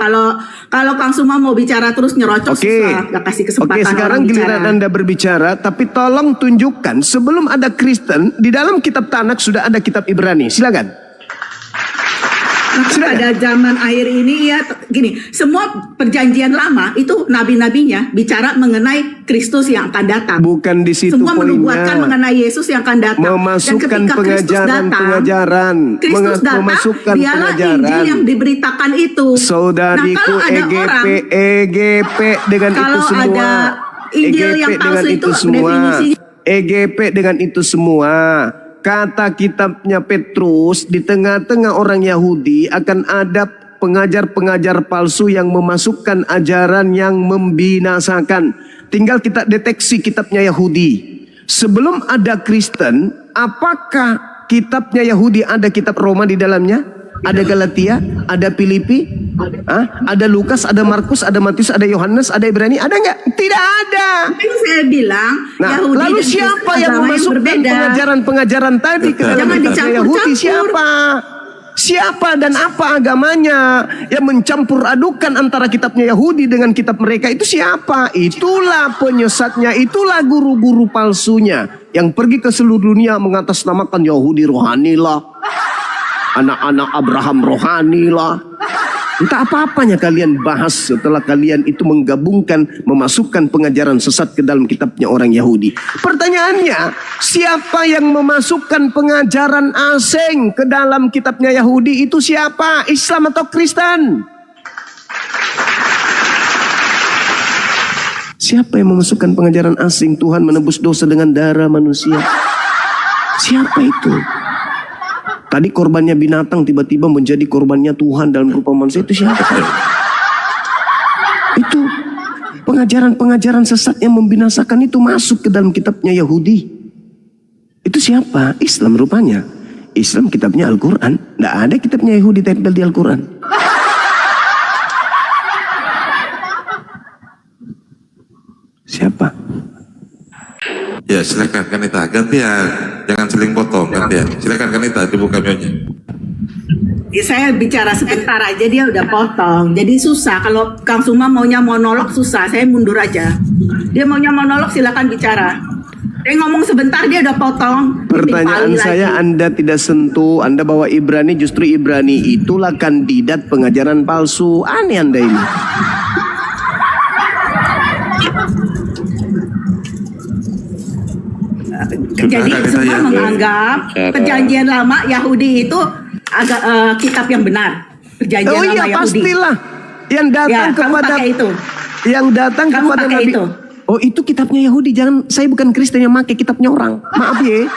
Kalau Kang Suma mau bicara terus nyerocos susah, nggak kasih kesempatan Oke, sekarang orang bicara. giliran Anda berbicara, tapi tolong tunjukkan sebelum ada Kristen, di dalam kitab Tanak sudah ada kitab Ibrani. Silakan. Maka pada zaman akhir ini ya gini, semua perjanjian lama itu nabi-nabinya bicara mengenai Kristus yang akan datang. Bukan di situ Semua poinnya. menubuatkan mengenai Yesus yang akan datang. Memasukkan Dan ketika Kristus datang, Kristus datang, memasukkan dialah pengajaran. Injil yang diberitakan itu. Saudariku, nah, kalau ada orang, EGP dengan itu kalau semua. ada Injil yang palsu itu definisinya. EGP dengan itu semua. Kata kitabnya Petrus, di tengah-tengah orang Yahudi akan ada pengajar-pengajar palsu yang memasukkan ajaran yang membinasakan. Tinggal kita deteksi kitabnya Yahudi. Sebelum ada Kristen, apakah kitabnya Yahudi ada kitab Roma di dalamnya? Ada Galatia, ada Filipi, ada Lukas, ada Markus, ada Matius, ada Yohanes, ada Ibrani, ada nggak? Tidak ada. Tapi saya bilang, Nah, Yahudi lalu dan siapa Kristen yang agama memasukkan berbeda. pengajaran-pengajaran tadi ke dalam Jangan kitabnya Yahudi? dicampur-campur. Siapa? Siapa dan apa agamanya yang mencampur adukan antara kitabnya Yahudi dengan kitab mereka itu siapa? Itulah penyesatnya, itulah guru-guru palsunya yang pergi ke seluruh dunia mengatasnamakan Yahudi rohani lah, anak-anak Abraham rohani lah. Entah apa-apanya kalian bahas setelah kalian itu menggabungkan, memasukkan pengajaran sesat ke dalam kitabnya orang Yahudi. Pertanyaannya, siapa yang memasukkan pengajaran asing ke dalam kitabnya Yahudi itu siapa? Islam atau Kristen? Siapa yang memasukkan pengajaran asing Tuhan menebus dosa dengan darah manusia? Siapa itu? Tadi korbannya binatang tiba-tiba menjadi korbannya Tuhan dalam rupa manusia, itu siapa? Itu pengajaran-pengajaran sesat yang membinasakan itu masuk ke dalam kitabnya Yahudi. Itu siapa? Islam rupanya. Islam kitabnya Al-Quran. Tidak ada kitabnya Yahudi tempel di Al-Quran. Siapa? Ya silakan Kanita, gantian, jangan seling potong, gantian. Silakan Kanita, dibuka mionya. Saya bicara sebentar aja dia udah potong. Jadi susah kalau Kang Suma maunya monolog susah. Saya mundur aja. Dia maunya monolog silakan bicara. Dia ngomong sebentar dia udah potong. Pertanyaan saya, Anda tidak sentuh, Anda bawa Ibrani, justru Ibrani itulah kandidat pengajaran palsu. Aneh Anda ini. Jadi semua menganggap perjanjian lama Yahudi itu agak kitab yang benar. Perjanjian lama iya Yahudi. pastilah. Yang datang Ya, kamu kepada pakai itu. Yang datang Kamu kepada pakai Nabi. itu? Oh itu kitabnya Yahudi. Jangan, saya bukan Kristen yang pakai kitabnya orang. Maaf ya.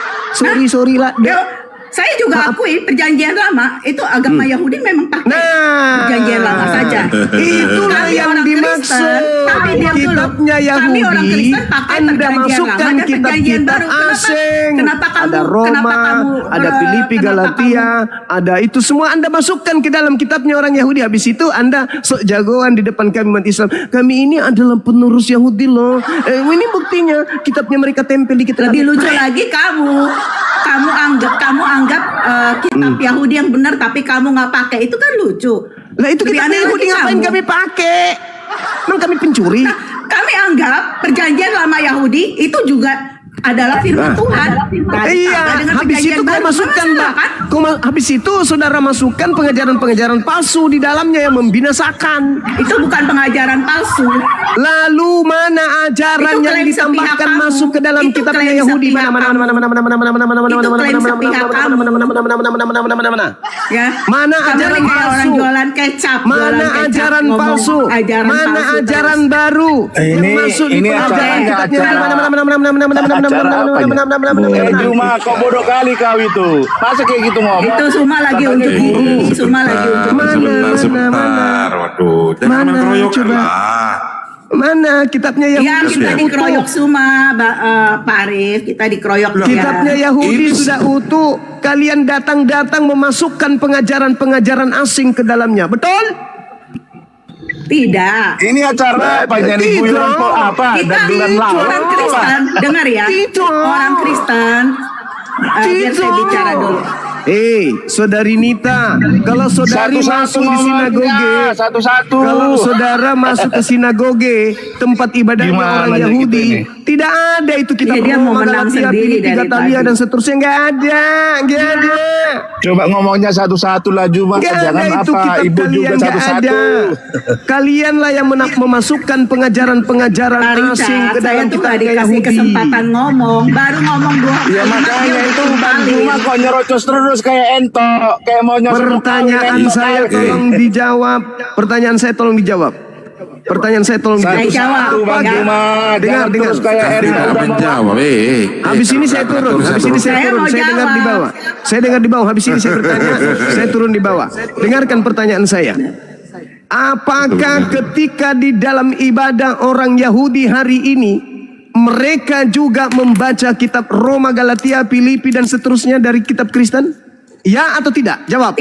Sorry lah. Saya juga akui perjanjian lama itu agama Yahudi memang pakai perjanjian lama saja. Itulah Kami yang orang dimaksud. Kristen, tapi diam dulu. Kitabnya Kami orang Yahudi, Kristen pakai Anda perjanjian masukkan lama dan perjanjian kitab-kitab baru. asing. Kenapa kamu? Ada Roma, ada Filipi, Galatia, ada itu semua Anda masukkan ke dalam kitabnya orang Yahudi. Habis itu Anda sok jagoan di depan kami umat Islam. Kami ini adalah penerus Yahudi loh. Ini buktinya kitabnya mereka tempel di kitab. Lebih lucu lagi kamu anggap kitab Yahudi yang benar tapi kamu nggak pakai, itu kan lucu. Lah itu Lebih kitab aneh Yahudi lagi ngapain kamu. kami pakai? Emang kami pencuri? Nah, kami anggap perjanjian lama Yahudi itu juga adalah firman Tuhan. Iya, habis itu kau masukkan, habis itu saudara masukkan pengajaran-pengajaran palsu di dalamnya yang membinasakan. Itu bukan pengajaran palsu. Lalu mana ajaran yang ditambahkan masuk ke dalam kitabnya Yahudi? Mana? Ya. Mana ajaran palsu? Jualan kecap. Mana ajaran palsu? Mana ajaran baru? Yang masuk di pengajaran kitabnya? Cuma kok bodoh kali kau itu. Masa kayak gitu ngomong? Itu semua lagi unjuk gigi, semua lagi unjuk gigi. Sebentar, waduh, jangan mengeroyokkan lah. Mana kitabnya Yahudi? Ya, kita dikeroyok semua, Pak Arif. Kita dikeroyok. Kitabnya Yahudi sudah utuh. Kalian datang-datang memasukkan pengajaran-pengajaran asing ke dalamnya. Betul? Tidak. Ini acara apa? Jadi guyuran apa? Kita Dan orang Kristen, dengar ya. Orang Kristen. Biar saya bicara dulu. Saudari Nita, kalau saudari masuk di sinagoge, kalau saudara masuk ke sinagoge, tempat ibadahnya orang Yahudi, tidak ada itu kitab Roma, Galatia, Filipi, Gatalia dan seterusnya, nggak ada. Coba ngomongnya satu-satu lah Juma, jangan itu apa kitab ibu juga kalian, satu-satu. Kalianlah yang memasukkan pengajaran-pengajaran asing ke dalam kitabnya dikasih Yahudi. kesempatan ngomong, baru ngomong dua. Ya makanya itu Bang Juma kok nyerocos terus kayak ento, kayak mau nyosor. Pertanyaan saya tolong dijawab. Pertanyaan saya tolong dijawab. Bang Juma, dengar. Menjawab, Habis ini saya turun. Saya dengar di bawah. Habis ini saya bertanya. Saya turun di bawah. Dengarkan pertanyaan saya. Apakah ketika di dalam ibadah orang Yahudi hari ini mereka juga membaca kitab Roma, Galatia, Filipi dan seterusnya dari kitab Kristen? Ya atau tidak? Jawab.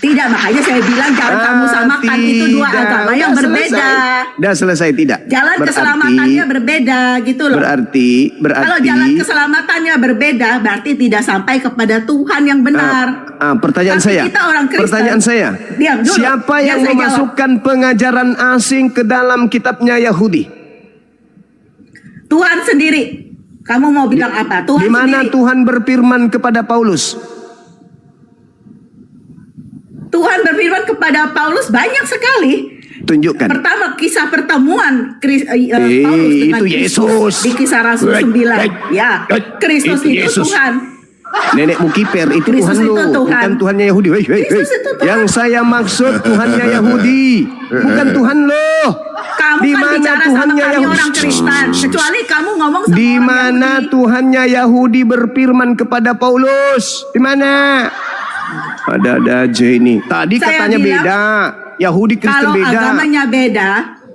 Tidak, makanya saya bilang jangan kamu samakan itu dua agama yang berbeda. Sudah selesai tidak? Jalan keselamatannya berbeda gitu loh. Berarti kalau jalan keselamatannya berbeda berarti tidak sampai kepada Tuhan yang benar. Pertanyaan Tapi saya. kita orang Kristen. Pertanyaan saya. Diam dulu, siapa biar yang saya memasukkan pengajaran asing ke dalam kitabnya Yahudi? Tuhan sendiri. Kamu mau bilang apa? Tuhan di mana sendiri. Tuhan berfirman kepada Paulus? Tuhan berfirman kepada Paulus banyak sekali. Tunjukkan. Pertama kisah pertemuan Paulus dengan itu Yesus. Di Kisah Rasul 9. Ya, Kristus itu Tuhan. Nenekmu kiper itu Kristus Tuhan itu lo, Tuhan. bukan Tuhannya Yahudi. Kristus itu Tuhan. Yang saya maksud Tuhannya Yahudi, bukan Tuhan lo. Kamu Di kan mana bicara sama Tuhannya kami Yahudi? orang Kristen. Kecuali kamu ngomong sama Di orang mana Yahudi. Tuhannya Yahudi berfirman kepada Paulus? Di mana? Ada aja ini. Tadi Saya katanya bilang, beda. Yahudi Kristen Kalau beda. agamanya beda,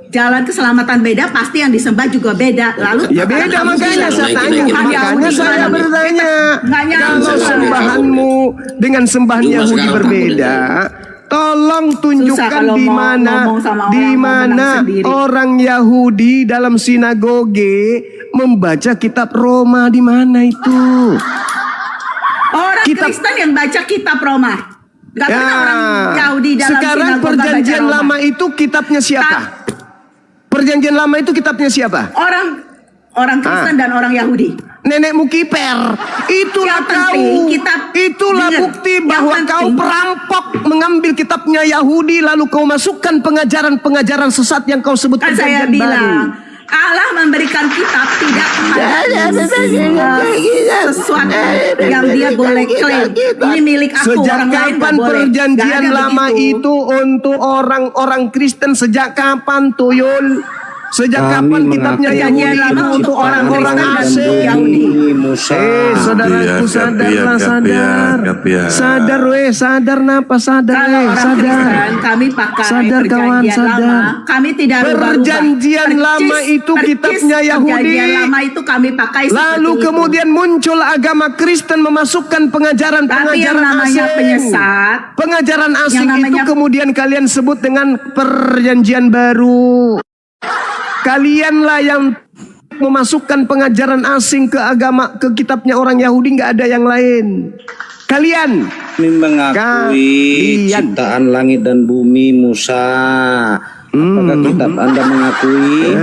jalan keselamatan beda, pasti yang disembah juga beda. Lalu Ya beda, kamu makanya bilang, saya tanya. Tuhan Makanya Yahudi saya mana? bertanya. Nggak nyambung. Kalau sembahanmu dengan sembahan Yahudi berbeda, tolong tunjukkan kalau di mau mana ngomong sama di orang mana menang sendiri. orang Yahudi dalam sinagoge membaca kitab Roma, di mana itu? Orang Kristen yang baca kitab Roma. Gak pernah orang Yahudi dalam sekarang sinagoga perjanjian baca Roma. lama itu kitabnya siapa? Perjanjian lama itu kitabnya siapa? Orang Kristen dan orang Yahudi. Nenekmu kiper. Itulah Yang penting, kau. kitab- Itulah Dengar, bukti yang bahwa penting- kau perampok mengambil kitabnya Yahudi lalu kau masukkan pengajaran-pengajaran sesat yang kau sebut Kan saya perjanjian baru. bilang Allah memberikan kitab tidak kepada sesuatu yang dia boleh klaim. Ini milik aku, Sejak orang lain kapan nggak boleh. perjanjian Nggak ada lama begitu. itu untuk orang-orang Kristen? Sejak kapan, Tuyul? Sejak kapan kitabnya Perjanjian Yahudi lama itu untuk untuk orang-orang Kristen dan asing? Yahudi. Saudaraku, sadarlah, sadar. Sadar, sadar napa, sadar, Kalau orang sadar. Kristen, kami pakai Sadar, kawan, perjanjian sadar. lama. Kami tidak berubah-ubah. Perjanjian lama itu kitabnya Yahudi. Perjanjian lama itu kami pakai Lalu seperti kemudian muncul agama Kristen memasukkan Tapi yang pengajaran-pengajaran namanya asing. penyesat, Pengajaran asing yang namanya- itu kemudian kalian sebut dengan perjanjian baru. Kalianlah yang memasukkan pengajaran asing ke agama, ke kitabnya orang Yahudi, nggak ada yang lain. Kalian. Kami mengakui ciptaan langit dan bumi Musa. Apakah kitab Anda mengakui?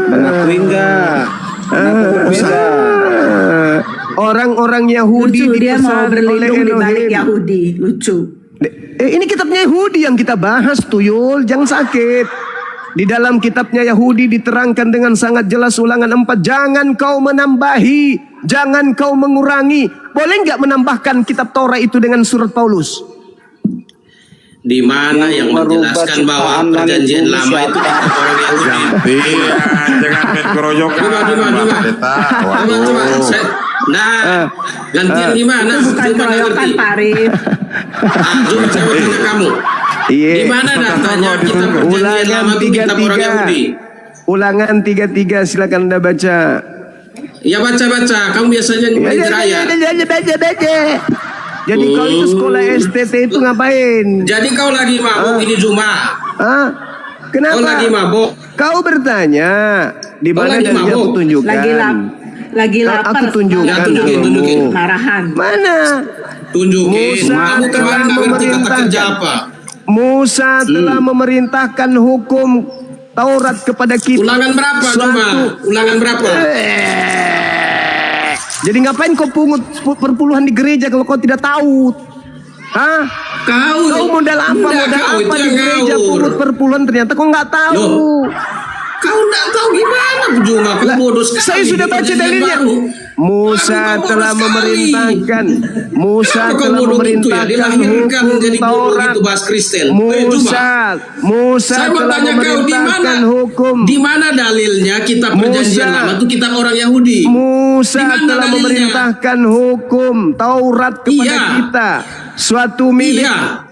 Mengakui enggak? Mengakui enggak? Orang-orang Yahudi lucu dia mau dipesan oleh berlindung di balik Elohim. Yahudi. Lucu. Ini kitabnya Yahudi yang kita bahas, Tuyul, jangan sakit. Di dalam kitabnya Yahudi diterangkan dengan sangat jelas ulangan 4. Jangan kau menambahi, jangan kau mengurangi. Boleh nggak menambahkan kitab Taurat itu dengan surat Paulus? Di mana yang menjelaskan bahwa perjanjian lama itu kitab orang Yahudi? Jangan main keroyokan. Nah, gantian gimana? Itu bukan keroyokan, Pak Arif. Coba tanya kamu. Di mana datanya kitab perjanjian lama itu kitab orang Yahudi? Ulangan 33, silakan Anda baca. Ya baca-baca, kamu biasanya di raya. Baca. Jadi kau itu sekolah STT itu ngapain? Jadi kau lagi mabuk ini Jumat? Hah? Kenapa? Kau lagi mabuk? Kau bertanya di mana lagi dalilnya mabuk? aku tunjukkan. Lagi lapar. Aku tunjukkan tunjukin. Marahan. Mana? Tunjukin. Musa Kamu kemarin nggak ngerti kata kerja apa? Musa telah memerintahkan hukum Taurat kepada kita. Ulangan berapa cuma? Ulangan berapa? Jadi ngapain kau pungut perpuluhan di gereja kalau kau tidak tahu? Hah? Kau modal apa? Modal apa di gereja pungut perpuluhan ternyata kau nggak tahu. Kau nggak tahu gimana Juma? Kau bodoh sekali. Saya sudah baca dalilnya. Musa telah memerintahkan. Musa telah memerintahkan hukum Taurat. Musa telah memerintahkan hukum. Di mana dalilnya kitab perjanjian lama itu kitab orang Yahudi? Musa telah memerintahkan hukum Taurat kepada kita. Suatu milik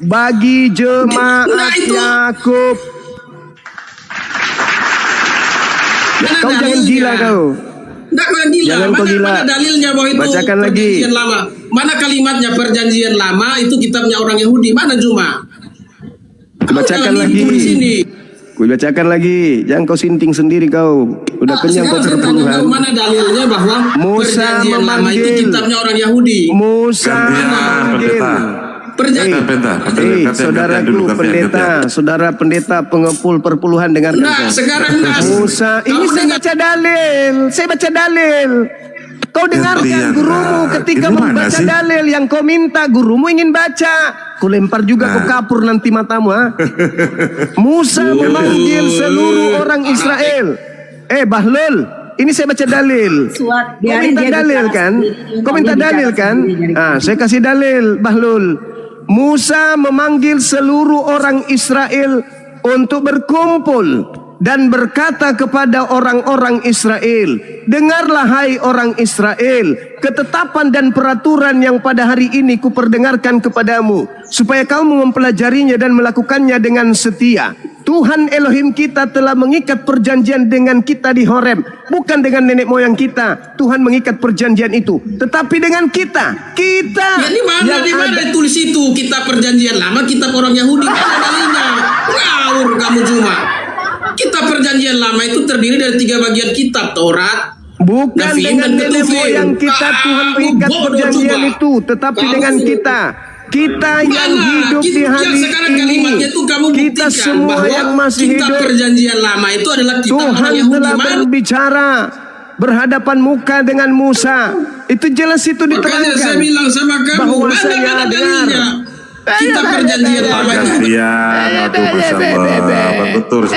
bagi jemaat Yakub. Kau jangan gila kau. Enggak, kau yang gila. Jangan kau gila. Mana dalilnya bahwa itu Bacakan lagi. perjanjian lama? Mana kalimatnya perjanjian lama itu kitabnya orang Yahudi? Mana Juma? Bacakan lagi. Ku bacakan lagi. Jangan kau sinting sendiri kau. Udah kenyang kau terpuluhan. Mana dalilnya bahwa perjanjian lama itu kitabnya orang Yahudi? Musa memanggil. Saudaraku pendeta, saudara pendeta pengepul perpuluhan dengarkan. Nah, sekarang Musa, ini saya baca dalil, saya baca dalil. Kau dengarkan gurumu ketika membaca dalil yang kau minta, gurumu ingin baca. Kau lempar juga kau kapur nanti matamu, ha? Musa memanggil seluruh orang Israel. Bahlul, ini saya baca dalil. Kau minta dalil kan? Kau minta dalil kan? Saya kasih dalil, Bahlul. Musa memanggil seluruh orang Israel untuk berkumpul dan berkata kepada orang-orang Israel, dengarlah hai orang Israel, ketetapan dan peraturan yang pada hari ini kuperdengarkan kepadamu, supaya kamu mempelajarinya dan melakukannya dengan setia. Tuhan Elohim kita telah mengikat perjanjian dengan kita di Horeb, bukan dengan nenek moyang kita. Tuhan mengikat perjanjian itu, tetapi dengan kita. Ya di mana tulis itu kitab perjanjian lama, kitab orang Yahudi? Mana dalilnya? Ngawur kamu Juma. Kitab perjanjian lama itu terdiri dari 3 bagian kitab, Taurat, bukan dengan nenek moyang kita. Tuhan mengikat perjanjian itu, tetapi dengan kita. Kita yang hidup di hari ini, kita semua yang masih hidup, perjanjian lama itu adalah Tuhan telah berbicara berhadapan muka dengan Musa. Itu jelas itu diterangkan. Makanya saya bilang sama kamu, mana dalilnya? Kita perjanjian lama itu. Betul.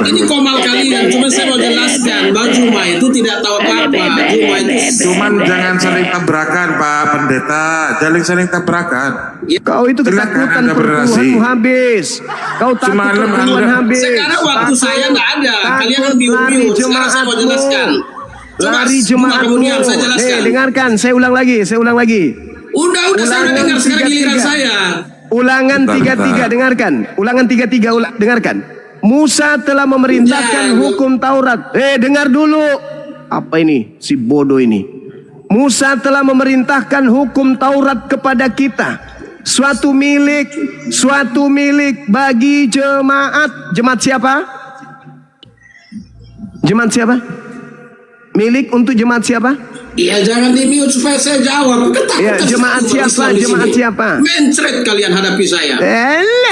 Ini komal kalian cuma saya mau jelaskan Bang Juma itu tidak tahu apa-apa. Juma itu Cuman jangan saling tabrakan Pak Pendeta, jangan saling tabrakan. Kau itu ketakutan pertumbuhanmu habis. Kau takut pertumbuhan habis. Sekarang waktu saya nggak ada. Kalian kan biu-biu. Sekarang saya mau jelaskan. Lari jemaatmu. Saya jelaskan. Dengarkan, saya ulang lagi. Udah saya udah dengar, sekarang giliran saya. Ulangan 33 dengarkan. Ulangan 33 dengarkan. Musa telah memerintahkan hukum Taurat. Dengar dulu. Apa ini? Si bodoh ini. Musa telah memerintahkan hukum Taurat kepada kita. Suatu milik bagi jemaat. Jemaat siapa? Jemaat siapa? Milik untuk jemaat siapa? Iya, jangan di-mute supaya saya jawab. Ya, jemaat siapa? Jemaat siapa? Mencret kalian hadapi saya.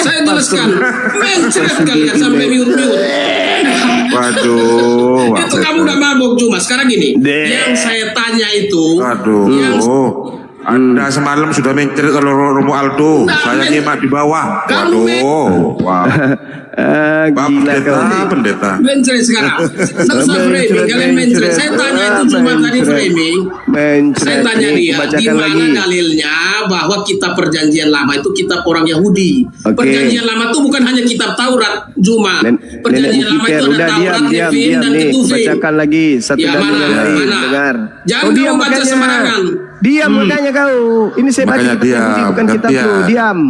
Saya jelaskan. Mencret kalian sampai mute-mute. Waduh. Itu kamu udah mabok cuma. Sekarang gini. Yang saya tanya itu. Anda semalam sudah mencret kalau Romo Aldo. Saya nyimak di bawah. Waduh. Wah. Pendeta. Mencret sekarang. Selesai framing. Kalian mencret. Saya tanya itu cuma tadi framing. Saya tanya dia. Di mana dalilnya bahwa kitab perjanjian lama itu kitab orang Yahudi. Perjanjian lama itu bukan hanya kitab Taurat. Juma. Perjanjian lama itu ada Taurat, Levin, dan Ketuvim. Bacakan lagi satu dalil yang lain. Dengar. Jangan kamu baca sembarangan. Diam makanya kau. Ini saya baca kitab Yahudi bukan kitabku. Diam.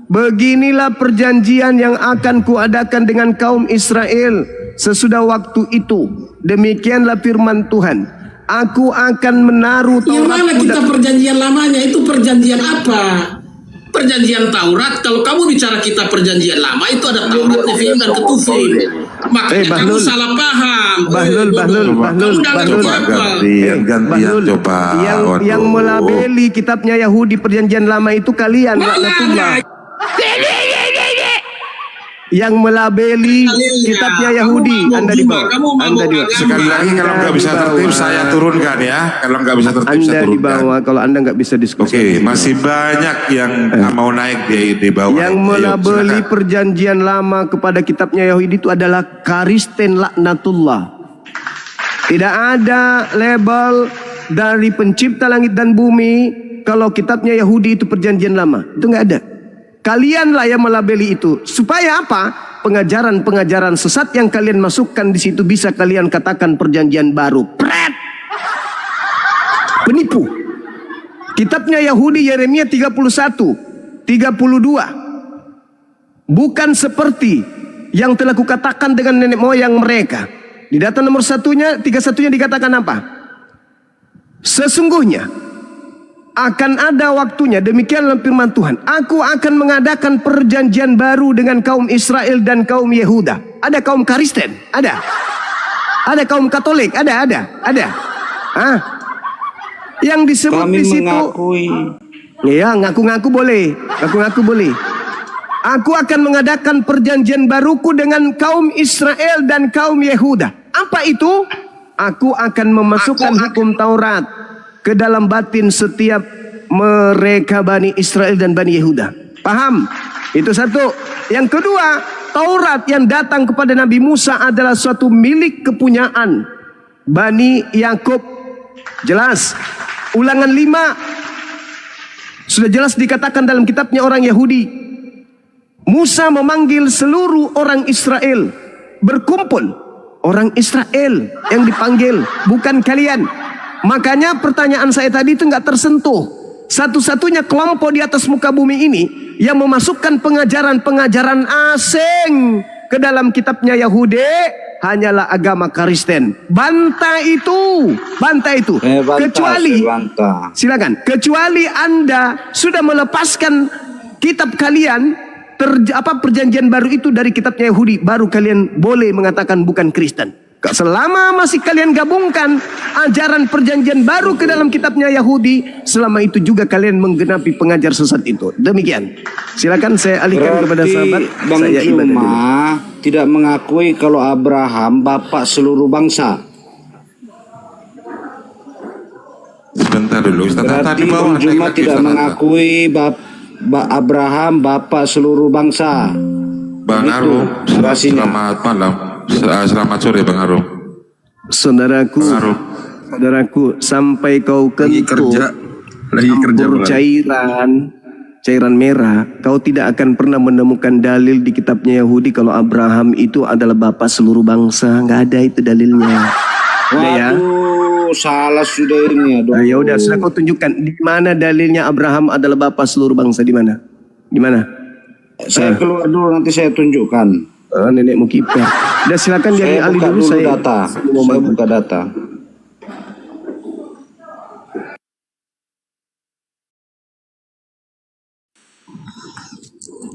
Beginilah perjanjian yang akan kuadakan dengan kaum Israel sesudah waktu itu. Demikianlah firman Tuhan. Aku akan menaruh Taurat. Yang mana kita perjanjian lamanya? Itu perjanjian apa? Perjanjian Taurat. Kalau kamu bicara kita perjanjian lama itu ada Taurat, Levin, dan Ketuvim. Makanya kamu salah paham. Bahlul. Gantian coba. Yang melabeli kitabnya Yahudi perjanjian lama itu kalian. Yang melabeli kitabnya Yahudi Anda di bawah. Sekali lagi kalau nggak bisa tertib saya turunkan ya. Kalau nggak bisa tertib Anda saya turunkan. di bawah. Kalau Anda nggak bisa diskusi. Oke, masih banyak yang nggak mau naik di bawah. Yang melabeli perjanjian lama kepada kitabnya Yahudi itu adalah Karisten laknatullah. Tidak ada label dari pencipta langit dan bumi kalau kitabnya Yahudi itu perjanjian lama. Itu nggak ada. Kalianlah yang melabeli itu. Supaya apa? Pengajaran-pengajaran sesat yang kalian masukkan di situ bisa kalian katakan perjanjian baru. Pret! Penipu. Kitabnya Yahudi Yeremia 31, 32. Bukan seperti yang telah kukatakan dengan nenek moyang mereka. Di data nomor 31-nya dikatakan apa? Sesungguhnya akan ada waktunya, demikianlah firman Tuhan. Aku akan mengadakan perjanjian baru dengan kaum Israel dan kaum Yehuda. Ada kaum Kristen? Ada. Ada kaum Katolik? Ada. Yang disebut Kami di situ. mengakui. Ya, ngaku-ngaku boleh. Aku akan mengadakan perjanjian baruku dengan kaum Israel dan kaum Yehuda. Apa itu? Aku akan memasukkan hukum Taurat ke dalam batin setiap mereka Bani Israel dan Bani Yehuda. Paham? Itu satu. Yang kedua, Taurat yang datang kepada Nabi Musa adalah suatu milik kepunyaan Bani Yakub. Jelas. Ulangan 5 sudah jelas dikatakan dalam kitabnya orang Yahudi. Musa memanggil seluruh orang Israel berkumpul. Orang Israel yang dipanggil, bukan kalian. Makanya pertanyaan saya tadi itu nggak tersentuh. Satu-satunya kelompok di atas muka bumi ini yang memasukkan pengajaran-pengajaran asing ke dalam kitabnya Yahudi hanyalah agama Kristen. Bantah itu. Silakan. Kecuali Anda sudah melepaskan kitab kalian, perjanjian baru itu dari kitabnya Yahudi, baru kalian boleh mengatakan bukan Kristen. Selama masih kalian gabungkan ajaran perjanjian baru ke dalam kitabnya Yahudi, selama itu juga kalian menggenapi pengajar sesat itu. Demikian. Silakan saya alihkan kepada sahabat. Bang Juma tidak mengakui kalau Abraham bapak seluruh bangsa. Sebentar dulu. Berarti Bang Juma tidak mengakui Abraham bapak seluruh bangsa. Bang Arlo, selamat malam. Selamat sore Bang Arum. Saudaraku, sampai kau kentut campur cairan merah, kau tidak akan pernah menemukan dalil di kitabnya Yahudi kalau Abraham itu adalah bapak seluruh bangsa. Nggak ada itu dalilnya. Udah ya? Salah sudah ini. Nah, ya udah, sudah kau tunjukkan di mana dalilnya Abraham adalah bapak seluruh bangsa, di mana? Di mana? Saya keluar dulu, nanti saya tunjukkan. Nenekmu kiper. Udah silakan jadi ahli dulu, saya data. Saya buka data.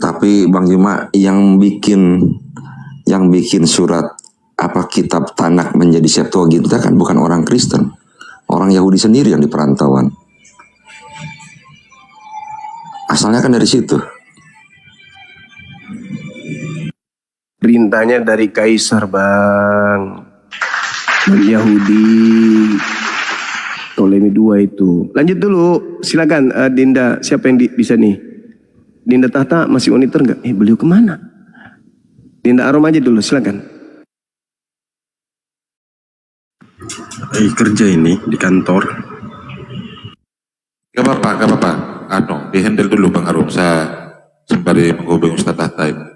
Tapi Bang Juma, yang bikin surat apa kitab Tanak menjadi Septuaginta kan bukan orang Kristen, orang Yahudi sendiri yang di perantauan. Asalnya kan dari situ. Perintahnya dari Kaisar, Bang. Yahudi. Ptolemy II itu. Lanjut dulu, silakan Dinda. Siapa yang bisa nih? Dinda Tahta masih monitor nggak? Beliau kemana? Dinda Arum aja dulu, silakan. Kerja ini di kantor. Gak apa-apa. Di-handle dulu Bang Arum. Saya sembari menghubungi Ustaz Tahta ini.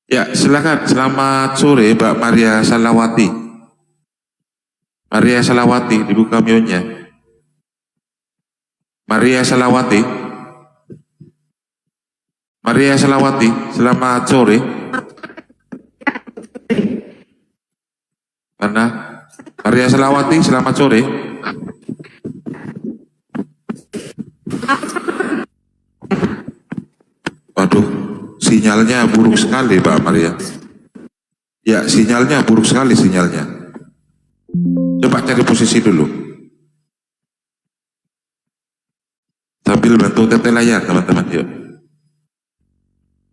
Ya, silakan. Selamat sore, Mbak Maria Salawati. Maria Salawati, dibuka mute-nya. Maria Salawati. Maria Salawati, selamat sore. Mana? Maria Salawati, selamat sore. Waduh, sinyalnya buruk sekali Pak Maria. Ya, sinyalnya buruk sekali sinyalnya. Coba cari posisi dulu. Sambil bantu tetel layar teman-teman, yuk.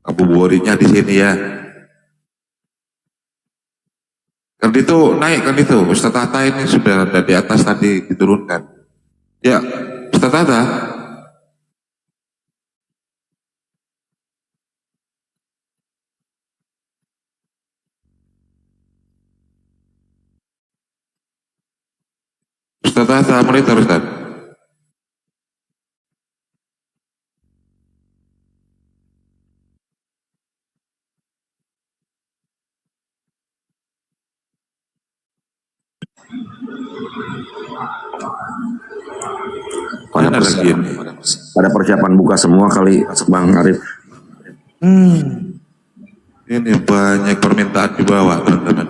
Abu Borinya di sini ya. Kan itu naik kan itu. Ustaz Tahta ini sudah ada di atas tadi diturunkan. Ya, Ustaz Tahta. Ustaz Tahta, monitor Ustaz. Pada persiapan buka semua kali Bang Arif. Ini banyak permintaan di bawah teman-teman.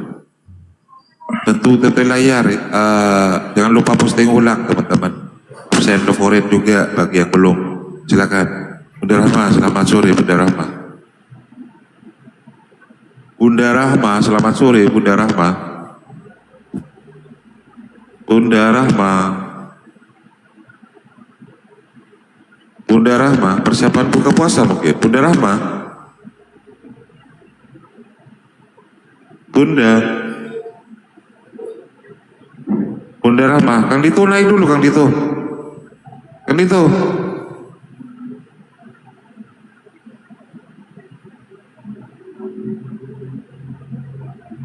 Tentu tetel layar, jangan lupa posting ulang teman-teman. Saya favorit juga bagi yang belum. Silakan. Bunda Rahma, selamat sore Bunda Rahma. Bunda Rahma, selamat sore Bunda Rahma. Bunda Rahma. Bunda Rahma, persiapan buka puasa mungkin. Bunda Rahma. Bunda Rahma, Kang Dito naik dulu Kang Dito. Kang Dito.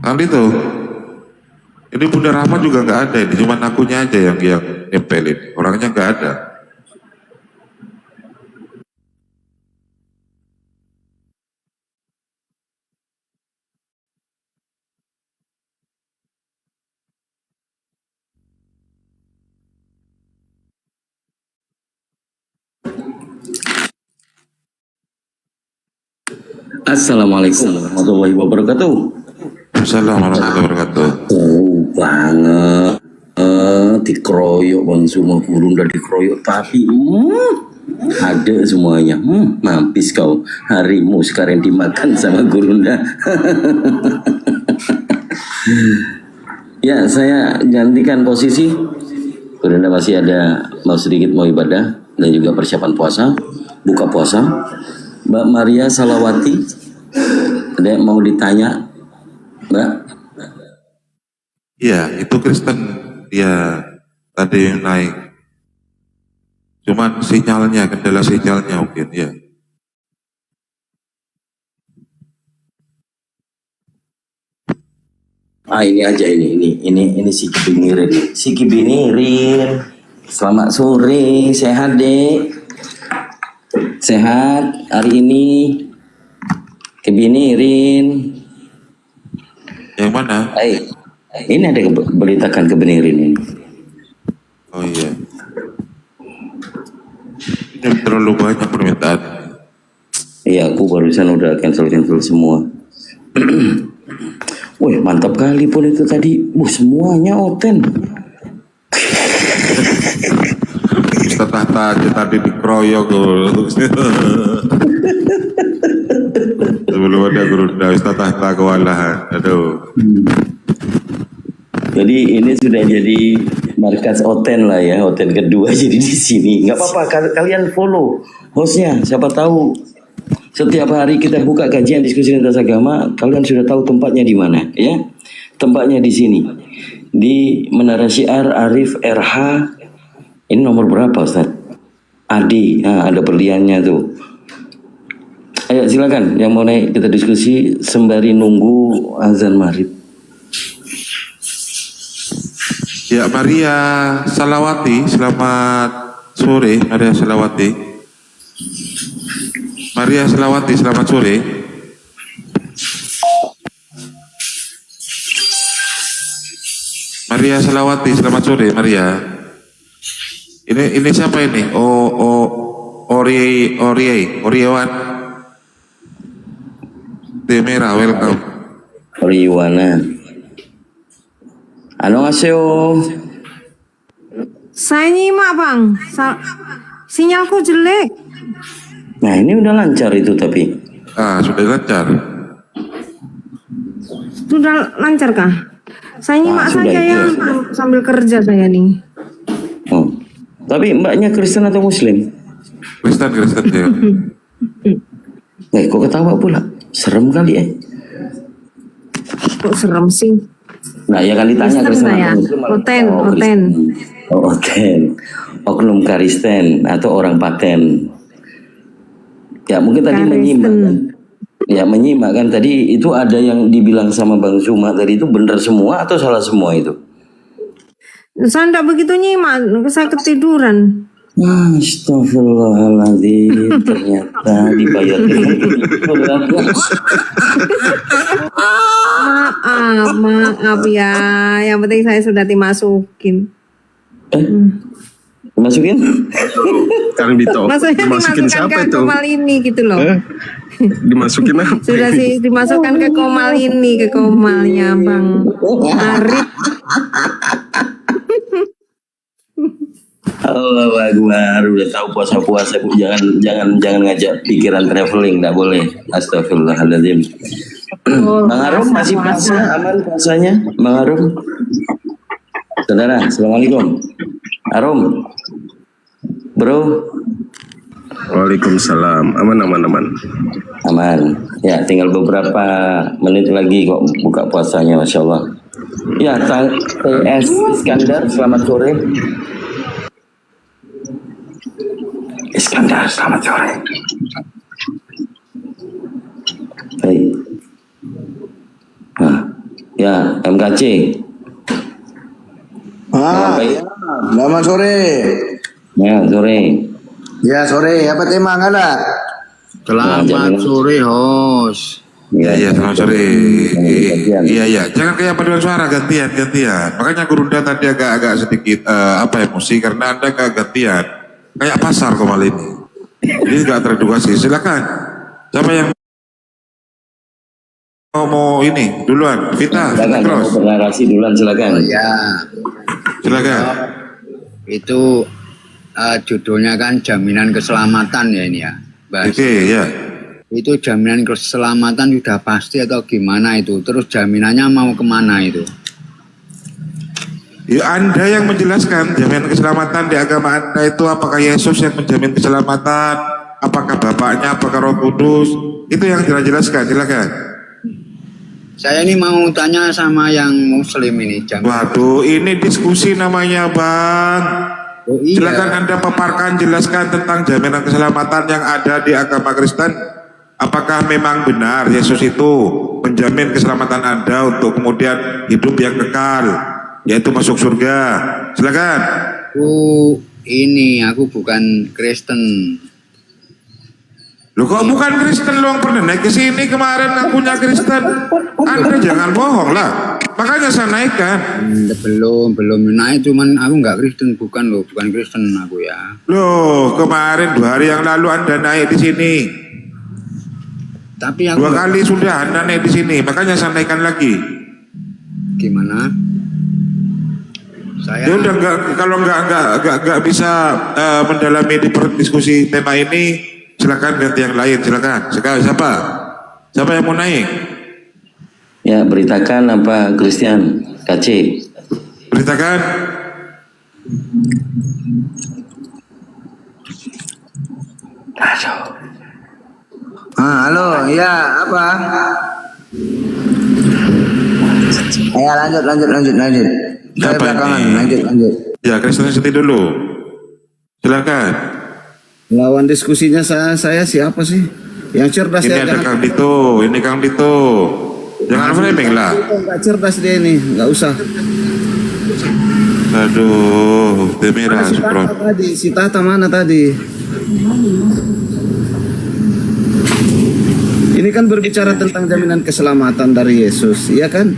Kang Dito. Ini Bunda Rahma juga nggak ada ini, cuma akunya aja yang nempel ini. Orangnya nggak ada. Assalamualaikum warahmatullahi wabarakatuh. Assalamualaikum warahmatullahi wabarakatuh. Banget dikeroyok Bang semua guru udah dikeroyok tapi ada semuanya. Mampis kau, harimu sekarang dimakan sama gurunda. Ya, saya gantikan posisi. Gurunda masih ada sedikit mau ibadah dan juga persiapan puasa, buka puasa. Mbak Maria Salawati, ada yang mau ditanya, Mbak? Iya, itu Kristen. Ya, tadi naik. Cuman sinyalnya, kendala sinyalnya mungkin, ya. Ini aja ini si Kibinirin. Si Kibinirin. Selamat sore, sehat Dek. Sehat hari ini. Kibinirin. Yang mana? Ini ada beritakan Kibinirin ini. Oh iya. Ini terlalu banyak permintaan. Iya, aku barusan udah cancel semua. Wih, mantap kali pun itu tadi. Semuanya oten. Setahta aja tadi dikeroyok. Sebelum ada guru setahta kewalahan. Aduh. Jadi ini sudah jadi markas oten lah ya, oten kedua jadi di sini. Nggak apa-apa, kalian follow hostnya. Siapa tahu setiap hari kita buka kajian diskusi lintas agama, kalian sudah tahu tempatnya di mana, ya? Tempatnya di sini, di Menara Syiar Arif RH. Ini nomor berapa, Ustaz? Adi, ada berliannya tuh. Ayo silakan, yang mau naik kita diskusi sembari nunggu azan maghrib. Ya, Maria Salawati, selamat sore, Maria Salawati. Maria Selawati, selamat sore. Maria Selawati, selamat sore, Maria. Ini siapa ini? Oriewan. Demera, welcome. Oriewana. Annyeonghaseyo. Saya nyimak bang, sinyalku jelek. Nah ini udah lancar itu tapi. Sudah lancar. Sudah lancar kah? Saya nyimak saja itu. ya sambil kerja saya nih. Oh. Tapi mbaknya Kristen atau Muslim? Kristen ya. Kok ketawa pula? Serem kali Kok serem sih? Nah ya kan ditanya Kristen saya. atau Muslim. Oten. Oten. Oknum Kristen atau orang paten. Ya mungkin tadi menyimak kan. Ya menyimak kan tadi itu ada yang dibilang sama Bang Zuma tadi itu benar semua atau salah semua itu? Saya tidak begitu nyimak, saya ketiduran. Astagfirullahaladzim, ternyata dibayar Maaf ya, yang penting saya sudah dimasukin. Dimasukin? Kang Dito. Maksudnya Dimasukin siapa ke itu? Komal ini gitu loh. Dimasukin apa? Sudah sih dimasukkan ke Komal ini, ke Komalnya Bang Arif. Allahu Akbar, udah tahu puasa-puasa Bu, jangan ngajak pikiran traveling, enggak boleh. Astagfirullahaladzim. Bang Arum masih puasa, aman puasanya? Bang Arum. Saudara, Assalamualaikum. Arum. Bro. Waalaikumsalam. Aman. Aman. Ya, tinggal beberapa menit lagi kok buka puasanya, Masya Allah. Ya, TS Iskandar, selamat sore. Iskandar, selamat sore. Baik. Ya, MKC. Selamat sore. Ya, sore. Ya, sore. Apa tema nggak ada? Selamat sore, host. Iya, selamat sore. Iya. Jangan kayak paduan suara gantian. Makanya Gurunda tadi agak sedikit emosi karena Anda gantian. Kayak pasar Komal ini. Ini nggak teredukasi. Silakan. Siapa yang mau ini duluan? Vita, silakan. Bernarasi duluan, silakan. Silakan. Itu judulnya kan jaminan keselamatan ya ini ya. Oke, ya. Itu jaminan keselamatan sudah pasti atau gimana itu? Terus jaminannya mau kemana itu? Ya, Anda yang menjelaskan jaminan keselamatan di agama Anda itu apakah Yesus yang menjamin keselamatan, apakah Bapaknya, apakah Roh Kudus, itu yang jelaskan, silakan. Saya ini mau tanya sama yang Muslim ini. Waduh, ini diskusi namanya Bang. Iya. Silakan Anda paparkan, jelaskan tentang jaminan keselamatan yang ada di agama Kristen. apakah memang benar Yesus itu menjamin keselamatan Anda untuk kemudian hidup yang kekal, yaitu masuk surga? Silakan. Aku bukan Kristen. Loh kok bukan Kristen, lo yang pernah naik ke sini kemarin ngakunya Kristen? Anda jangan bohong lah. Makanya saya naikkan. Belum naik, cuman aku nggak Kristen, bukan Kristen aku ya. Loh, kemarin 2 hari yang lalu Anda naik di sini. Tapi aku 2 kali sudah Anda naik di sini, makanya saya naikkan lagi. Gimana? Ya udah, kalau nggak bisa mendalami di diskusi tema ini, silakan ganti yang lain, silakan. Sekarang siapa yang mau naik? Ya, beritakan apa Christian KC. Beritakan. Halo, ya apa? Ya lanjut. Saya belakangan, lanjut. Ya, Kristen sendiri dulu. Silakan. Lawan diskusinya saya siapa sih? Yang cerdas ini ya. Ada Kang Dito. Jangan framing lah. Enggak cerdas dia ini, enggak usah. Aduh, Demira Supron. Si Tata mana tadi? Ini kan berbicara tentang jaminan keselamatan dari Yesus, iya kan?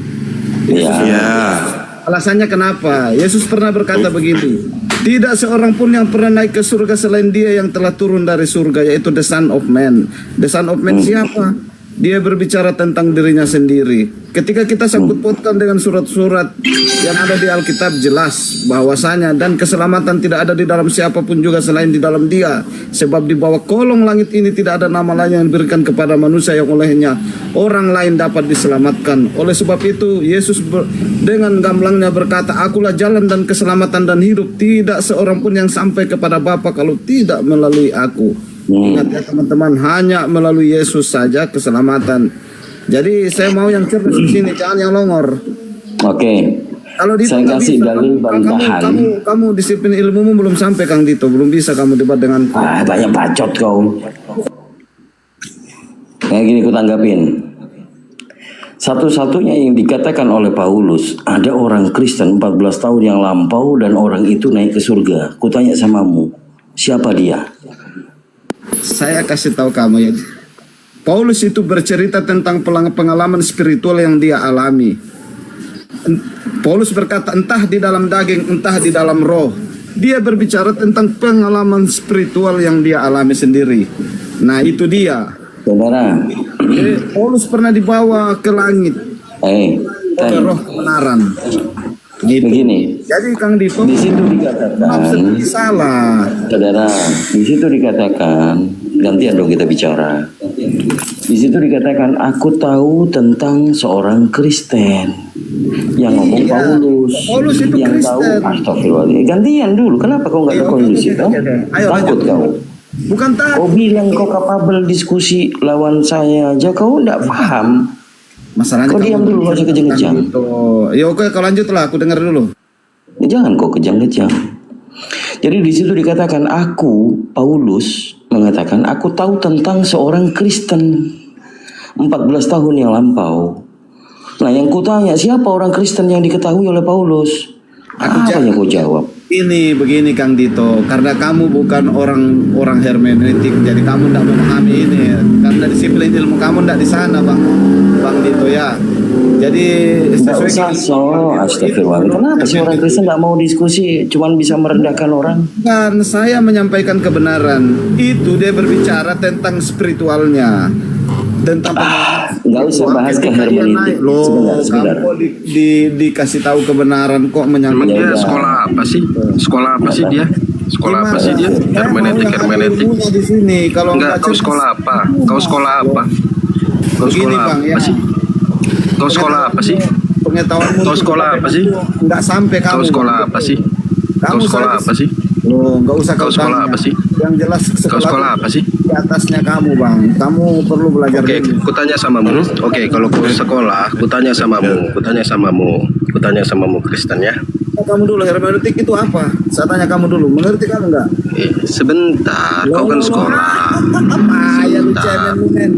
Iya. Alasannya kenapa? Yesus pernah berkata begini, tidak seorang pun yang pernah naik ke surga selain Dia yang telah turun dari surga, yaitu the Son of Man. The Son of Man siapa? Dia berbicara tentang dirinya sendiri. Ketika kita sangkut pautkan dengan surat-surat yang ada di Alkitab, jelas bahwasanya dan keselamatan tidak ada di dalam siapapun juga selain di dalam Dia. Sebab di bawah kolong langit ini tidak ada nama lain yang diberikan kepada manusia yang olehnya orang lain dapat diselamatkan. Oleh sebab itu Yesus dengan gamblangnya berkata, akulah jalan dan keselamatan dan hidup. Tidak seorang pun yang sampai kepada Bapa kalau tidak melalui aku. Ingat ya teman-teman, hanya melalui Yesus saja keselamatan. Jadi saya mau yang cerdas di sini, jangan yang longor. Oke. Kalau Dito saya kasih dalil bantahan. Kamu disiplin ilmumu belum sampai, Kang Dito. Belum bisa kamu debat dengan. Banyak bacot kau. Kayak gini ku tanggapin. Satu-satunya yang dikatakan oleh Paulus, ada orang Kristen 14 tahun yang lampau dan orang itu naik ke surga. Ku tanya samamu, siapa dia? Saya kasih tahu kamu ya. Paulus itu bercerita tentang pengalaman spiritual yang dia alami. Paulus berkata entah di dalam daging, entah di dalam roh. Dia berbicara tentang pengalaman spiritual yang dia alami sendiri. Nah itu dia. Saudara. Paulus pernah dibawa ke langit. Ke roh kebenaran. Begini. Jadi Kang Dito, di situ dikatakan salah. Saudara, di situ dikatakan, gantian dong kita bicara. Di situ dikatakan, aku tahu tentang seorang Kristen yang ngomong Paulus itu yang Kristen. tahu. Astagfirullahaladzim. Gantian dulu. Kenapa kau nggak kondusif? Takut kau. Bukan takut. Kau bilang kau kapabel diskusi lawan saya aja, kau nggak paham. Masalahnya kau diam dulu, gak usah kejang-kejang. Ya oke, kau lanjut lah, aku dengar dulu. Jangan kau kejang-kejang. Jadi di situ dikatakan, aku Paulus mengatakan, aku tahu tentang seorang Kristen 14 tahun yang lampau. Nah yang ku tanya, siapa orang Kristen yang diketahui oleh Paulus? Apa yang kau jawab? Ini begini Kang Dito, karena kamu bukan orang hermeneutik, jadi kamu tidak memahami ini. Karena disiplin ilmu kamu tidak di sana, Bang Dito ya. Jadi astagfirullah. Kenapa sih orang Kristen nggak mau diskusi, cuman bisa merendahkan orang? Kan saya menyampaikan kebenaran. Itu dia berbicara tentang spiritualnya. Tentang nggak usah bahas ke hermeneutik. Sebentar. Kamu dikasih tahu kebenaran kok menyampaikan. Dia sekolah apa sih? Sekolah apa sih dia? Sekolah apa sih dia? Hermeneutik. Di sini kalau enggak, kau sekolah apa? Kau sekolah apa? Kau sekolah apa sih? Kau sekolah apa sih? Pengetahuanmu. Kau sekolah apa sih? Enggak sampai kamu. Kau sekolah apa sih? Kau sekolah apa sih? Enggak usah kau sekolah apa sih? Yang jelas kau sekolah apa sih? Di atasnya kamu, Bang. Kamu perlu belajar. Oke, kutanya samamu. Oke, kalau kau sekolah, kutanya samamu Kristen ya. Kamu dulu, hermeneutik itu apa? Saya tanya kamu dulu, mengerti kamu enggak? Sebentar, kau kan sekolah. Ya,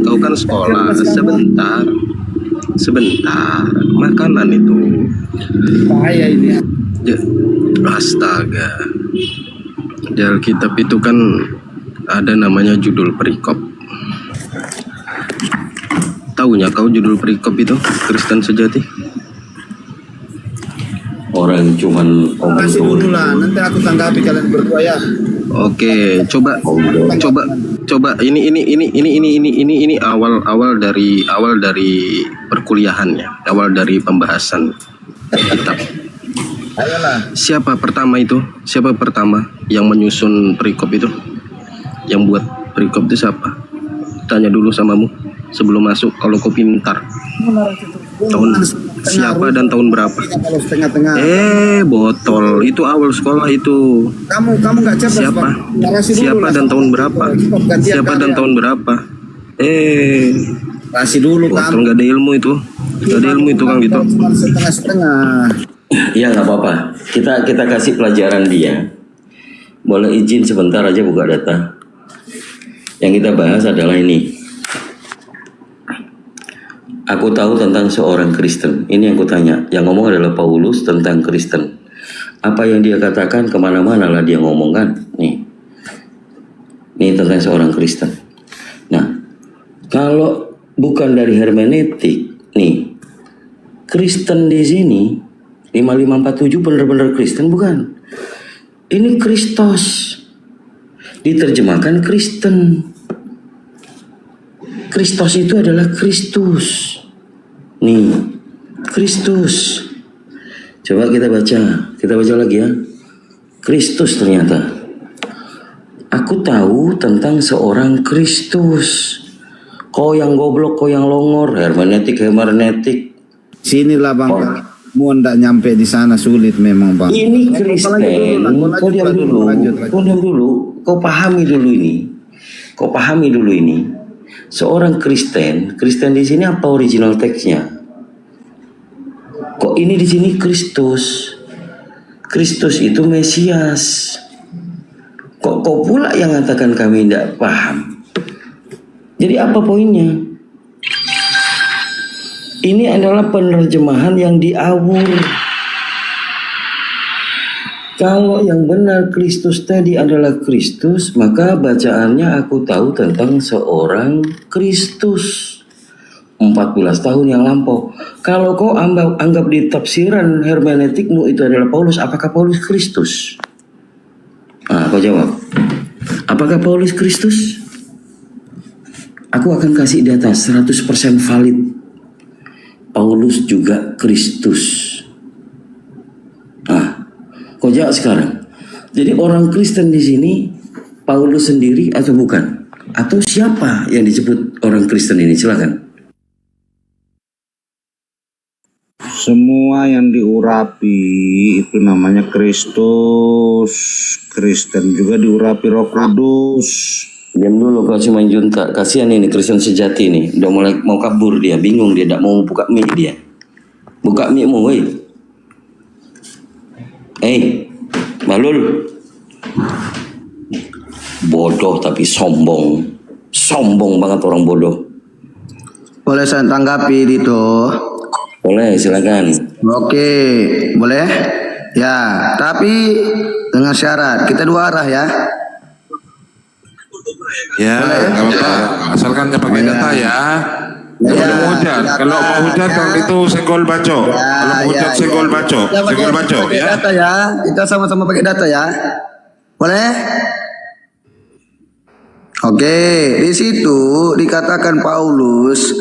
Kau kan sekolah. Sebentar. Makanan itu. Bahaya ini. Ya, astaga. Di Alkitab itu kan ada namanya judul perikop. Taunya kau judul perikop itu Kristen sejati? Orang cuman kasih dulu lah, nanti aku tanggapi kalian berdua ya. Oke, coba ini awal dari perkuliahannya, awal dari pembahasan kitab. Ayolah. Siapa pertama yang menyusun perikop itu? Yang buat perikop itu siapa? Tanya dulu samamu sebelum masuk kalau kau pintar. Tahun siapa dan tahun berapa? Kalau setengah-tengah. Botol itu awal sekolah itu. Kamu nggak cerdas. Siapa? Siapa dan tahun berapa? Siapa dan tahun berapa? Kasih dulu botol nggak ada ilmu itu. Nggak ada ilmu itu Kang Dito. Setengah-setengah. Ya nggak apa-apa. Kita kasih pelajaran dia. Boleh izin sebentar aja buka data. Yang kita bahas adalah ini. Aku tahu tentang seorang Kristen. Ini yang aku tanya. Yang ngomong adalah Paulus tentang Kristen. Apa yang dia katakan kemana-mana lah dia ngomong kan. Nih tentang seorang Kristen. Nah, kalau bukan dari hermeneutik, nih Kristen di sini 5547 benar-benar Kristen bukan? Ini Kristos. Diterjemahkan Kristen. Kristos itu adalah Kristus. Nih, Kristus. Coba kita baca lagi ya. Kristus ternyata. Aku tahu tentang seorang Kristus. Kau yang goblok, kau yang longor, hermeneutik. Sinilah Bang. Mau ndak nyampe di sana sulit memang Bang. Ini Kristen. Kau diam dulu. Kau pahami dulu ini. Seorang Kristen di sini apa original teksnya? Kok ini di sini Kristus? Kristus itu Mesias. Kok kau pula yang mengatakan kami tidak paham? Jadi apa poinnya? Ini adalah penerjemahan yang diawur. Kalau yang benar Kristus tadi adalah Kristus, maka bacaannya aku tahu tentang seorang Kristus 14 tahun yang lampau. Kalau kau anggap di tafsiran hermeneutikmu itu adalah Paulus, apakah Paulus Kristus? Kau jawab. Apakah Paulus Kristus? Aku akan kasih data 100% valid. Paulus juga Kristus. Kau jawab sekarang. Jadi orang Kristen di sini Paulus sendiri atau bukan? Atau siapa yang disebut orang Kristen ini? Silakan. Semua yang diurapi itu namanya Kristus. Kristen juga diurapi Roh Kudus. Diam dulu kau cuma junta. Kasihan ini Kristen sejati nih. Udah mulai mau kabur dia, bingung dia, tidak mau buka mic dia. Buka mic-mu, woi. Balul. Bodoh tapi sombong. Sombong banget orang bodoh. Boleh saya tanggapi Dito? Boleh, silakan. Oke, boleh? Ya, tapi dengan syarat kita dua arah ya. Ya, asalkan pakai data ya. Kalau hujan, kalau mau hujan kalau itu senggol baco. Kalau mau hujan senggol baco, ya. Data ya, kita sama-sama pakai data ya. Boleh? Oke, di situ dikatakan Paulus,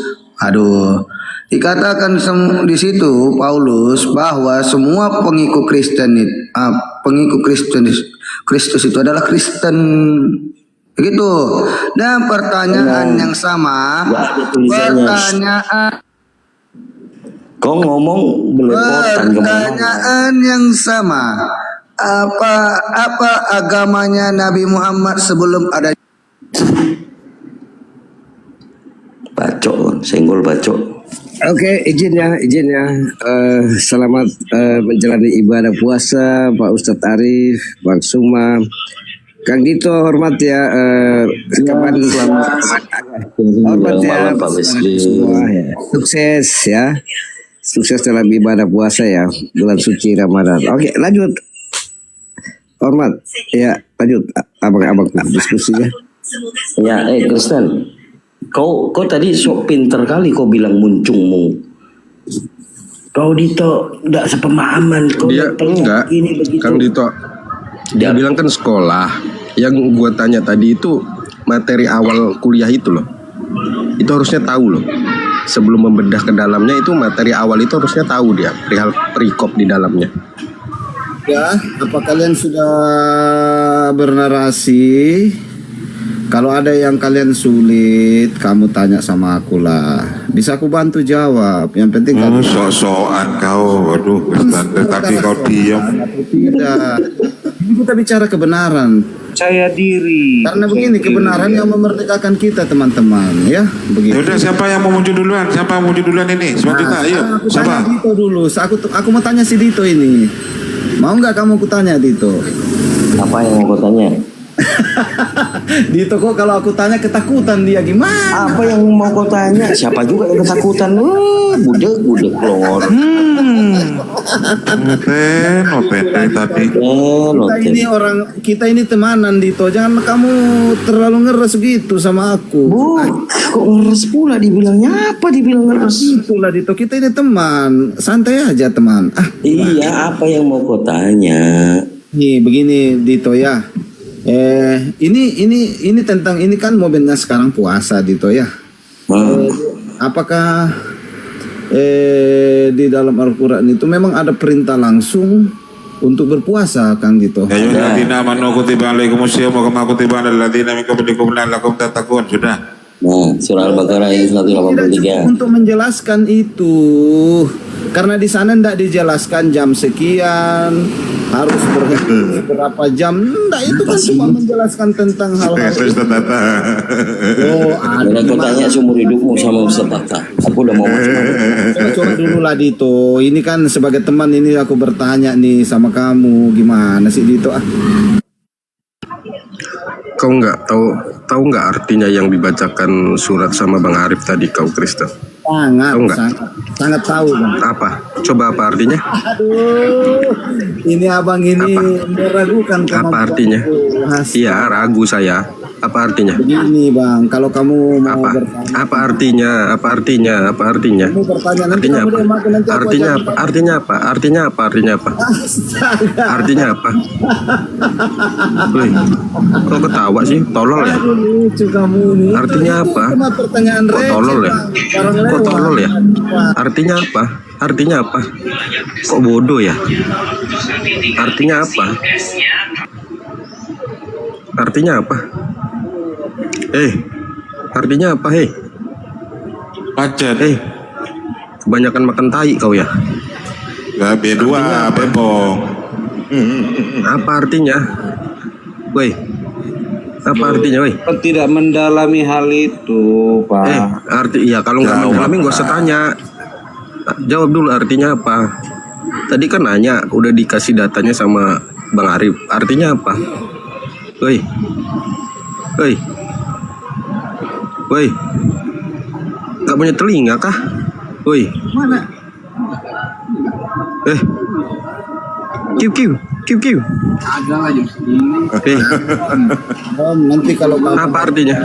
dikatakan di situ Paulus bahwa semua pengikut Kristus itu adalah Kristen. Begitu. Dan pertanyaan yang sama. Kau ngomong belepotan. Pertanyaan yang sama. Apa agamanya Nabi Muhammad sebelum ada? Bacok, senggol bacok. Oke, izin ya. Selamat menjalani ibadah puasa, Pak Ustadz Arif, Bang Suma, Kang Dito, hormat ya. Kapan hormat ya, Pak Wesley. semua ya. Sukses ya, sukses dalam ibadah puasa ya, bulan suci Ramadan. Oke, lanjut. Hormat ya, lanjut. Abang-abang diskusinya. Ya, Kristen. Kau tadi sok pinter kali kau bilang muncungmu. Kau Dito enggak sepemahaman. Kau Dia enggak, Kang Dito. Dia bilang kan sekolah. Yang gua tanya tadi itu materi awal kuliah itu loh. Itu harusnya tahu loh. Sebelum membedah ke dalamnya itu materi awal itu harusnya tahu dia perihal perikop di dalamnya. Ya, apa kalian sudah bernarasi? Kalau ada yang kalian sulit, kamu tanya sama aku lah. Bisa aku bantu jawab. Yang penting kamu sok-sokan kau. Waduh, tapi kau diam. Tidak. Ini kita bicara kebenaran. Percaya diri. Karena begini, kebenaran yang memerdekakan kita, teman-teman, ya. Begitu. Yaudah, siapa yang mau muncul duluan? Siapa yang mau muncul duluan ini? Sebentar, ayo. Aku Siapa? tanya Dito dulu. Aku mau tanya si Dito ini. Mau nggak kamu aku tanya Dito? Apa yang mau kau tanya? Dito kok kalau aku tanya ketakutan dia gimana? Apa yang mau kau tanya? Siapa juga yang ketakutan? Budek lor. Tadi. Kita ini temanan Dito. Jangan kamu terlalu ngeres gitu sama aku. Kok ngeres pula dibilangnya apa? Dibilang ngeres. Itulah Dito, kita ini teman. Santai aja teman. Iya, apa yang mau kau tanya? Nih begini Dito ya. Ini tentang ini kan momennya sekarang puasa Dito ya. Apakah di dalam Al-Quran itu memang ada perintah langsung untuk berpuasa Kang Dito? Ya ayyuhalladzina amanu kutiba alaikumusyamu kama kutiba alal ladzina min qablikum la'allakum tattaqun. Sudah. Nah, surah Al-Baqarah ayat 183. Untuk menjelaskan itu, karena di sana tidak dijelaskan jam sekian, harus berhenti berapa jam. Enggak, itu kan cuma menjelaskan tentang hal-hal itu. Kau tanya seumur hidupmu sama Ustaz Tata. Aku udah mau Coba dulu lah Dito. Ini kan sebagai teman ini aku bertanya nih sama kamu, gimana sih Dito? Kau nggak tahu nggak artinya yang dibacakan surat sama Bang Arif tadi, kau Kristen? Sangat tahu Bang. Apa? Coba apa artinya? Aduh, ini abang ini meragukan. Apa artinya? Iya, ragu saya. Apa artinya? Begini Bang, kalau kamu mau bertanya. Apa artinya? Apa artinya? Apa artinya? Kamu bertanya nanti Artinya kamu apa? demakin, nanti aku Artinya ajarin. apa? Artinya apa? Artinya apa? Artinya apa? Astaga. Artinya apa? Wih, kok ketawa sih? Tolol ya? Aduh, lucu kamu ini. Artinya Itu apa? cuma pertanyaan Kok receh, tolol ya? Bang. Barang Kok lewat. tolol ya? Artinya apa? Artinya apa? Kok bodoh ya? Artinya apa? Artinya apa? Artinya apa? Macet. Kebanyakan makan tai kau ya? Gak B2, bebong. Apa artinya? Woi, apa artinya, woi? Tidak mendalami hal itu, Pak. Iya, kalau nggak mendalami nggak usah tanya. Jawab dulu artinya apa? Tadi kan nanya, udah dikasih datanya sama Bang Arif. Artinya apa? Woi, woi, woi, nggak punya telinga kah? Woi, Mana? kiu. Ada lagi. Nanti kalau apa artinya?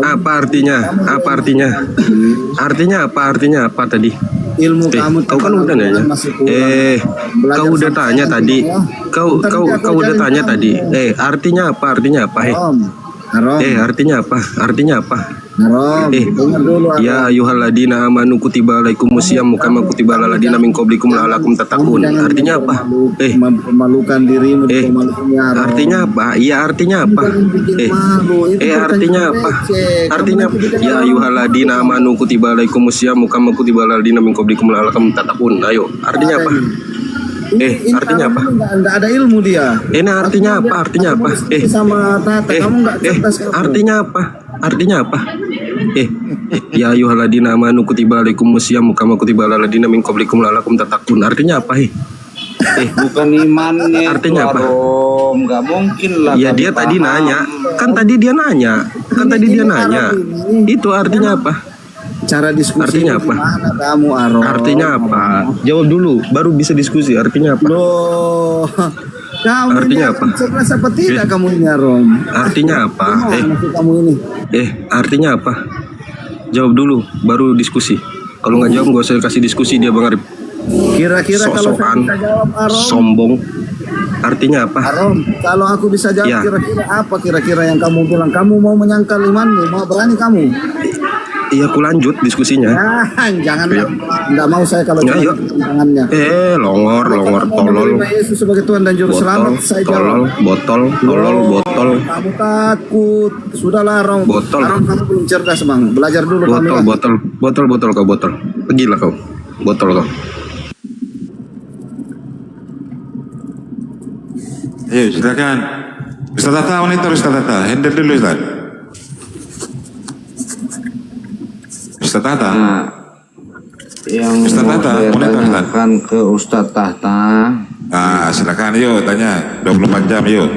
Apa artinya? Apa artinya? Artinya apa? Artinya apa tadi? Ilmu kamu kau kan udah nanya. Kau udah tanya tadi. Kau udah tanya tadi. Artinya apa? Artinya apa? Artinya apa? Artinya apa? Ya ayyuhalladzina amanu kutiba alaikumusyamu kama kutiba alal ladzina min qablikum la'allakum tattaqun. Artinya apa? Memalukan dirimu di Artinya apa? Iya, artinya apa? Artinya apa? Artinya apa? Ya ayyuhalladzina amanu kutiba alaikumusyamu kama kutiba alal ladzina min qablikum la'allakum tattaqun. Ayo, artinya apa? Artinya apa? Enggak ada ilmu dia. Artinya apa? Artinya apa? Sama Tata, kamu enggak cerdas. Artinya apa? Artinya apa? Ya ayyuhalladzina amanu kutiba alaikumus syamu kama kutiba alal ladzina min qablikum la'allakum tattaqun. Artinya apa, Bukan imannya. Artinya apa? Nggak mungkin lah. Ya dia tadi nanya. Kan tadi dia nanya. Itu artinya apa? Cara diskusi artinya apa? Kamu Arom? Artinya apa? Jawab dulu, baru bisa diskusi. Artinya apa? Loh, kamu artinya ini apa? cerdas apa tidak kamu ini Arom? Artinya apa? Kamu ini. Artinya apa? Jawab dulu, baru diskusi. Kalau nggak jawab, gue saya kasih diskusi dia Bang Arif. Kira-kira kalau saya bisa jawab Arom? Sombong. Artinya apa? Arom, kalau aku bisa jawab, Ya. kira-kira apa kira-kira yang kamu bilang? Kamu mau menyangkal imanmu? Mau berani kamu? Iya, aku lanjut diskusinya. Jangan, nggak mau saya kalau Ayo. tangannya. Longor, tolol. Menerima Yesus sebagai Tuhan dan Juru Selamat, saya jawab. Botol. Kamu takut. Sudahlah, Arom. Botol. Arom, kamu belum cerdas, Bang. Belajar dulu kamu. Botol kau. Pergilah kau. Botol kau. Ayo silakan. Ustaz Tata, monitor Ustaz Tata. Handle dulu Ustaz. Ustaz Tata. Yang Ustaz Tata, saya monitor Ustaz. tanyakan ke Ustadz Tahta. Silakan yuk tanya. 24 jam yuk.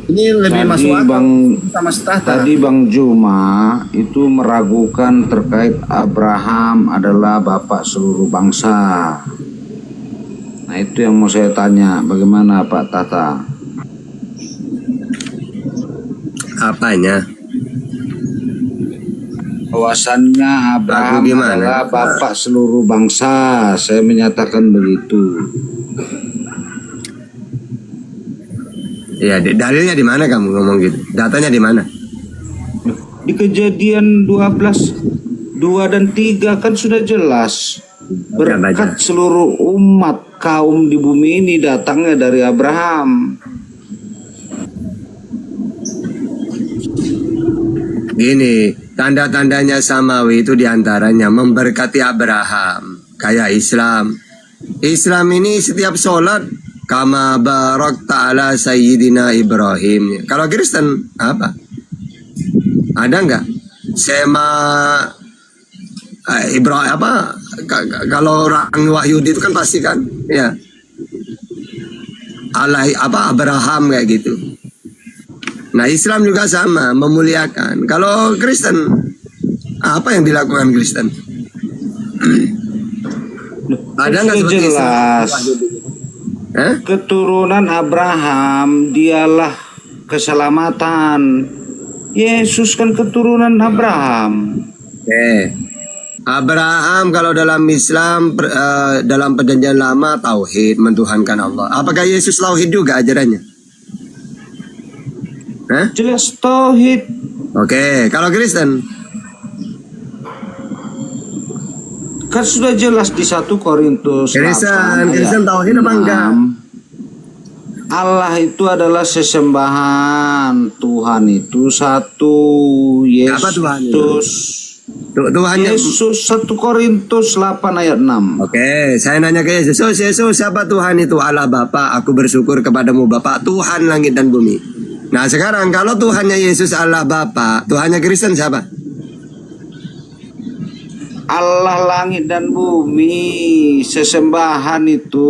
Ini lebih masuk akal Bang, sama Tahta. tadi Bang Juma itu meragukan terkait Abraham adalah bapak seluruh bangsa. Nah itu yang mau saya tanya, bagaimana Pak Tata? Apanya? Bahwasannya Abraham adalah bapak seluruh bangsa, saya menyatakan begitu. Ya, dalilnya di mana kamu ngomong gitu? Datanya di mana? Di Kejadian 12, 2 dan 3 kan sudah jelas. Berkat seluruh umat kaum di bumi ini datangnya dari Abraham. Gini, tanda-tandanya samawi itu diantaranya memberkati Abraham. Kayak Islam. Islam ini setiap sholat kama barak ta'ala sayyidina Ibrahim. Kalau Kristen apa? Ada nggak? Sema Ibrahim apa? Kalau orang Wahyudi itu kan pasti kan, ya. Allah apa Abraham kayak gitu. Nah Islam juga sama, memuliakan. Kalau Kristen, apa yang dilakukan Kristen? Ada nggak seperti jelas? Keturunan Abraham dialah keselamatan. Yesus kan keturunan Abraham. Abraham kalau dalam Islam dalam perjanjian lama tauhid, mentuhankan Allah. Apakah Yesus tauhid juga ajarannya? Jelas tauhid. Oke, kalau Kristen kan sudah jelas di 1 Korintus 8 Kristen tauhid apa enggak? Allah itu adalah sesembahan. Tuhan itu satu. Yesus. Apa Tuhan itu? Tuhan Yesus 1 Korintus 8 ayat 6. Oke, saya nanya ke Yesus. Yesus, siapa Tuhan itu? Allah Bapa. Aku bersyukur kepadamu Bapa, Tuhan langit dan bumi. Nah sekarang kalau Tuhannya Yesus Allah Bapa, Tuhannya Kristen siapa? Allah langit dan bumi, sesembahan itu.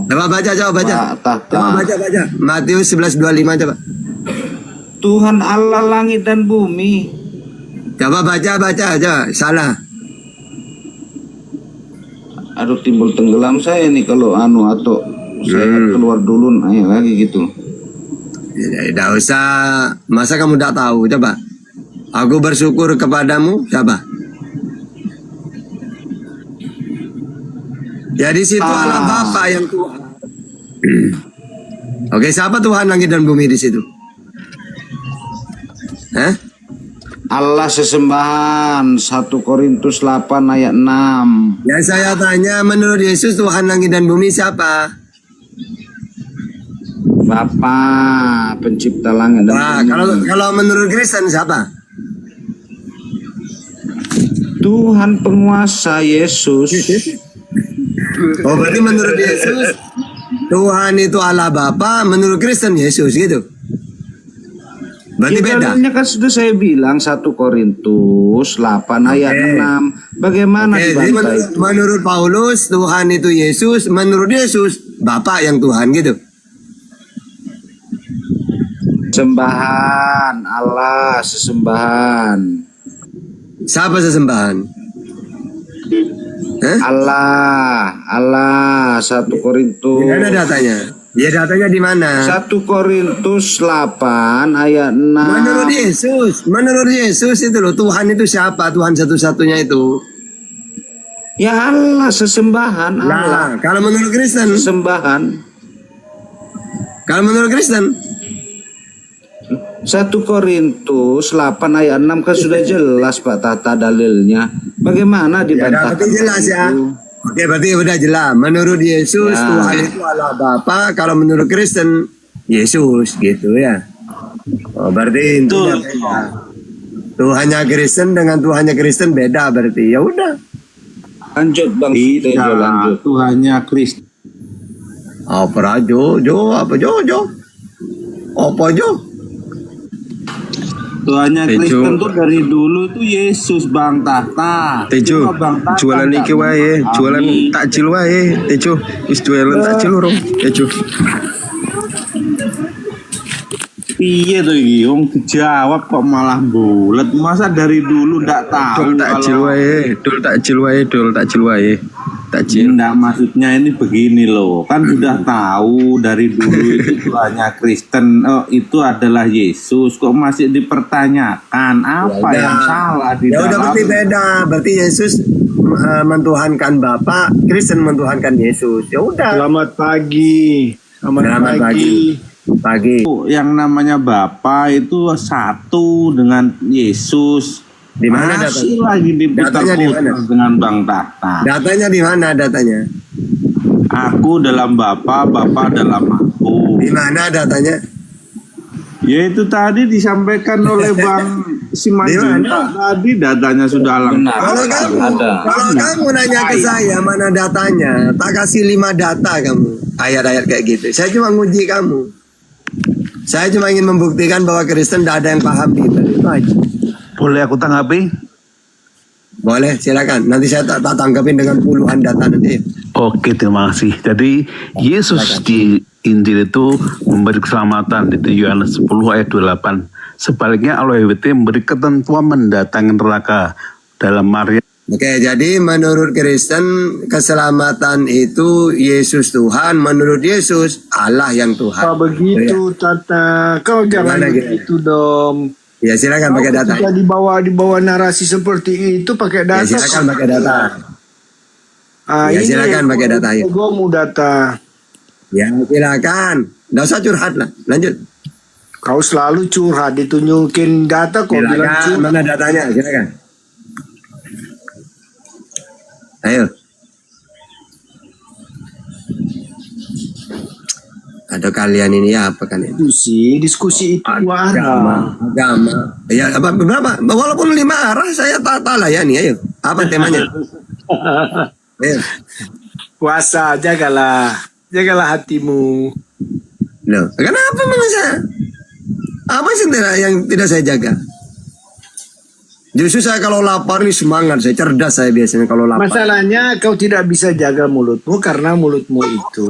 Coba baca. Coba baca. Matius 11:25 coba. Tuhan Allah langit dan bumi. Coba baca. Salah. Aduh, timbul tenggelam saya nih kalau atau saya keluar dulu lagi gitu. Tidak usah. Masa kamu tidak tahu? Coba. Aku bersyukur kepadamu. Siapa? Ya di situ Allah Bapa yang Tuhan. Oke, siapa Tuhan langit dan bumi di situ? Allah sesembahan 1 Korintus 8 ayat 6. Yang saya tanya menurut Yesus Tuhan langit dan bumi siapa? Bapa pencipta langit dan bumi. Kalau menurut Kristen siapa? Tuhan penguasa Yesus. Oh berarti menurut Yesus Tuhan itu Allah Bapa, menurut Kristen Yesus gitu. Berarti Ya, beda. dalilnya kan sudah saya bilang 1 Korintus 8 ayat 6. Bagaimana Oke, jadi dibantah itu? menurut Paulus Tuhan itu Yesus, menurut Yesus Bapa yang Tuhan gitu. Sembahan Allah, sesembahan. Siapa sesembahan? Allah 1 Korintus. Di mana datanya? Ya datanya di mana? 1 Korintus 8 ayat 6. Menurut Yesus itu loh, Tuhan itu siapa? Tuhan satu-satunya itu. Ya Allah, sesembahan Allah. Nah, kalau menurut Kristen, sesembahan. Kalau menurut Kristen, 1 Korintus 8 ayat 6 kan sudah jelas Pak Tata dalilnya. Bagaimana dibantahkan? berarti jelas ya. Oke, berarti udah jelas. Menurut Yesus Tuhan itu Allah Bapa. Kalau menurut Kristen Yesus gitu ya. Oh, berarti intinya beda. Tuhannya Kristen dengan Tuhannya Kristen beda berarti. Ya udah. Lanjut Bang Tejo, lanjut. Tuhannya Kristus. Apa Jo? Apa Jo? Apa Jo? Tuhannya Tejo. Kristen tuh dari dulu tuh Yesus Bang Tata. Tejo, Cuma Bang Tata jualan nggak iki wae, memahami. jualan takjil wae. Tejo, wis jualan takjil urung. Tejo. Iya tuh iki, wong dijawab kok malah bulet. Masa dari dulu ndak tahu Dol takjil wae, dol takjil wae. Takjil. Ndak, maksudnya ini begini loh. Kan sudah tahu dari dulu itu hanya Kristen, itu adalah Yesus. Kok masih dipertanyakan? Apa Ya yang udah. salah di Ya udah dalam? berarti beda. Berarti Yesus mentuhankan Bapa, Kristen mentuhankan Yesus. Ya udah. Selamat pagi. Selamat pagi. Yang namanya Bapa itu satu dengan Yesus. Di mana Masih datanya? lagi Datanya di mana? diputar dengan Bang Tata. Datanya di mana datanya? Aku dalam Bapa, Bapa dalam aku. Di mana datanya? Ya itu tadi disampaikan oleh Bang Simanjuntak tadi, datanya sudah lengkap. Kalau kamu nanya ke saya mana datanya, tak kasih 5 data kamu. Ayat-ayat kayak gitu. Saya cuma nguji kamu. Saya cuma ingin membuktikan bahwa Kristen tidak ada yang paham gitu. Itu aja. Boleh aku tanggapi? Boleh, silakan. Nanti saya tak tanggapin dengan puluhan data nanti. Oke, terima kasih. Jadi Yesus di Injil itu memberi keselamatan di Yohanes 10 ayat 28. Sebaliknya Allah memberi ketentuan mendatangi neraka dalam Maria. Oke, jadi menurut Kristen keselamatan itu Yesus Tuhan, menurut Yesus Allah yang Tuhan. Apa begitu Tata? Kau jangan Gimana, gimana? begitu dong. Ya silakan pakai data. Ketika dibawa narasi seperti itu pakai Ya data. silakan pakai data. Ya, ini silakan pakai data, ayo. Egomu data. Ya silakan. Nggak usah curhat lah. Lanjut. Kau selalu curhat, ditunjukin data kok bilang Silakan. curhat. Mana datanya? Silakan. Ayo. Ada kalian ini ya apa kan itu? Diskusi itu agama. Ya apa berapa? Walaupun 5 arah saya tak lah ya nih. Ayo. Apa temanya? Ayo. Puasa, jagalah hatimu. Loh, kenapa memang saya? Apa sih yang tidak saya jaga? Justru saya kalau lapar ini semangat, saya cerdas saya biasanya kalau lapar. Masalahnya kau tidak bisa jaga mulutmu karena mulutmu itu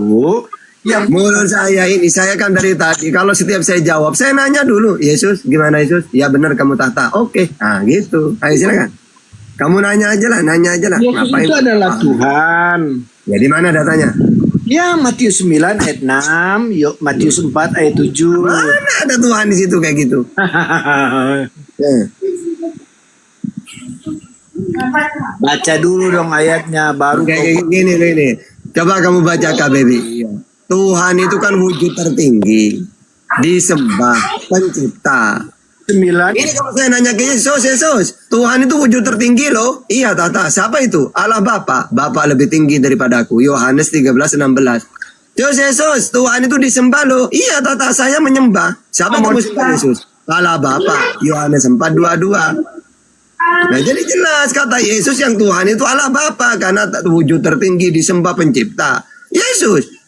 yang mulut saya ini, saya kan dari tadi kalau setiap saya jawab, saya nanya dulu, Yesus gimana Yesus? Ya benar kamu Tata. Oke, nah gitu. Ayo silakan. Kamu nanya aja lah. Yesus itu adalah Tuhan. Ya di mana datanya? Ya Matius 9 ayat 6, yuk Matius 4 ayat 7. Mana ada Tuhan di situ kayak gitu? Ya. Baca dulu dong ayatnya baru kayak gini. Coba kamu baca KBBI. Tuhan itu kan wujud tertinggi, disembah, pencipta. 9. Ini kalau saya nanya ke Yesus, Tuhan itu wujud tertinggi loh. Iya Tata, siapa itu? Allah Bapa. Bapa lebih tinggi daripada aku. Yohanes 13:16. Yesus, Tuhan itu disembah loh. Iya Tata, saya menyembah. Siapa yang kamu sembah Yesus? Allah Bapa. Yohanes 4:22. Nah jadi jelas kata Yesus yang Tuhan itu Allah Bapa karena wujud tertinggi disembah pencipta. Yesus.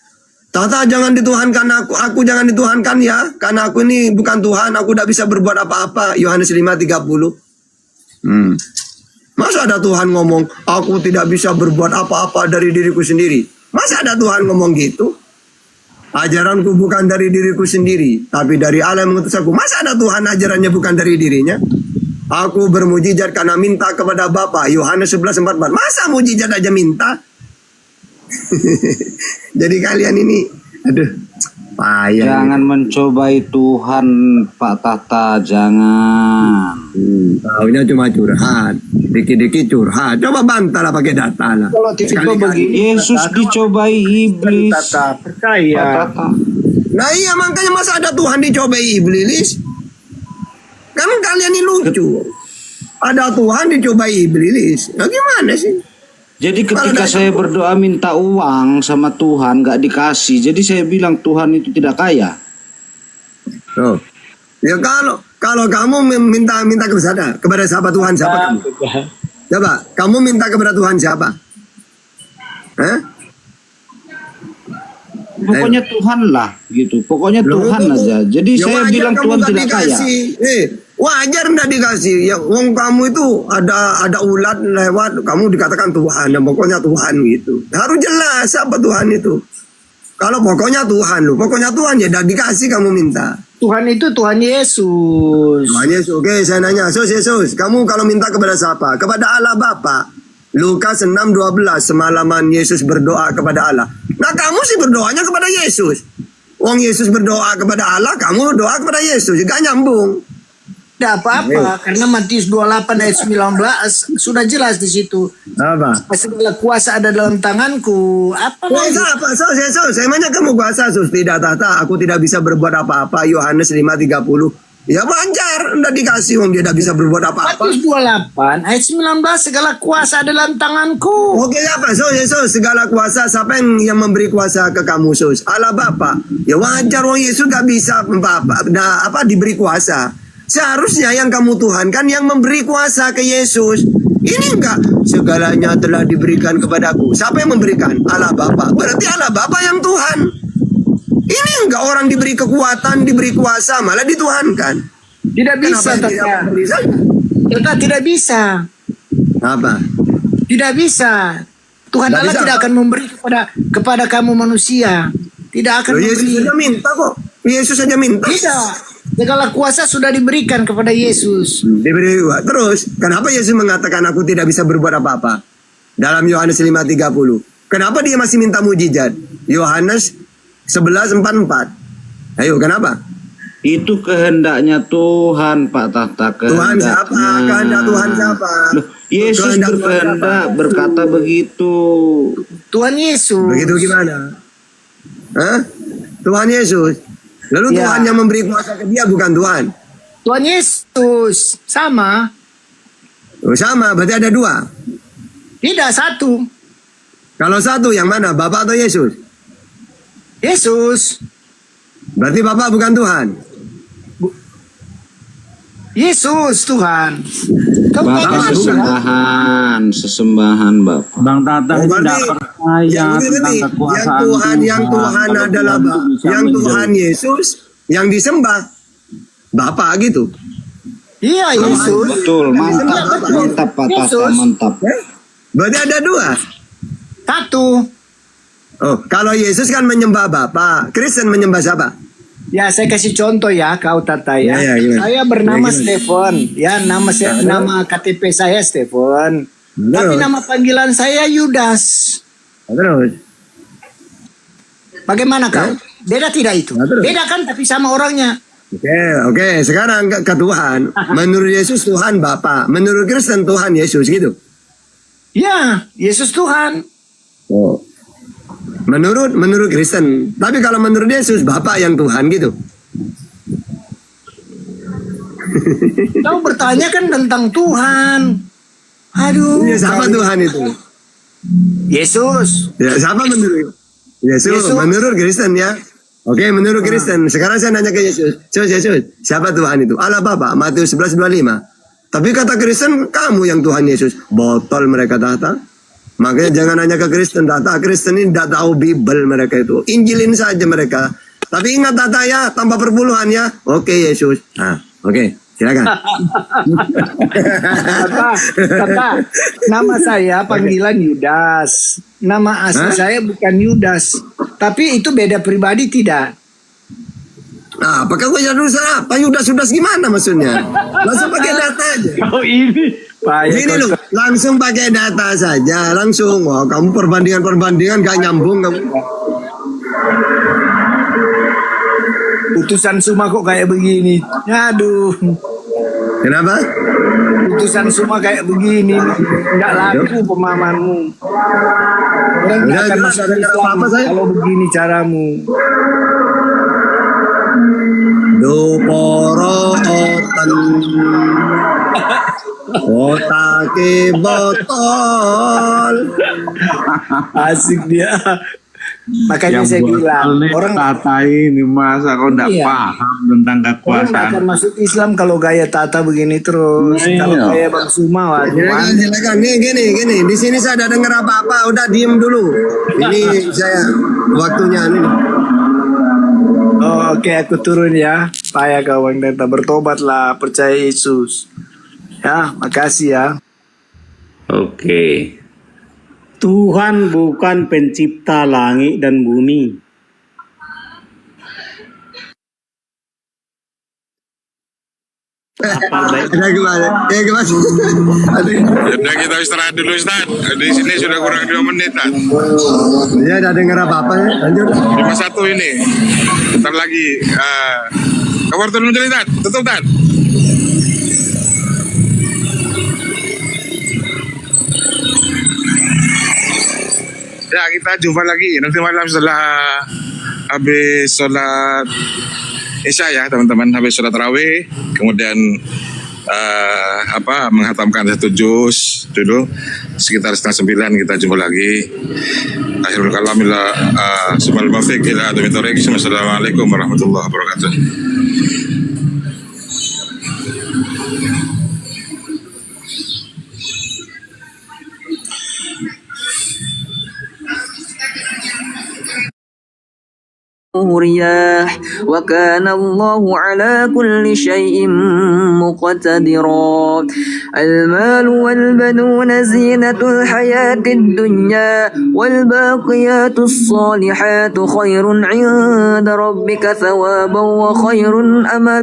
Tata jangan dituhankan aku jangan dituhankan ya, karena aku ini bukan Tuhan, aku tidak bisa berbuat apa-apa. Yohanes 5:30. Masa ada Tuhan ngomong, aku tidak bisa berbuat apa-apa dari diriku sendiri? Masa ada Tuhan ngomong gitu? Ajaranku bukan dari diriku sendiri, tapi dari Allah yang mengutus aku. Masa ada Tuhan ajarannya bukan dari dirinya? Aku bermujizat karena minta kepada Bapa. Yohanes 11:44. Masa mujizat aja minta? Jadi kalian ini, aduh, payah. Jangan mencobai Tuhan, Pak Tata, jangan. Taunya cuma curhat, dikit-dikit curhat. Coba bantah lah pakai data lah. Kalau Yesus dicobai iblis. Percaya. Nah iya, makanya masa ada Tuhan dicobai iblis? Kan kalian ini lucu. Ada Tuhan dicobai iblis. Nah gimana sih? Jadi ketika saya berdoa minta uang sama Tuhan gak dikasih, jadi saya bilang Tuhan itu tidak kaya. Oh. Ya kalau kamu minta kepada siapa Tuhan siapa kamu? Coba kamu minta kepada Tuhan siapa? Hah? Pokoknya Tuhan lah gitu. Pokoknya Tuhan aja. Jadi ya saya bilang Tuhan tidak kaya. Wajar nggak dikasih. Ya wong kamu itu ada ulat lewat, kamu dikatakan Tuhan. Dan pokoknya Tuhan gitu. Harus jelas apa Tuhan itu. Kalau pokoknya Tuhan lu, pokoknya Tuhan ya udah dikasih kamu minta. Tuhan itu Tuhan Yesus. Tuhan Yesus. Oke, saya nanya, Yesus, kamu kalau minta kepada siapa? Kepada Allah Bapa. Lukas 6:12, semalaman Yesus berdoa kepada Allah. Nah kamu sih berdoanya kepada Yesus. Wong Yesus berdoa kepada Allah, kamu doa kepada Yesus. Gak nyambung. Tidak apa-apa, karena Matius 28 ayat 19 sudah jelas di situ. Apa? Segala kuasa ada dalam tanganku. Apa lagi? Kuasa apa? Yesus, saya nanya kamu kuasa, Sus. Tidak, Tata, aku tidak bisa berbuat apa-apa. Yohanes 5:30. Ya wajar, udah dikasih wong dia tidak bisa berbuat apa-apa. Matius 28 ayat 19, segala kuasa ada dalam tanganku. Oke, apa? Yesus, segala kuasa, siapa yang memberi kuasa ke kamu, Sus? Allah Bapa. Ya wajar, wong Yesus gak bisa diberi kuasa. Seharusnya yang kamu Tuhan kan yang memberi kuasa ke Yesus. Ini enggak, segalanya telah diberikan kepadaku. Siapa yang memberikan? Allah Bapa. Berarti Allah Bapa yang Tuhan. Ini enggak, orang diberi kekuatan, diberi kuasa, malah dituhankan. Tidak bisa, Tata. Tidak bisa. Apa? Tidak bisa. Tuhan Tidak Allah bisa tidak apa? akan memberi kepada kamu manusia. Tidak akan memberi. Yesus saja minta kok. Yesus saja minta. Tidak. Segala kuasa sudah diberikan kepada Yesus. Diberi. Terus, kenapa Yesus mengatakan aku tidak bisa berbuat apa-apa? Dalam Yohanes 5:30. Kenapa dia masih minta mujizat? Yohanes 11:44. Ayo, kenapa? Itu kehendaknya Tuhan, Pak Tata. Tuhan siapa? Kehendak Tuhan siapa? Loh, Yesus berkehendak berkata begitu. Tuhan Yesus. Begitu gimana? Hah? Tuhan Yesus. Lalu Ya. Tuhan yang memberi kuasa ke dia bukan Tuhan. Tuhan Yesus. Sama. Oh, sama, berarti ada dua. Tidak, satu. Kalau satu yang mana? Bapak atau Yesus? Yesus. Berarti Bapak bukan Tuhan. Yesus Tuhan. Bapak sesembahan Bapak. Bang Tata Oh, berarti yang Tuhan adalah yang Tuhan Yesus yang disembah Bapak gitu. Iya, Yesus. Betul, mantap Pak Tata, mantap. Berarti ada dua. Satu. Oh, kalau Yesus kan menyembah Bapa, Kristen menyembah siapa? Ya, saya kasih contoh ya, kau Tata ya. Ya, gimana? Saya bernama Ya, gimana? Stephen. Ya, nama KTP saya Stephen. Tapi nama panggilan saya Yudas. Terus? Bagaimana kau? Beda tidak itu? Beda kan, tapi sama orangnya. Oke. Sekarang ke Tuhan. Menurut Yesus Tuhan Bapa, menurut Kristen Tuhan Yesus gitu. Ya, Yesus Tuhan. Oh. Menurut Kristen. Tapi kalau menurut Yesus Bapa yang Tuhan gitu. Kau bertanya kan tentang Tuhan. Aduh. Ya, siapa Tuhan itu? Yesus. Ya, siapa menurut Yesus? Menurut Kristen ya. Oke, menurut Kristen. Sekarang saya nanya ke Yesus. Yesus, siapa Tuhan itu? Allah Bapa, Matius 11:25. Tapi kata Kristen, kamu yang Tuhan Yesus. Botol mereka Tata. Makanya jangan hanya ke Kristen. Data Kristen ini tidak tahu Bible mereka itu. Injilin saja mereka. Tapi ingat data ya, tanpa perpuluhan ya. Oke, Yesus. Nah, oke. Silakan. Kata, nama saya panggilan Yudas. Nama asli saya bukan Yudas. Tapi itu beda pribadi tidak? Nah, apakah gue jadi sana? Pak Yudas gimana maksudnya? Langsung pakai data aja. Oh ini. Ini loh, langsung pakai data saja. Langsung. Wah, kamu perbandingan gak nyambung kamu. Putusan Suma kok kayak begini. Aduh. Kenapa? Putusan Suma kayak begini. Nggak laku pemahamanmu. Orang nggak akan masuk Islam kalau begini caramu. Do poro oten otake botol. Asik dia. Makanya Yang saya bilang orang kata ini masa kau tidak paham tentang orang kekuasaan. akan masuk Islam kalau gaya Tata begini terus. Kalau gaya Bang Suma, waduh. Silakan. Nih gini. Di sini saya tidak dengar apa-apa. Udah diem dulu. Ini saya waktunya ini. Oh, oke, aku turun ya. Payah kawan Tata, bertobatlah, percaya Yesus. Ya, makasih ya. Oke. Tuhan bukan pencipta langit dan bumi. Gimana? Udah kita istirahat dulu Ustaz. Di sini sudah kurang 2 menit Ustaz. Dia ada dengar apa-apa ya? Lanjut. 51 ini. Bentar lagi. Kabar turun dulu Ustaz. Tutup Ustaz. Ya kita jumpa lagi nanti malam setelah habis sholat Isya ya teman-teman, habis sholat tarawih kemudian menghatamkan 1 juz dulu sekitar 8:30 kita jumpa lagi. Akhirul kalam ila subhanal muwaffiq ila aqwamit thoriq. Assalamualaikum warahmatullahi wabarakatuh. رياح وكان الله على كل شيء مقتدرا المال والبنون زينة الحياة الدنيا والباقيات الصالحات خير عند ربك ثوابا وخير أملا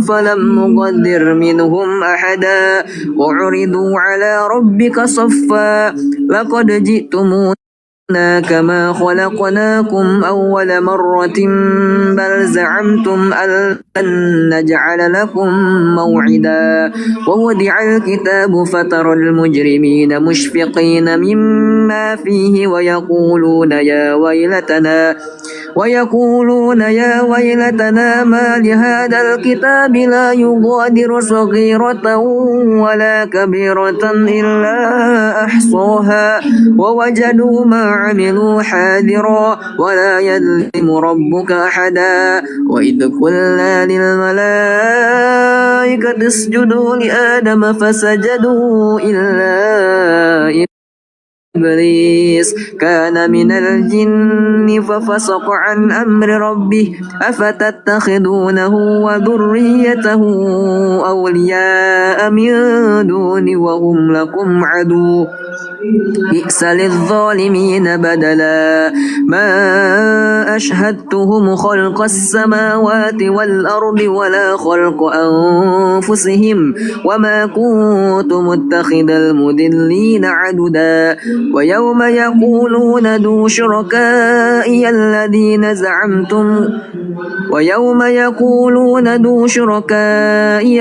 فلم نقدر منهم أحدا وعرضوا على ربك صفا لقد جئتمونا كما خلقناكم أول مرة بل زعمتم أن لن نجعل لكم موعدا ووضع الكتاب فترى المجرمين مشفقين مما فيه ويقولون يا ويلتنا ما لهذا الكتاب لا يغادر صغيرة ولا كبيرة إلا أحصاها ووجدوا ما عملوا حاضرا ولا يظلم ربك أحدا وإذ قلنا للملائكة اسجدوا لآدم فسجدوا إلا إبليس كان من الجن ففسق عن أمر ربه أفتتخذونه وذريته أولياء من دون وهم لكم عدو بئس للظالمين بدلا ما أشهدتهم خلق السماوات والأرض ولا خلق أنفسهم وما كنت متخذ المضلين عددا ويوم يقولون ذو شركائي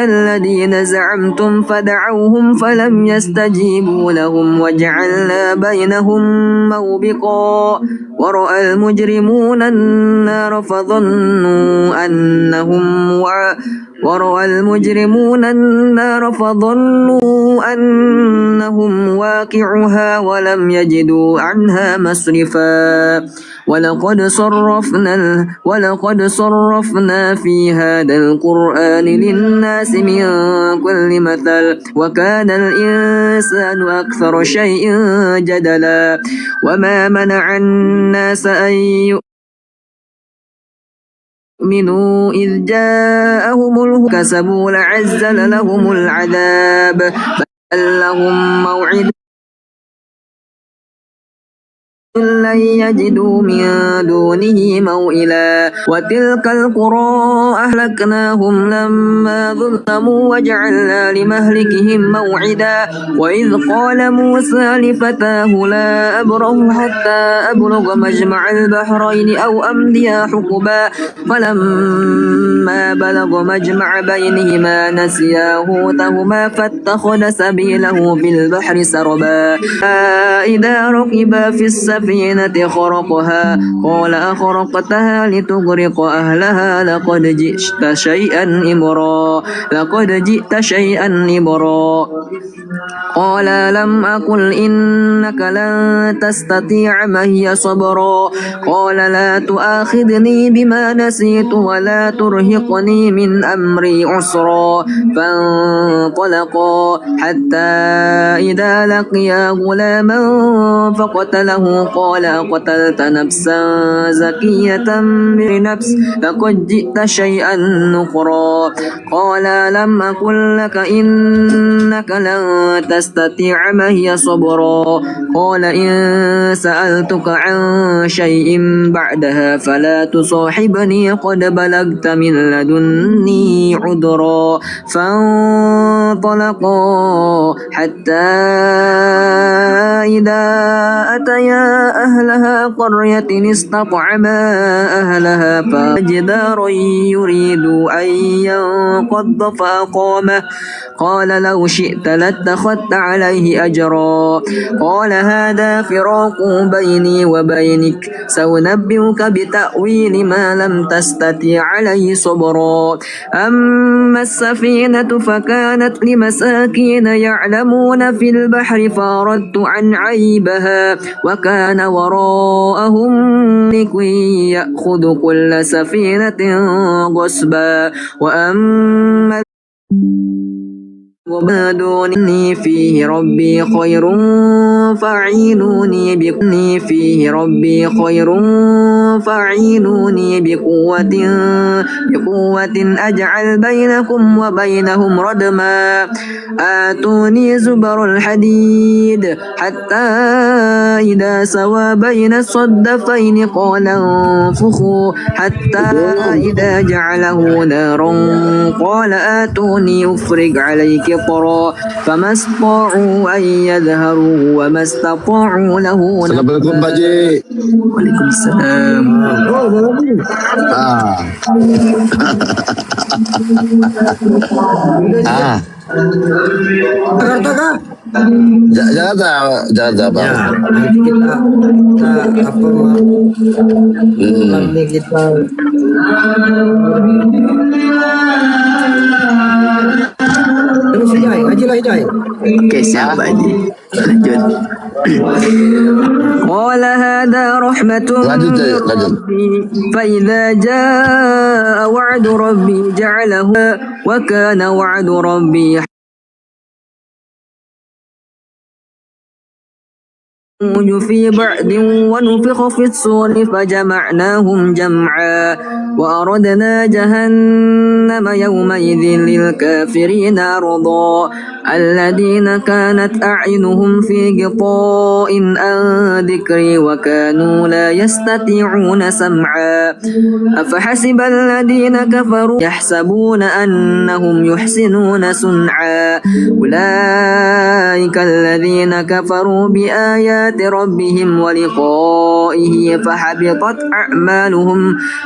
الذين زعمتم فدعوهم فلم يستجيبوا لهم وجعلنا بينهم موبقا ورأى المجرمون النار ورأى المجرمون النار فظنوا أنهم واقعها ولم يجدوا عنها مصرفا ولقد صرفنا في هذا القرآن للناس من كل مثل وكان الإنسان أكثر شيء جدلا وما منع الناس أن يؤمنوا إذ جاءهم الهدى كسبوا لعزل لهم العذاب بل لهم موعد لن يجدوا من دونه موئلا وتلك القرى أهلكناهم لما ظلموا وجعلنا لمهلكهم موعدا وإذ قال موسى لفتاه لا أبره حتى أبلغ مجمع البحرين أو أمضي حقبا فلما بلغ مجمع بينهما نسيا حوتهما فاتخذ سبيله في البحر سربا إذا ركب في السفينة خرقها قال أخرقتها لتغرق أهلها لقد جئت شيئا إمرا قال لم أقل إنك لن تستطيع معي صبرا قال لا تؤاخذني بما نسيت ولا ترهقني من أمري عسرا فانطلقا حتى إذا لقيا غلاما فقتله قال قتلت نفسا زكية بنفس لقد جئت شيئا نكرا قال لم أقل لك إنك لن تستطيع معي صبرا قال إن سألتك عن شيء بعدها فلا تصاحبني قد بلغت من لدني عذرا فانطلقا حتى إذا أتيا أهلها قرية استطعما أهلها فجدارا يريد أن ينقض فأقامه قال لو شئت لاتخذت عليه أجرا قال هذا فراق بيني وبينك سأنبئك بتأويل ما لم تستطع عليه صبرا أما السفينة فكانت لمساكين يعلمون في البحر فأردت عن عيبها وكان وراءهم ملك يأخذ كل سفينة غصبا وأما وما دوني فيه ربي خير فاعينوني بقوة أجعل بينكم وبينهم ردما آتوني زبر الحديد حتى إذا سوى بين الصدفين قال انفخوا حتى إذا جعله نارا قال آتوني أفرغ عليك قطرا فما استطاعوا أن يظهروا وما استطاعوا له Assalamualaikum Pak Ji. Waalaikumsalam. Jakarta kah? Jakarta Pak. Ya, Nanti kita nanti kita terus Jai, ngaji lah Jai. Oke, siap Haji. Lanjut. قال هذا رحمة من ربي فإذا جاء وعد ربي جعله وكان وعد ربي في بعد ونفخ في الصور فجمعناهم جمعا وأردنا جهنم يومئذ للكافرين عرضا الذين كانت أعينهم في غطاء عن ذكري وكانوا لا يستطيعون سمعا أفحسب الذين كفروا يحسبون أنهم يحسنون صنعا أولئك الذين كفروا بآيات ربهم ولقائه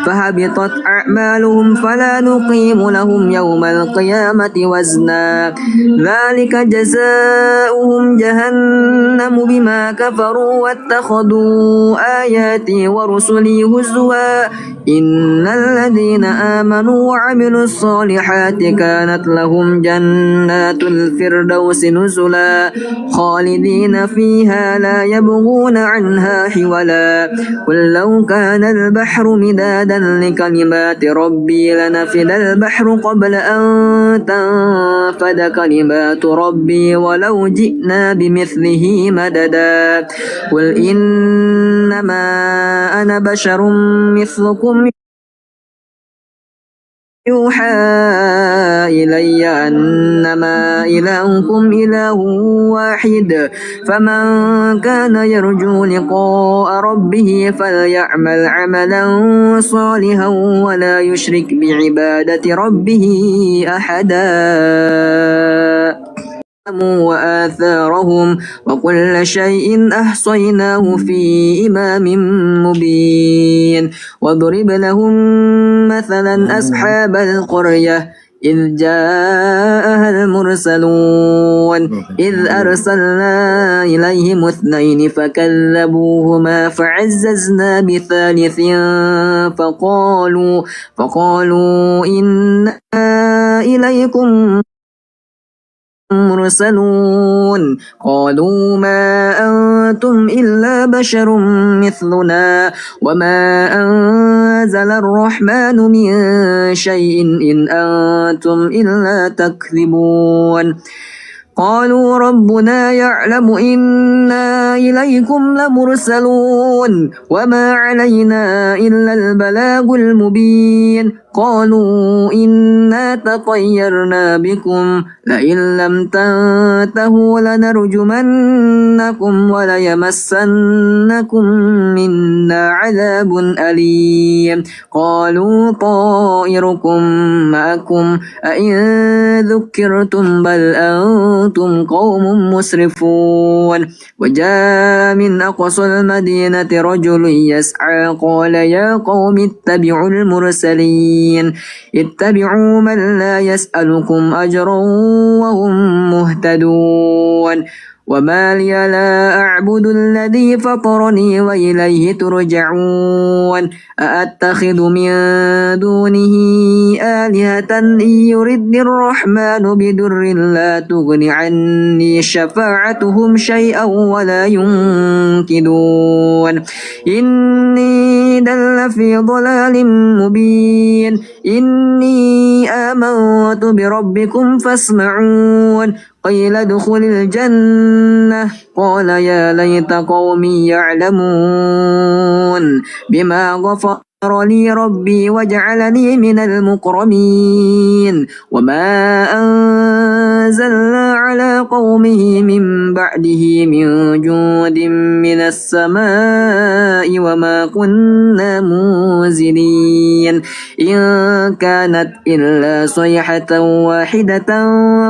فحبطت أعمالهم فلا نقيم لهم يوم القيامة وزنا ذلك ذلك جزاؤهم جهنم بما كفروا واتخذوا آياتي ورسلي هزوا إن الذين آمنوا وعملوا الصالحات كانت لهم جنات الفردوس نزلا خالدين فيها لا يبغون عنها حولا قل لو كان البحر مدادا لكلمات ربي لنفد البحر قبل أن تنفد كلمات ربي ولو جئنا بمثله مددا قل إنما أنا بشر مثلكم يوحى إلي أنما إلهكم إله واحد فمن كان يرجو لقاء ربه فليعمل عملا صالحا ولا يشرك بعبادة ربه أحدا وآثارهم وكل شيء أحصيناه في إمام مبين وضرب لهم مثلا أصحاب القرية إذ جاءها المرسلون إذ أرسلنا إليهم اثنين فكذبوهما فعززنا بثالث فقالوا إنا إليكم مرسلون قالوا ما أنتم إلا بشر مثلنا وما أنزل الرحمن من شيء إن أنتم إلا تكذبون قالوا ربنا يعلم إنا إليكم لمرسلون وما علينا إلا البلاغ المبين قالوا إنا تطيرنا بكم لئن لم تنتهوا لنرجمنكم وليمسنكم منا عذاب أليم قالوا طائركم معكم أئن ذكرتم بل أنتم قوم مسرفون وجاء من أقصى المدينة رجل يسعى قال يا قوم اتبعوا المرسلين اتبعوا من لا يسألكم أجرا وهم مهتدون وما لي لا أعبد الذي فطرني وإليه ترجعون أأتخذ من دونه آلهة إن يردني الرحمن بدر لا تغن عني شفاعتهم شيئا ولا ينقذون إني إذا لفي ضلال مبين إني آمنت بربكم فاسمعون قيل ادخل الجنة قال يا ليت قومي يعلمون بما غفر لي ربي وجعلني من المكرمين وما أنزلنا على قومه من بعده من جود من السماء وما كنا منزلين إن كانت إلا صيحة واحدة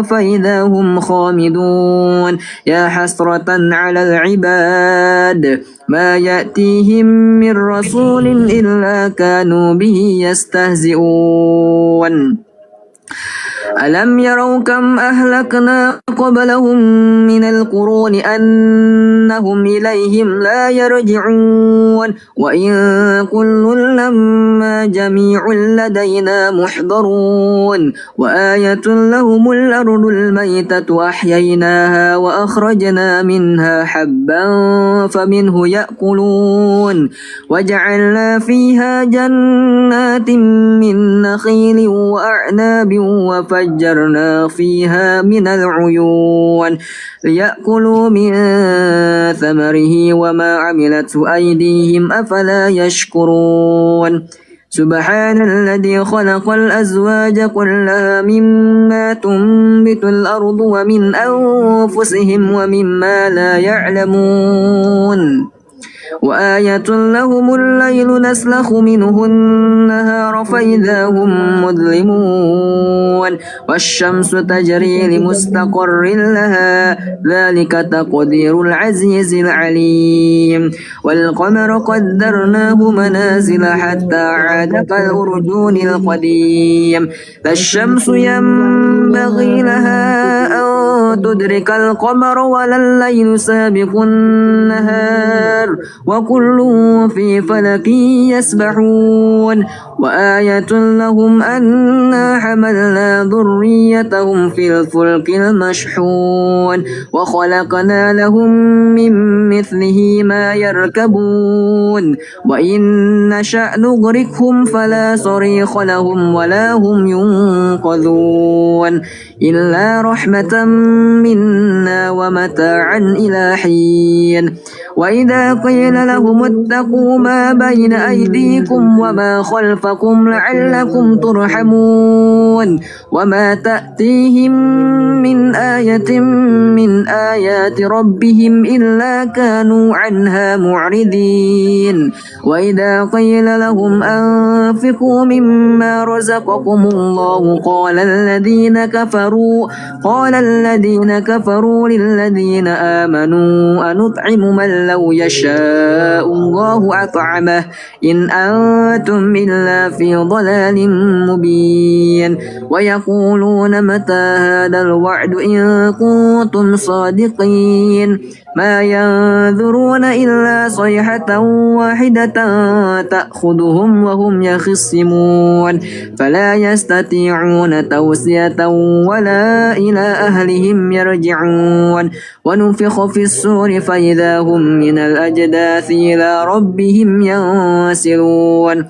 فإذا هم خامدون يا حسرة على العباد ما يأتيهم من رسول إلا كانوا به يستهزئون ألم يروا كم أهلكنا قبلهم من القرون أنهم إليهم لا يرجعون وإن كل لما جميع لدينا محضرون وآية لهم الأرض الميتة أحييناها وأخرجنا منها حبا فمنه يأكلون وجعلنا فيها جنات من نخيل وأعناب وفجرنا فيها من العيون ليأكلوا من ثمره وما عملته أيديهم أفلا يشكرون سبحان الذي خلق الأزواج كلها مما تنبت الأرض ومن أنفسهم ومما لا يعلمون وآية لهم الليل نسلخ منه النهار فإذا هم مظلمون والشمس تجري لمستقر لها ذلك تقدير العزيز العليم والقمر قدرناه منازل حتى عاد كالأرجون القديم لا الشمس ينبغي لها أن تدرك القمر ولا الليل سابق النهار وكل في فلك يسبحون وآية لهم أنا حملنا ذريتهم في الفلك المشحون وخلقنا لهم من مثله ما يركبون وإن نشأ نغرقهم فلا صريخ لهم ولا هم ينقذون إلا رحمة منا ومتاعا إلى حين وإذا قيل لهم اتقوا ما بين أيديكم وما خلفكم لعلكم ترحمون وما تأتيهم من آية من آيات ربهم إلا كانوا عنها معرضين وإذا قيل لهم أنفقوا مما رزقكم الله قال الذين كفروا للذين آمنوا أنطعم من لو يشاء الله أطعمه إن أنتم إلا في ضلال مبين ويقولون متى هذا الوعد إن كنتم صادقين ما ينظرون إلا صيحة واحدة تأخذهم وهم يخصمون فلا يستطيعون توصية ولا إلى أهلهم يرجعون ونفخ في الصور فإذا هم من الأجداث إلى ربهم ينسلون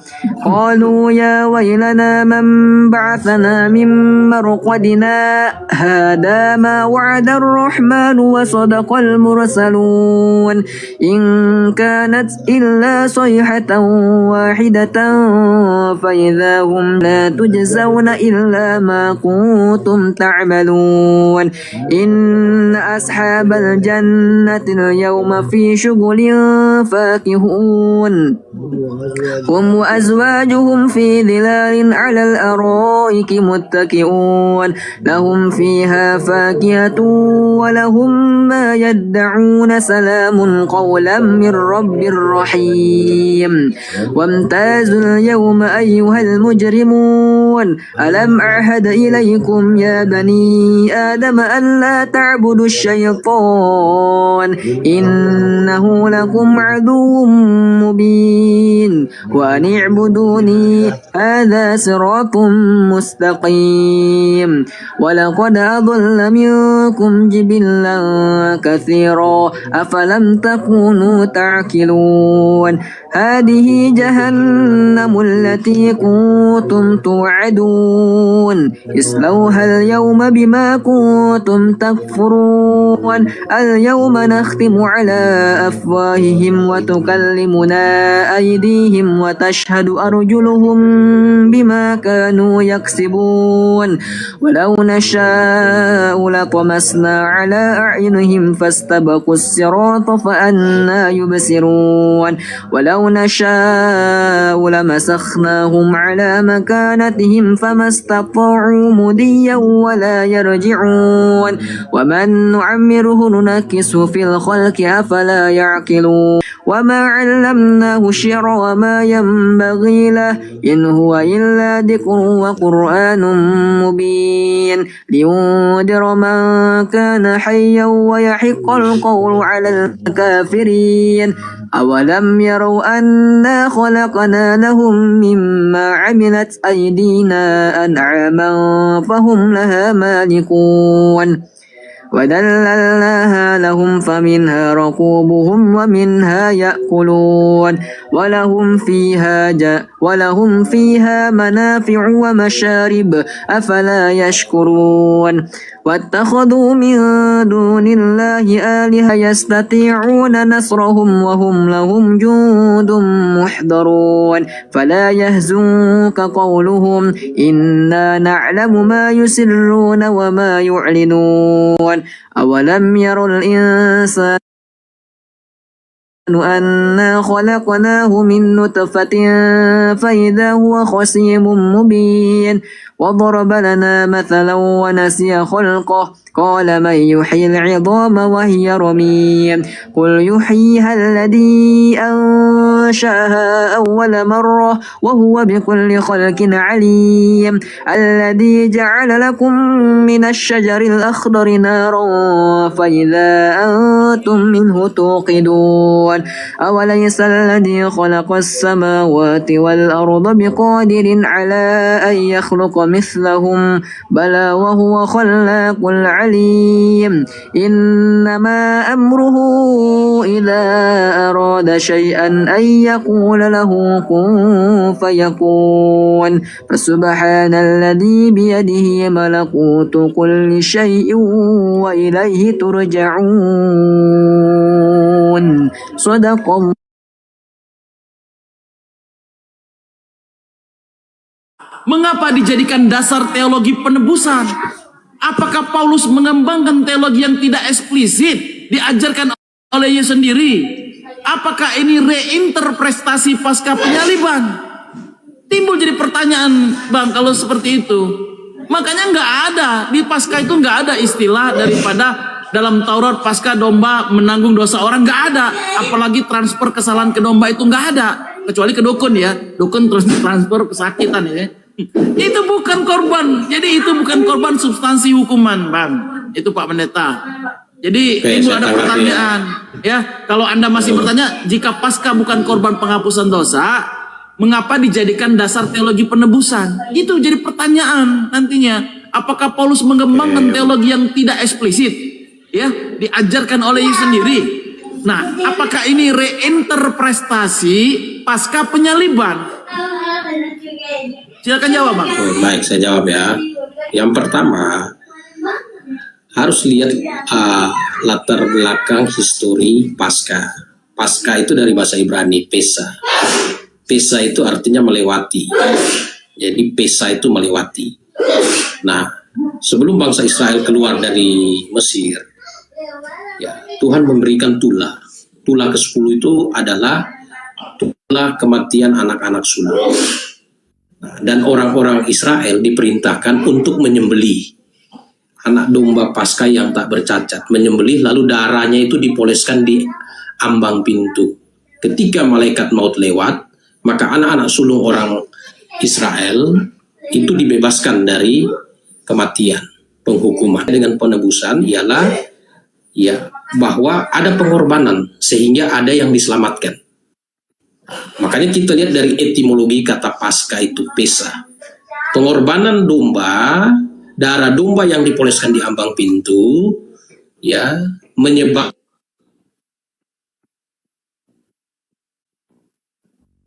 قالوا يا ويلنا من بعثنا من مرقدنا هذا ما وعد الرحمن وصدق المرسلون إن كانت إلا صيحة واحدة فإذا هم لا تجزون إلا ما كنتم تعملون إن أصحاب الجنة اليوم في شغل فاكهون هم وأزواجهم في ظلال على الأرائك متكئون لهم فيها فاكهة ولهم ما يدعون سلام قولا من رب رحيم وامتازوا اليوم أيها المجرمون ألم أعهد إليكم يا بني آدم أن لا تعبدوا الشيطان إنه لكم عدو مبين وأن اعبدوني هذا صراط مستقيم ولقد أضل منكم جبلا كثيرا أفلم تكونوا تعقلون هذه جهنم التي كنتم توعدون اصلوها اليوم بما كنتم تكفرون اليوم نختم على أفواههم وتكلمنا أيديهم وتشهد أرجلهم بما كانوا يكسبون ولو نشاء لطمسنا على أعينهم فاستبقوا الصراط فأنى يبصرون ولو نشاء لمسخناهم على مكانتهم فما استطاعوا مضيا ولا يرجعون ومن نعمره ننكسه في الخلق أفلا يعقلون وما علمناه الشعر وما ينبغي له إن هو إلا ذكر وقرآن مبين لينذر من كان حيا ويحق القول على الكافرين أولم يروا أنا خلقنا لهم مما عملت أيدينا أنعاما فهم لها مالكون وذللناها لهم فمنها ركوبهم ومنها يأكلون ولهم فيها منافع ومشارب أفلا يشكرون واتخذوا من دون الله آلهة يستطيعون نصرهم وهم لهم جند محضرون فلا يهزنك قولهم إنا نعلم ما يسرون وما يعلنون أولم يروا الإنسان أنا خلقناه من نطفة فإذا هو خصيم مبين وضرب لنا مثلا ونسي خلقه قال من يحيي العظام وهي رميم قل يحييها الذي أنشأها أول مرة وهو بكل خلق عليم الذي جعل لكم من الشجر الأخضر نارا فإذا أنتم منه توقدون أوليس الذي خلق السماوات والأرض بقادر على أن يخلق مثلهم بلى وهو خلاق العليم إنما أمره إذا أراد شيئا أن يقول له كن فيكون فسبحان الذي بيده ملكوت كل شيء وإليه ترجعون صدق الله. Mengapa dijadikan dasar teologi penebusan? Apakah Paulus mengembangkan teologi yang tidak eksplisit diajarkan oleh Yesus sendiri? Apakah ini reinterpretasi pasca penyaliban? Timbul jadi pertanyaan, Bang, kalau seperti itu. Makanya nggak ada di pasca itu, nggak ada istilah daripada dalam Taurat pasca domba menanggung dosa orang, nggak ada. Apalagi transfer kesalahan ke domba itu nggak ada, kecuali ke dukun ya, dukun terus transfer kesakitan ya. Itu bukan korban, jadi itu bukan korban substansi hukuman, Bang. Itu Pak Pendeta. Jadi ibu ada pertanyaan, ya. Kalau Anda masih bertanya, jika pasca bukan korban penghapusan dosa, mengapa dijadikan dasar teologi penebusan? Itu jadi pertanyaan nantinya. Apakah Paulus mengembangkan teologi yang tidak eksplisit, ya, diajarkan oleh Yesus sendiri? Nah, apakah ini reinterpretasi pasca penyaliban? Silakan jawab, Bang. Baik, saya jawab ya. Yang pertama, harus lihat latar belakang histori pasca. Pasca itu dari bahasa Ibrani, pesa. Pesa itu artinya melewati. Jadi pesa itu melewati. Nah, sebelum bangsa Israel keluar dari Mesir, ya, Tuhan memberikan tulah. Tulah ke-10 itu adalah tulah kematian anak-anak sulung. Nah, dan orang-orang Israel diperintahkan untuk menyembelih anak domba Paskah yang tak bercacat, menyembelih lalu darahnya itu dipoleskan di ambang pintu. Ketika malaikat maut lewat, maka anak-anak sulung orang Israel itu dibebaskan dari kematian, penghukuman. Dengan penebusan ialah ya bahwa ada pengorbanan sehingga ada yang diselamatkan. Makanya kita lihat dari etimologi kata Paskah itu pesa. Pengorbanan domba, darah domba yang dipoleskan di ambang pintu, ya, menyebabkan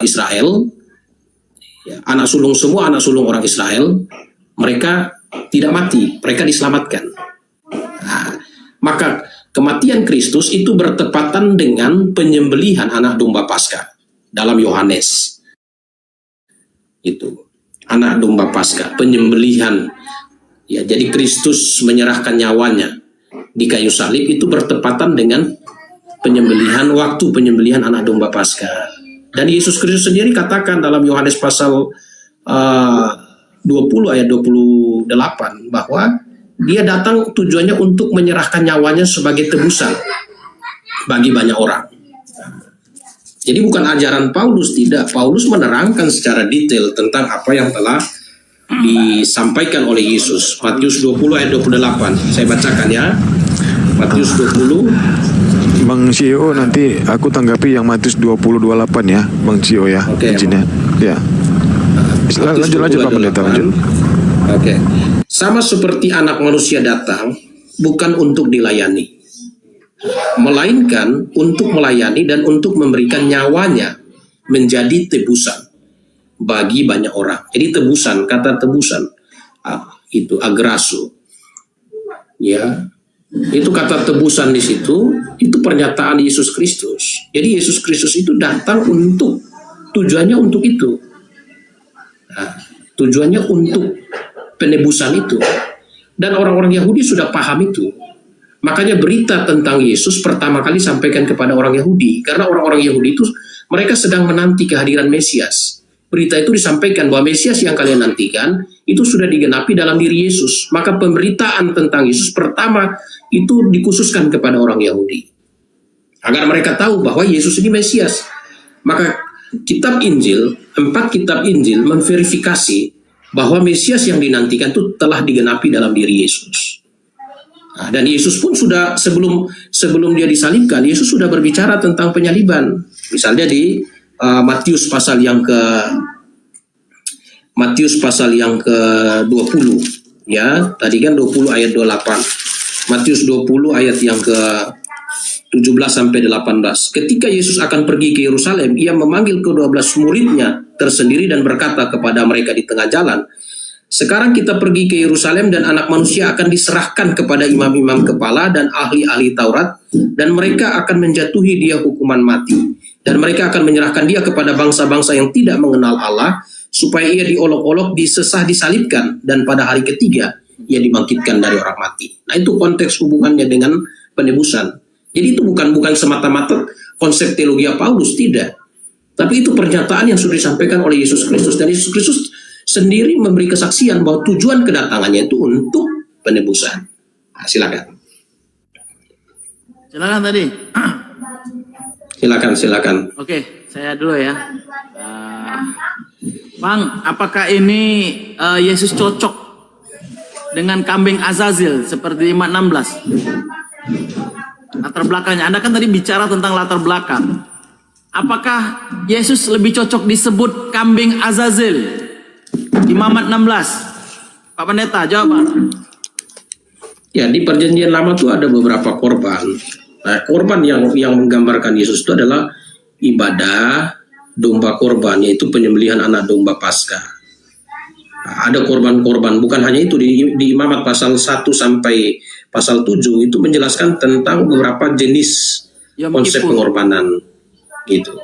Israel, ya, anak sulung semua anak sulung orang Israel, mereka tidak mati, mereka diselamatkan. Nah, maka kematian Kristus itu bertepatan dengan penyembelihan anak domba Paskah dalam Yohanes. Itu anak domba Paskah, penyembelihan. Ya, jadi Kristus menyerahkan nyawanya di kayu salib itu bertepatan dengan penyembelihan, waktu penyembelihan anak domba Paskah. Dan Yesus Kristus sendiri katakan dalam Yohanes pasal 20 ayat 28 bahwa dia datang tujuannya untuk menyerahkan nyawanya sebagai tebusan bagi banyak orang. Jadi bukan ajaran Paulus, tidak. Paulus menerangkan secara detail tentang apa yang telah disampaikan oleh Yesus. Matius 20 ayat 28. Saya bacakan ya. Matius 20. Bang CEO, nanti aku tanggapi yang Matius 20:28 ya, Bang CEO ya. Oke, izinnya. Ya. Lanjut Pak Pendeta, lanjut. Oke. Sama seperti anak manusia datang bukan untuk dilayani, melainkan untuk melayani dan untuk memberikan nyawanya menjadi tebusan bagi banyak orang. Jadi tebusan, kata tebusan itu agraso, ya, itu kata tebusan di situ, itu pernyataan Yesus Kristus. Jadi Yesus Kristus itu datang untuk tujuannya untuk itu, tujuannya untuk penebusan itu, dan orang-orang Yahudi sudah paham itu. Makanya berita tentang Yesus pertama kali sampaikan kepada orang Yahudi, karena orang-orang Yahudi itu mereka sedang menanti kehadiran Mesias. Berita itu disampaikan bahwa Mesias yang kalian nantikan itu sudah digenapi dalam diri Yesus. Maka pemberitaan tentang Yesus pertama itu dikhususkan kepada orang Yahudi, agar mereka tahu bahwa Yesus ini Mesias. Maka kitab Injil, 4 kitab Injil memverifikasi bahwa Mesias yang dinantikan itu telah digenapi dalam diri Yesus. Nah, dan Yesus pun sudah sebelum dia disalibkan, Yesus sudah berbicara tentang penyaliban. Misalnya di Matius pasal yang ke-20, ya. Tadi kan 20 ayat 28. Matius 20 ayat yang ke-17 sampai 18. Ketika Yesus akan pergi ke Yerusalem, ia memanggil ke-12 muridnya tersendiri dan berkata kepada mereka di tengah jalan, "Sekarang kita pergi ke Yerusalem dan anak manusia akan diserahkan kepada imam-imam kepala dan ahli-ahli Taurat, dan mereka akan menjatuhi dia hukuman mati. Dan mereka akan menyerahkan dia kepada bangsa-bangsa yang tidak mengenal Allah, supaya ia diolok-olok, disesah, disalibkan, dan pada hari ketiga ia dibangkitkan dari orang mati." Nah, itu konteks hubungannya dengan penebusan. Jadi itu bukan semata-mata konsep teologi Paulus, tidak. Tapi itu pernyataan yang sudah disampaikan oleh Yesus Kristus, dan Yesus Kristus sendiri memberi kesaksian bahwa tujuan kedatangannya itu untuk penebusan. Nah, silakan. Silakan tadi. Silakan. Oke, saya dulu ya. Bang, apakah ini Yesus cocok dengan kambing Azazil seperti Imat 16? Latar belakangnya, Anda kan tadi bicara tentang latar belakang. Apakah Yesus lebih cocok disebut kambing Azazil? Imamat 16. Pak Pendeta, jawab. Ya, di perjanjian lama itu ada beberapa korban. Nah, korban yang menggambarkan Yesus itu adalah ibadah domba korban, yaitu penyembelihan anak domba Paskah. Nah, ada korban-korban, bukan hanya itu. Di Imamat pasal 1 sampai pasal 7 itu menjelaskan tentang beberapa jenis konsep pengorbanan gitu.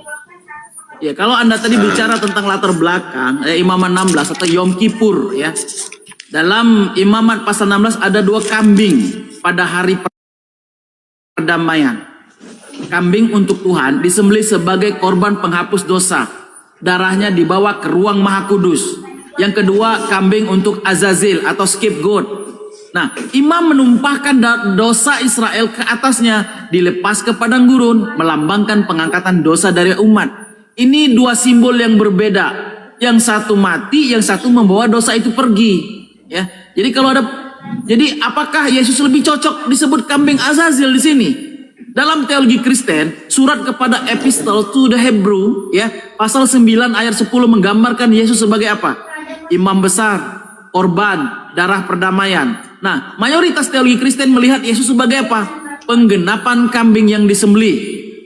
Ya, kalau Anda tadi bicara tentang latar belakang Imamat 16 atau Yom Kippur ya. Dalam Imamat pasal 16 ada 2 kambing pada hari perdamaian. Kambing untuk Tuhan disembelih sebagai korban penghapus dosa. Darahnya dibawa ke ruang Maha Kudus. Yang kedua, kambing untuk Azazil atau scapegoat. Nah, imam menumpahkan dosa Israel ke atasnya, dilepas ke padang gurun, melambangkan pengangkatan dosa dari umat. Ini 2 simbol yang berbeda. Yang satu mati, yang satu membawa dosa itu pergi. Ya, jadi apakah Yesus lebih cocok disebut kambing Azazil di sini? Dalam teologi Kristen, surat kepada Epistle to the Hebrew, ya, pasal 9 ayat 10 menggambarkan Yesus sebagai apa? Imam besar, korban, darah perdamaian. Nah, mayoritas teologi Kristen melihat Yesus sebagai apa? Penggenapan kambing yang disembelih,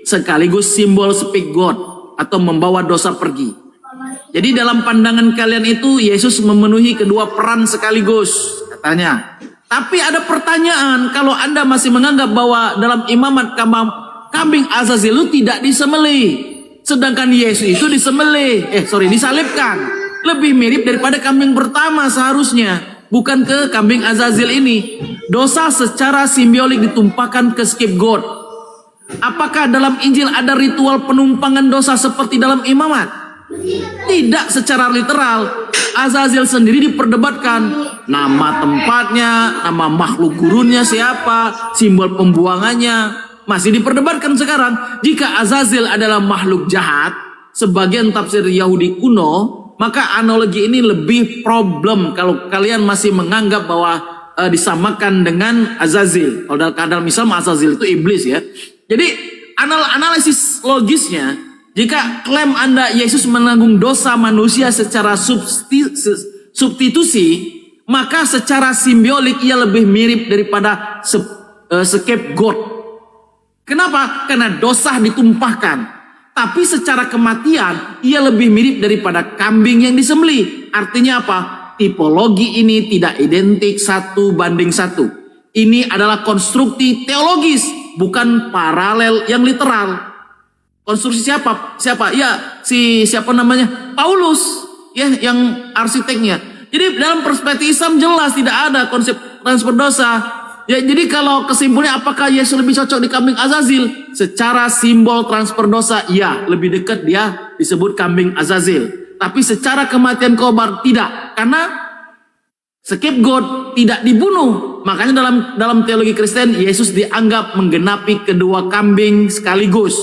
sekaligus simbol scapegoat atau membawa dosa pergi. Jadi dalam pandangan kalian itu Yesus memenuhi kedua peran sekaligus katanya. Tapi ada pertanyaan, kalau Anda masih menganggap bahwa dalam imamat kambing Azazil itu tidak disembelih, sedangkan Yesus itu disalibkan. Lebih mirip daripada kambing pertama seharusnya, bukan ke kambing Azazil ini. Dosa secara simbolik ditumpahkan ke scapegoat. Apakah dalam Injil ada ritual penumpangan dosa seperti dalam imamat? Tidak secara literal. Azazil sendiri diperdebatkan. Nama tempatnya, nama makhluk gurunnya siapa, simbol pembuangannya masih diperdebatkan sekarang. Jika Azazil adalah makhluk jahat, sebagian tafsir Yahudi kuno, maka analogi ini lebih problem kalau kalian masih menganggap bahwa disamakan dengan Azazil. Kalau dalam Islam Azazil itu iblis ya. Jadi analisis logisnya, jika klaim Anda Yesus menanggung dosa manusia secara substitusi, maka secara simbolik ia lebih mirip daripada scapegoat. Kenapa? Karena dosa ditumpahkan. Tapi secara kematian ia lebih mirip daripada kambing yang disembelih. Artinya apa? Tipologi ini tidak identik 1:1. Ini adalah konstruksi teologis, bukan paralel yang literal. Konstruksi siapa? Ya, siapa namanya? Paulus, ya, yang arsiteknya. Jadi dalam perspektif Islam jelas tidak ada konsep transfer dosa. Ya, jadi kalau kesimpulannya apakah Yesus lebih cocok di kambing Azazil? Secara simbol transfer dosa, ya, lebih dekat dia disebut kambing Azazil. Tapi secara kematian korban tidak, karena scapegoat tidak dibunuh. Makanya dalam teologi Kristen Yesus dianggap menggenapi kedua kambing sekaligus.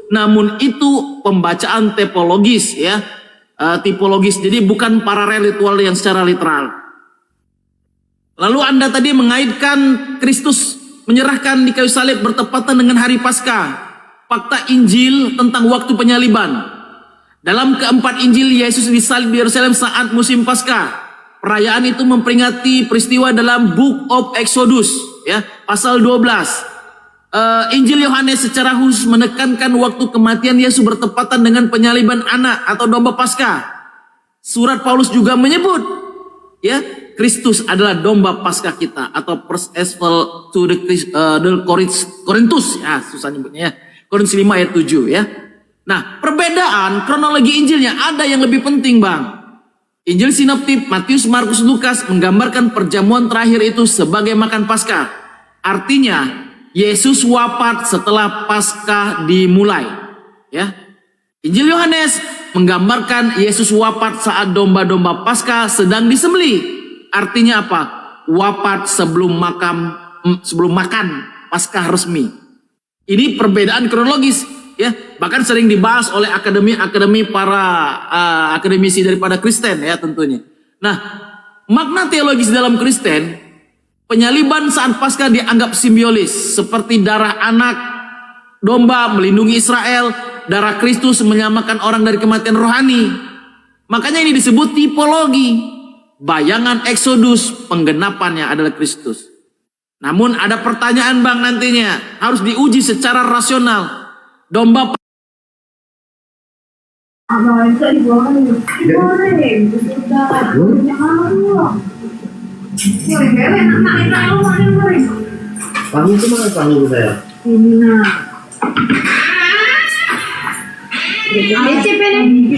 Namun itu pembacaan tipologis ya, tipologis. Jadi bukan paralel ritual yang secara literal. Lalu Anda tadi mengaitkan Kristus menyerahkan di kayu salib bertepatan dengan hari Paskah. Fakta Injil tentang waktu penyaliban. Dalam keempat Injil, Yesus disalib di Yerusalem saat musim Paskah. Perayaan itu memperingati peristiwa dalam Book of Exodus, ya, pasal 12. Injil Yohanes secara khusus menekankan waktu kematian Yesus bertepatan dengan penyaliban anak atau domba Paskah. Surat Paulus juga menyebut, ya, Kristus adalah domba Paskah kita, atau first epistle to the Korintus, ya, susah nyebutnya ya. Korintus 5 ayat 7 ya. Nah, perbedaan kronologi Injilnya ada yang lebih penting, Bang. Injil sinoptik Matius, Markus, Lukas menggambarkan perjamuan terakhir itu sebagai makan Paskah. Artinya, Yesus wafat setelah Paskah dimulai, ya. Injil Yohanes menggambarkan Yesus wafat saat domba-domba Paskah sedang disembelih. Artinya apa? Wafat sebelum makan Paskah resmi. Ini perbedaan kronologis, ya. Bahkan sering dibahas oleh akademi para akademisi daripada Kristen, ya, tentunya. Nah, makna teologis dalam Kristen, penyaliban saat Paskah dianggap simbolis, seperti darah anak domba melindungi Israel, darah Kristus menyelamatkan orang dari kematian rohani. Makanya ini disebut tipologi. Bayangan Exodus, penggenapannya adalah Kristus. Namun ada pertanyaan, Bang, nantinya harus diuji secara rasional. Domba Kamu kemana kamu saya? Ini nah. DCP nih.